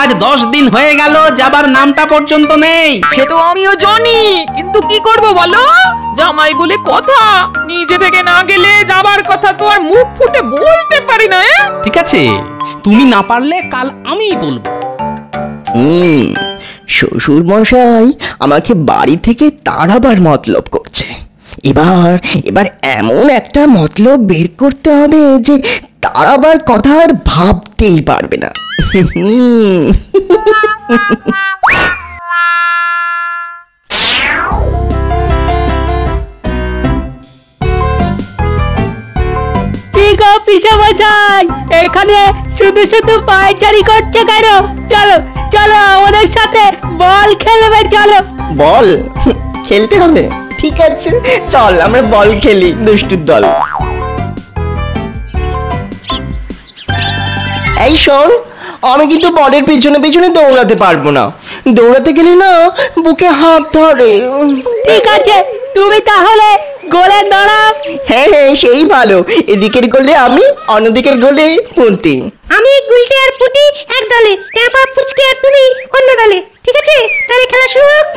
আজ 10 দিন হয়ে গেল, যাবার নামটা পর্যন্ত নেই। সে তো আমিও জানি, কিন্তু কি করব বলো, জামাই বলে কথা, নিজে থেকে না গেলে যাবার কথা তো আর মুখ ফুটে বলতে পারি না। ঠিক আছে, তুমি না পারলে কাল আমিই বলবো। শ্বশুর মশাই আমাকে বাড়ি থেকে তাড়াবার মতলব করছে। এবার এমন একটা মতলব বের করতে হবে যে তাড়াবার কথা আর ভাবতেই পারবে না। পিসামশাই এখানে শুধু শুধু পায়চারি করছে কেন? চলো চলো আমাদের সাথে বল খেলবে, চলো। বল খেলতে হবে? ঠিক আছে, চল আমরা বল খেলি, দুষ্টুর দল। এই শোন, আমি কিন্তু বলের পিছনে পিছনে দৌড়াতে পারবো না, দৌড়াতে গেলে না বুকে হাত ধরে। ঠিক আছে, তুমি তাহলে গোলে দাঁড়াও। হ্যাঁ হ্যাঁ, সেই ভালো। এদিকের গোলে আমি, অন্যদিকের গোলে পুঁটি। আমি গুলটে আর পুটি এক দলে, ট্যাপা পুচকে আর তুমি অন্য দলে। ঠিক আছে, তাহলে খেলা শুরু হোক।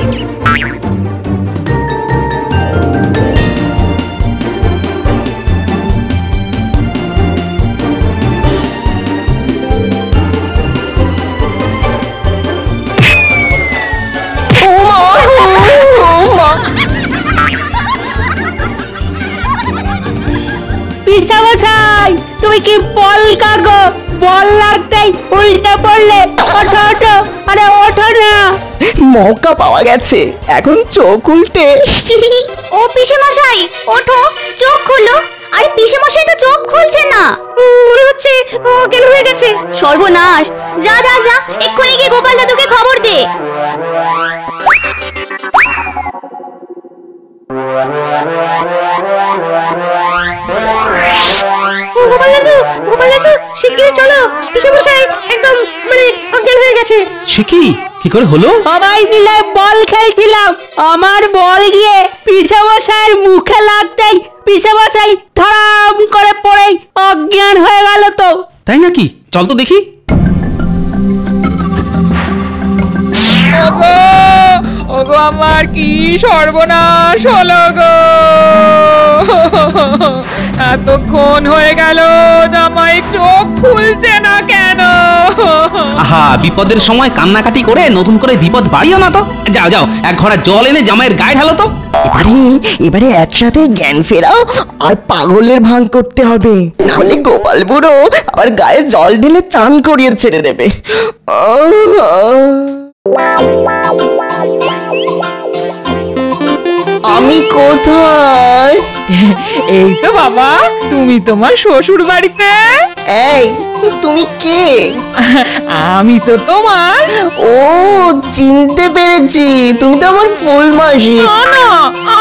পিসামশাই তুমি কি বল কাগো? বল লাগতেই উল্টে পড়লে। ওঠো ওঠো, আরে ওঠো না। মৌকা পাওয়া গেছে, এখন চোখ উল্টে। ও পিসেমশাই ওঠো, চোখ খুলো। আরে পিসেমশাই তো চোখ খুলছে না, মনে হচ্ছে অজ্ঞান হয়ে গেছে। সর্বনাশ! যা যা যা, এক্ষুনি গিয়ে গোপাল দাদুকে খবর দে। গোপাল দাদু শিগগিরই চলো, পিসামশাই একদম মানে অজ্ঞান হয়ে গেছে। সে কি করে হলো? সবাই মিলে বল খেলছিলাম, আমার বল গিয়ে পিসামশাইয়ের মুখে লাগতেই পিসামশাই ধরাম করে পড়ে অজ্ঞান হয়ে গেল। তো তাই নাকি? চল তো দেখি। ওগো ওগো, আমার কি সর্বনাশ হলো গো! এতক্ষণ হয়ে গেল, জামাই চোখ খুলছে না কেন? আহা, বিপদের সময় কান্নাকাটি করে নতুন করে বিপদ বাড়িও না তো। যাও যাও, এক ঘড়া জল এনে জামাইয়ের গায়ে ঢালো তো। এবারে একসাথে জ্ঞান ফেরাও আর পাগলের ভান করতে হবে, নাহলে গোপাল বুড়ো আবার গায়ে জল ঢেলে চান করিয়ে ছেড়ে দেবে। আমি কোথায়? এই তো বাবা, তুমি তোমার শ্বশুর বাড়িতে। এই তুমি কে? আমি তো তোমার। ও চিনতে পেরেছি, তুমি তো আমার ফুল মাসি। না না,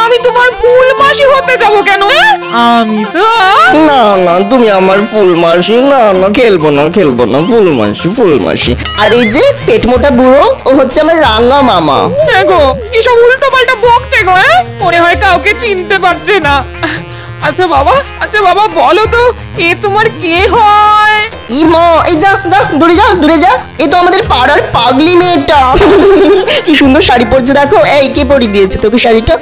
আমি তোমার ফুল মাসি হতে যাব কেন? আমি তো না না, তুমি আমার ফুল মাসি। না না, খেলবো না খেলবো না, ফুল মাসি ফুল মাসি। আর এই যে পেট মোটা বুড়ো, ও হচ্ছে আমার রাঙা মামা। গো কি সব উল্টো পাল্টা বকছে গো, মনে হয় কাউকে চিনতে পারছে না। আচ্ছা বাবা বলো তো, এ তোমার কে হয়? ই মা, এই যা যা দূরে যা দূরে যা, এ তো আমাদের পাড়ার পাগলি মেয়েটা। কি সুন্দর শাড়ি পরছে দেখো। এই কে পরিয়ে দিয়েছে তোকে শাড়িটা?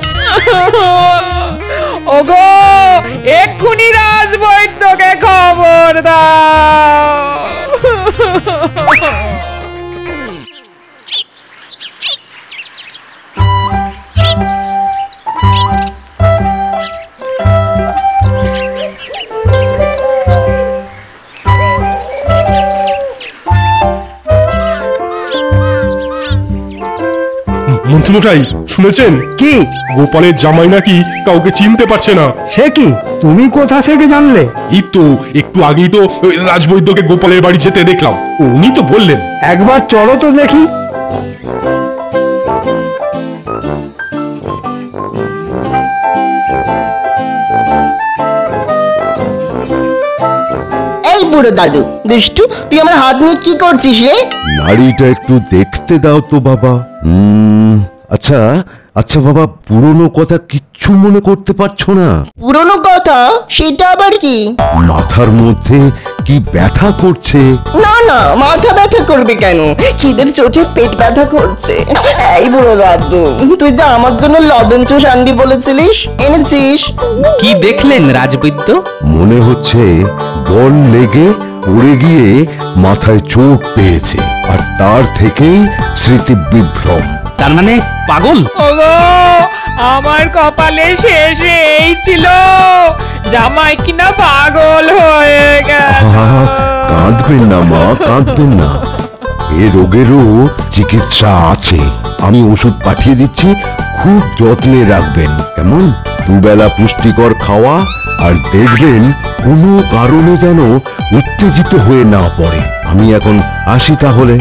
ওগো এক্ষুনি রাজবৈদ্যকে খবর দাও। মন্ত্রীমশাই শুনেছেন কি? গোপালের জামাই নাকি কাউকে চিনতে পারছে না। সে কি? তুমি কোথা থেকে জানলে? এই তো একটু আগেই তো ওই রাজবৈদ্যকে গোপালের বাড়ি যেতে দেখলাম, উনি তো বললেন। একবার চলো তো দেখি। এই বুড়ো দাদু দুষ্টু, তুই আমার হাত নিয়ে কি করছিস রে? নাড়িটা একটু দেখতে দাও তো বাবা। আচ্ছা আচ্ছা বাবা, পুরনো কথা কিচ্ছু মনে করতে পারছো না? পুরনো কথা? সেটা আবার কি? মাথার মধ্যে কি ব্যথা করছে? না না, মাথা ব্যথা করবে কেন? খিদের চোটে পেট ব্যথা করছে। এই বুড়ো দাদু, তুই যা আমার জন্য লবণ চুষ আনবি বলেছিলিস, এনেছিস? কি দেখলেন রাজবৈদ্য? মনে হচ্ছে বল লেগে পড়ে গিয়ে মাথায় চোট পেয়েছে, আর তার থেকেই স্মৃতি বিভ্রম। তার মানে পাগল? ওগো আমার কপালে শেষে এই ছিল, জামাই কিনা পাগল হয়ে গেল। কাঁদবেন না মা, কাঁদবেন না। এ রোগেরও চিকিৎসা আছে, আমি ওষুধ পাঠিয়ে দিচ্ছি, খুব যত্নে রাখবেন কেমন? দুবেলা পুষ্টিকর খাওয়া, আর দেখবেন কোনো কারণে যেন উত্তেজিত হয়ে না পড়ে। আমি এখন আসি তাহলে।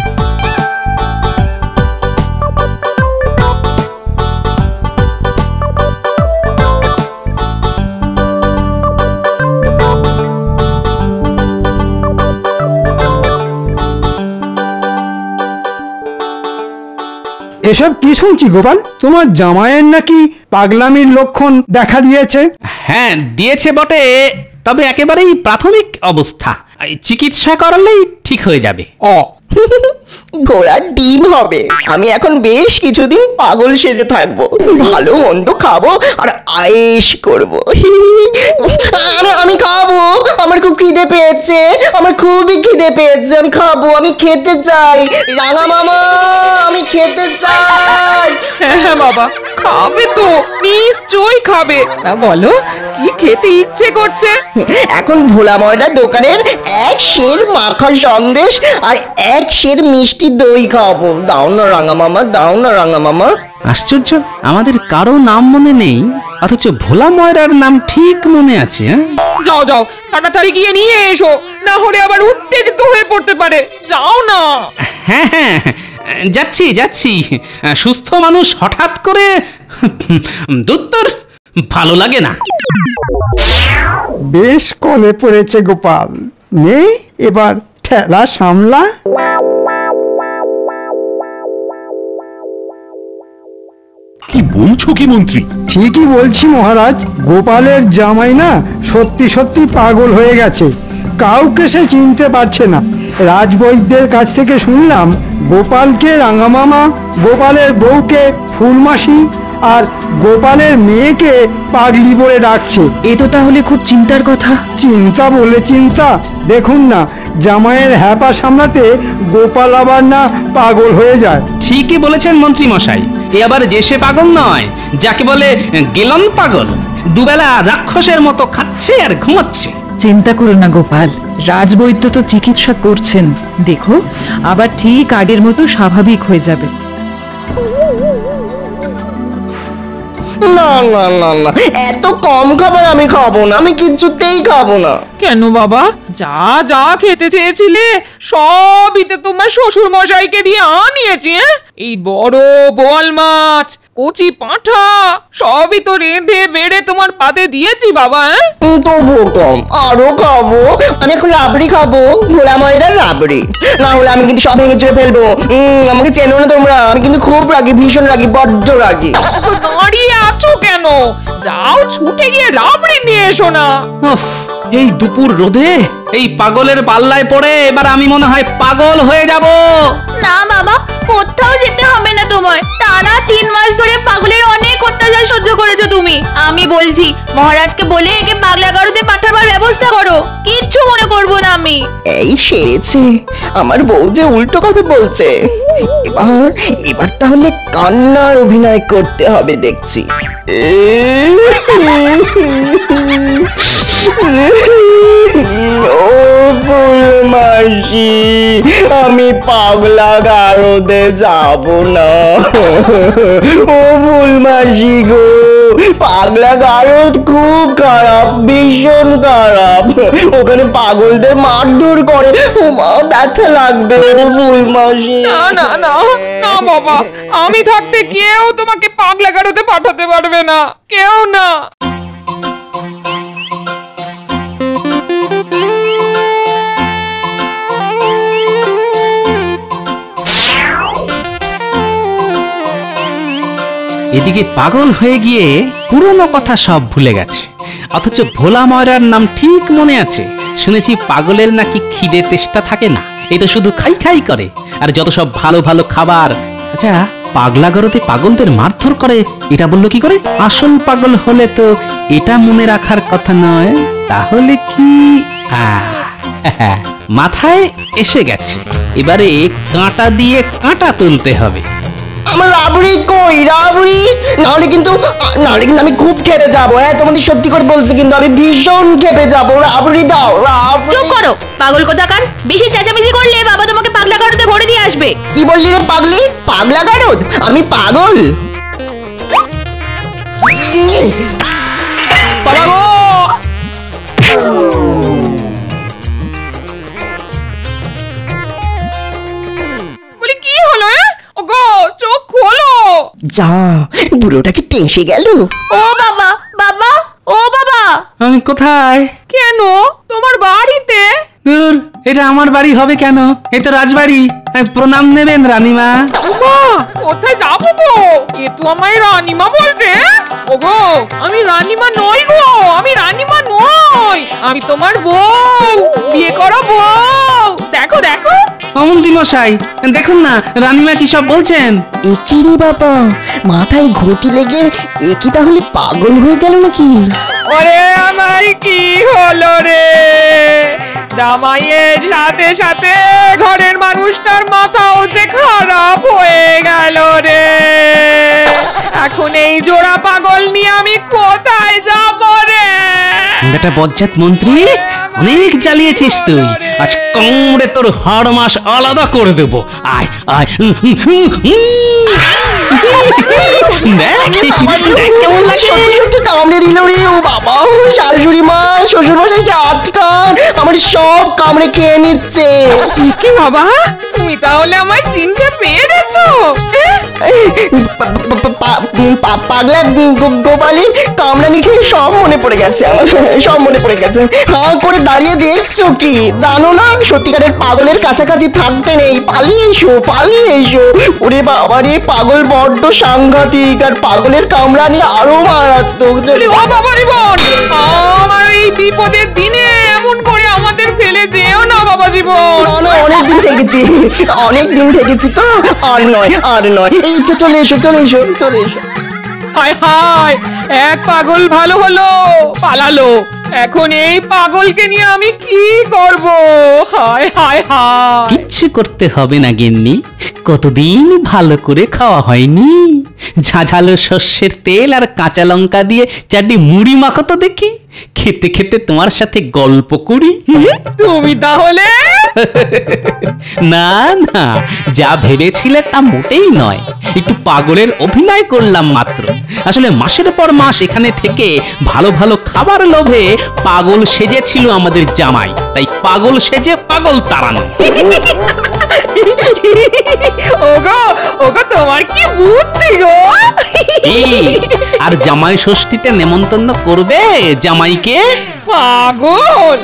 এসব কি শুনছি গোপাল? তোমার জামাইয়ের নাকি পাগলামির লক্ষণ দেখা দিয়েছে? হ্যাঁ দিয়েছে বটে, তবে একেবারেই প্রাথমিক অবস্থা, চিকিৎসা করালেই ঠিক হয়ে যাবে। ঘোড়ার ডিম হবে। আমি এখন বেশ কিছুদিন পাগল সেজে থাকবো, ভালো মন্দ খাবো আর আয়েশ করবো। আমি খাবো, আমার খুব খিদে পেয়েছে, আমার খুবই খিদে পেয়েছে, আমি খাবো, আমি খেতে চাই। রাঙা মামা, আমি খেতে চাই। হ্যাঁ বাবা, খাবে তো, নিশ্চয়ই খাবে। না বলো কি খেতে ইচ্ছে করছে? এখন ভোলা ময়দার দোকানের এক সের মাখা সন্দেশ আর এক সের মিষ্টি দই খাবো। দাও না রাঙা মামা, দাও না রাঙা মামা। আশ্চর্য, আমাদের কারো নাম মনে নেই, অথচ ভোলা ময়রার নাম ঠিক মনে আছে। যাও যাও, তাড়াতাড়ি গিয়ে নিয়ে এসো, না হলে আবার উত্তেজিত হয়ে পড়তে পারে। যাও না। হ্যাঁ হ্যাঁ যাচ্ছি যাচ্ছি। সুস্থ মানুষ হঠাৎ করে দুত্তর ভালো লাগে না। বেশ কলে পড়েছে গোপাল, নে এবার ঠেলা সামলা। কি বলছো কি মন্ত্রী? ঠিকই বলছি মহারাজ, গোপালের জামাই না সত্যি সত্যি পাগল হয়ে গেছে, কাউকে সে চিনতে পারছে না। রাজবৈদ্যের কাছ থেকে শুনলাম গোপালকে রাঙামামা, গোপালের বউকে ফুলমাসি আর গোপালের মেয়েকে পাগলি বলে ডাকছে। এ তো তাহলে খুব চিন্তার কথা। চিন্তা বলে চিন্তা, দেখুন না জামাইয়ের হ্যাপা সামলাতে গোপাল আবার না পাগল হয়ে যায়। ঠিকই বলেছেন মন্ত্রী মশাই, এ আবার দেশে পাগল নয়, যাকে বলে গেলন পাগল। দুবেলা রাক্ষসের মতো খাচ্ছে আর ঘুমাচ্ছে। চিন্তা করো না গোপাল, রাজবৈদ্য তো চিকিৎসা করছেন, দেখো আবার ঠিক আগের মতো স্বাভাবিক হয়ে যাবে। না না না না, এত কম খাবার আমি খাবো না, আমি কিছুতেই খাবো না। কেন বাবা, যা যা খেতে চেয়েছিলে সবই তো তোমার শ্বশুর মশাইকে দিয়ে আনিয়েছি। এই বড় বোয়াল মাছ, কচি পাঁঠা সবই তো রেঁধে বেড়ে তোমার পাতে দিয়েছি বাবা। তবুও কম, আরো খাবো। আমি এখন রাবড়ি খাবো, ঘোড়া ময়দার রাবড়ি। না হলে আমি কিন্তু সব ভেঙে চুয়ে ফেলবো। আমাকে চেনো না তোমরা, আমি কিন্তু খুব রাগি, ভীষণ রাগি, বড্ড রাগি। দাঁড়িয়ে আছো কেন? যাও ছুটে গিয়ে রাবড়ি নিয়ে এসো না। এই দুপুর রোদে এই পাগলের পাল্লায় পড়ে এবার আমি মনে হয় পাগল হয়ে যাব। না বাবা, কোথাও যেতে হবে না তোমার। টানা 3 মাস ধরে পাগলের অনেক অত্যাচার সহ্য করেছো তুমি। আমি বলছি মহারাজকে বলে একে পাগলা গারদে পাঠাবার ব্যবস্থা করো, কিচ্ছু মনে করবো না আমি। এই সেরেছে, আমার বউ যে উল্টো কথা বলছে। এবার তাহলে কান্নার অভিনয় করতে হবে দেখছি। ও ফুলমাসি, আমি পাগলা গারদে যাব না। ও ফুলমাসি গো, পাগলা গারদ খুব খারাপ, ভীষণ খারাপ। ওখানে পাগলদের মারধর করে, ও মা ব্যথা লাগবে ফুলমাসি। না না না না বাবা, আমি থাকতে কেউ তোমাকে পাগলা গারদে পাঠাতে পারবে না, কেউ না। এদিকে পাগল হয়ে গিয়ে পুরনো কথা সব ভুলে গেছে, অথচ ভোলা ময়রার নাম ঠিক মনে আছে। শুনেছি পাগলের নাকি খিদে তেষ্টা থাকে না, এই তো শুধু খাই খাই করে, আর যত সব ভালো ভালো খাবার। আচ্ছা, পাগলা গারদে পাগলদের মারধর করে এটা বললো কি করে? আসল পাগল হলে তো এটা মনে রাখার কথা নয়, তাহলে কি? মাথায় এসে গেছে, এবারে কাঁটা দিয়ে কাঁটা তুলতে হবে। আমার রাবড়ি কই? রাবড়ি নাহলে কিন্তু আমি খুব খেপে যাবো। তোমাদের সত্যি করে বলছি, কিন্তু আমি ভীষণ খেপে যাবো। রাবড়ি দাও। চুপ করো পাগল কোথাকার, বেশি চেঁচামেচি করলে বাবা তোমাকে পাগলা গারদে ভরে দিয়ে আসবে। কি বললি রে পাগলি? পাগলা গারদ? আমি পাগল? বাবা গো, বলি কি হলো? ওগো চোখ খোলো। যা, বুড়োটাকে টেঁসে গেল। ও বাবা, বাবা, ও বাবা। আমি কোথায়? কেন তোমার বাড়িতে? দূর, এটা আমার বাড়ি হবে কেন? এই তো রাজবাড়ি। প্রণাম নেবেন রানীমা। কোথায় যাবো গো? এ তো আমায় রানীমা বলছে। ওগো, আমি রানীমা নই গো, আমি রানীমা নই, আমি তোমার বউ, বিয়ে করা বউ। দেখো দেখো। মন্ত্রী মশাই দেখুন না, রানীমা কি সব বলছেন। একি রে বাবা, মাথায় ঘটি লেগে একি তাহলে পাগল হয়ে গেল নাকি? ওরে আমার কি হলো রে? জামাইয়ের সাথে সাথে ঘরের মানুষটার মাথাও যে খারাপ হয়ে গেল রে। এখন এই জোড়া পাগল নিয়ে আমি কোথায় যাব রে? বেটা বজ্জাত মন্ত্রী, অনেক জ্বালিয়েছিস তুই, আজ কামড়ে তোর হাড় মাস আলাদা করে দেবো। আয় আয়। কেমন লাগে? সত্যি কামড়ে দিল রে। ও বাবা, শাশুড়ি মা, শ্বশুর মশাইকে আটকান, আমার সব কামড়ে খেয়ে নিচ্ছে। কি বাবা, তুমি তাহলে আমায় চিনতে পেরেছো? পাগলা গোপালের কামড়ানি খেয়ে সব মনে পড়ে গেছে আমার, সব মনে পড়ে গেছে। হাঁ করে দাঁড়িয়ে দেখছো কি? জানো না সত্যিকারের পাগলের কাছাকাছি থাকতে নেই, পালিয়ে এসো, পালিয়ে এসো। ওরে বাবা রে, পাগল বড্ড সাংঘাতিক, আর পাগলের কামড়ানি আরো মারাত্মক। ও বাবা রে বোন, আমার এই বিপদের দিনে এমন করে আমাদের ফেলে যেও না বাবা জীবন। না, অনেকদিন থেকেছি, অনেকদিন থেকেছি তো, আর নয়, আর নয়। এই তো চলে এসো, চলে এসো, চলে এসো। হায় হায়, এক পাগল ভালো হলো, পালালো। এখন এই পাগলকে নিয়ে আমি কি করব? হায় হায় হায়। কিচ্ছু করতে হবে না গিন্নি, কতদিন ভালো করে খাওয়া হয়নি। ঝাঝালো সর্ষের তেল আর কাঁচা লঙ্কা দিয়ে চারটি মুড়ি মাখো তো দেখি, খেতে খেতে তোমার সাথে গল্প করি। তুমি তাহলে না না, যা ভেবেছিলে তা মোটেই নয়, একটু পাগলের অভিনয় করলাম মাত্র। আসলে মাসের পর মাস এখানে থেকে ভালো ভালো খাবার লোভে পাগল সেজেছিল আমাদের জামাই, তাই পাগল সেজে পাগল তাড়ানো। ওগো ওগো, তোমার কি বুদ্ধি গো! আর জামাই ষষ্ঠীতে নেমন্তন্ন করবে জামাইকে? পাগল!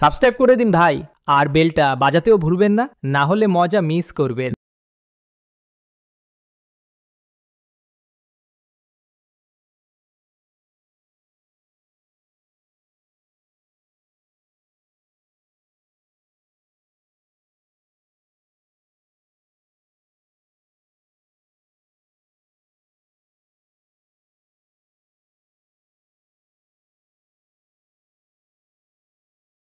সাবস্ক্রাইব করে দিন ভাই, আর বেলটা বাজাতেও ভুলবেন না, না হলে মজা মিস করবেন।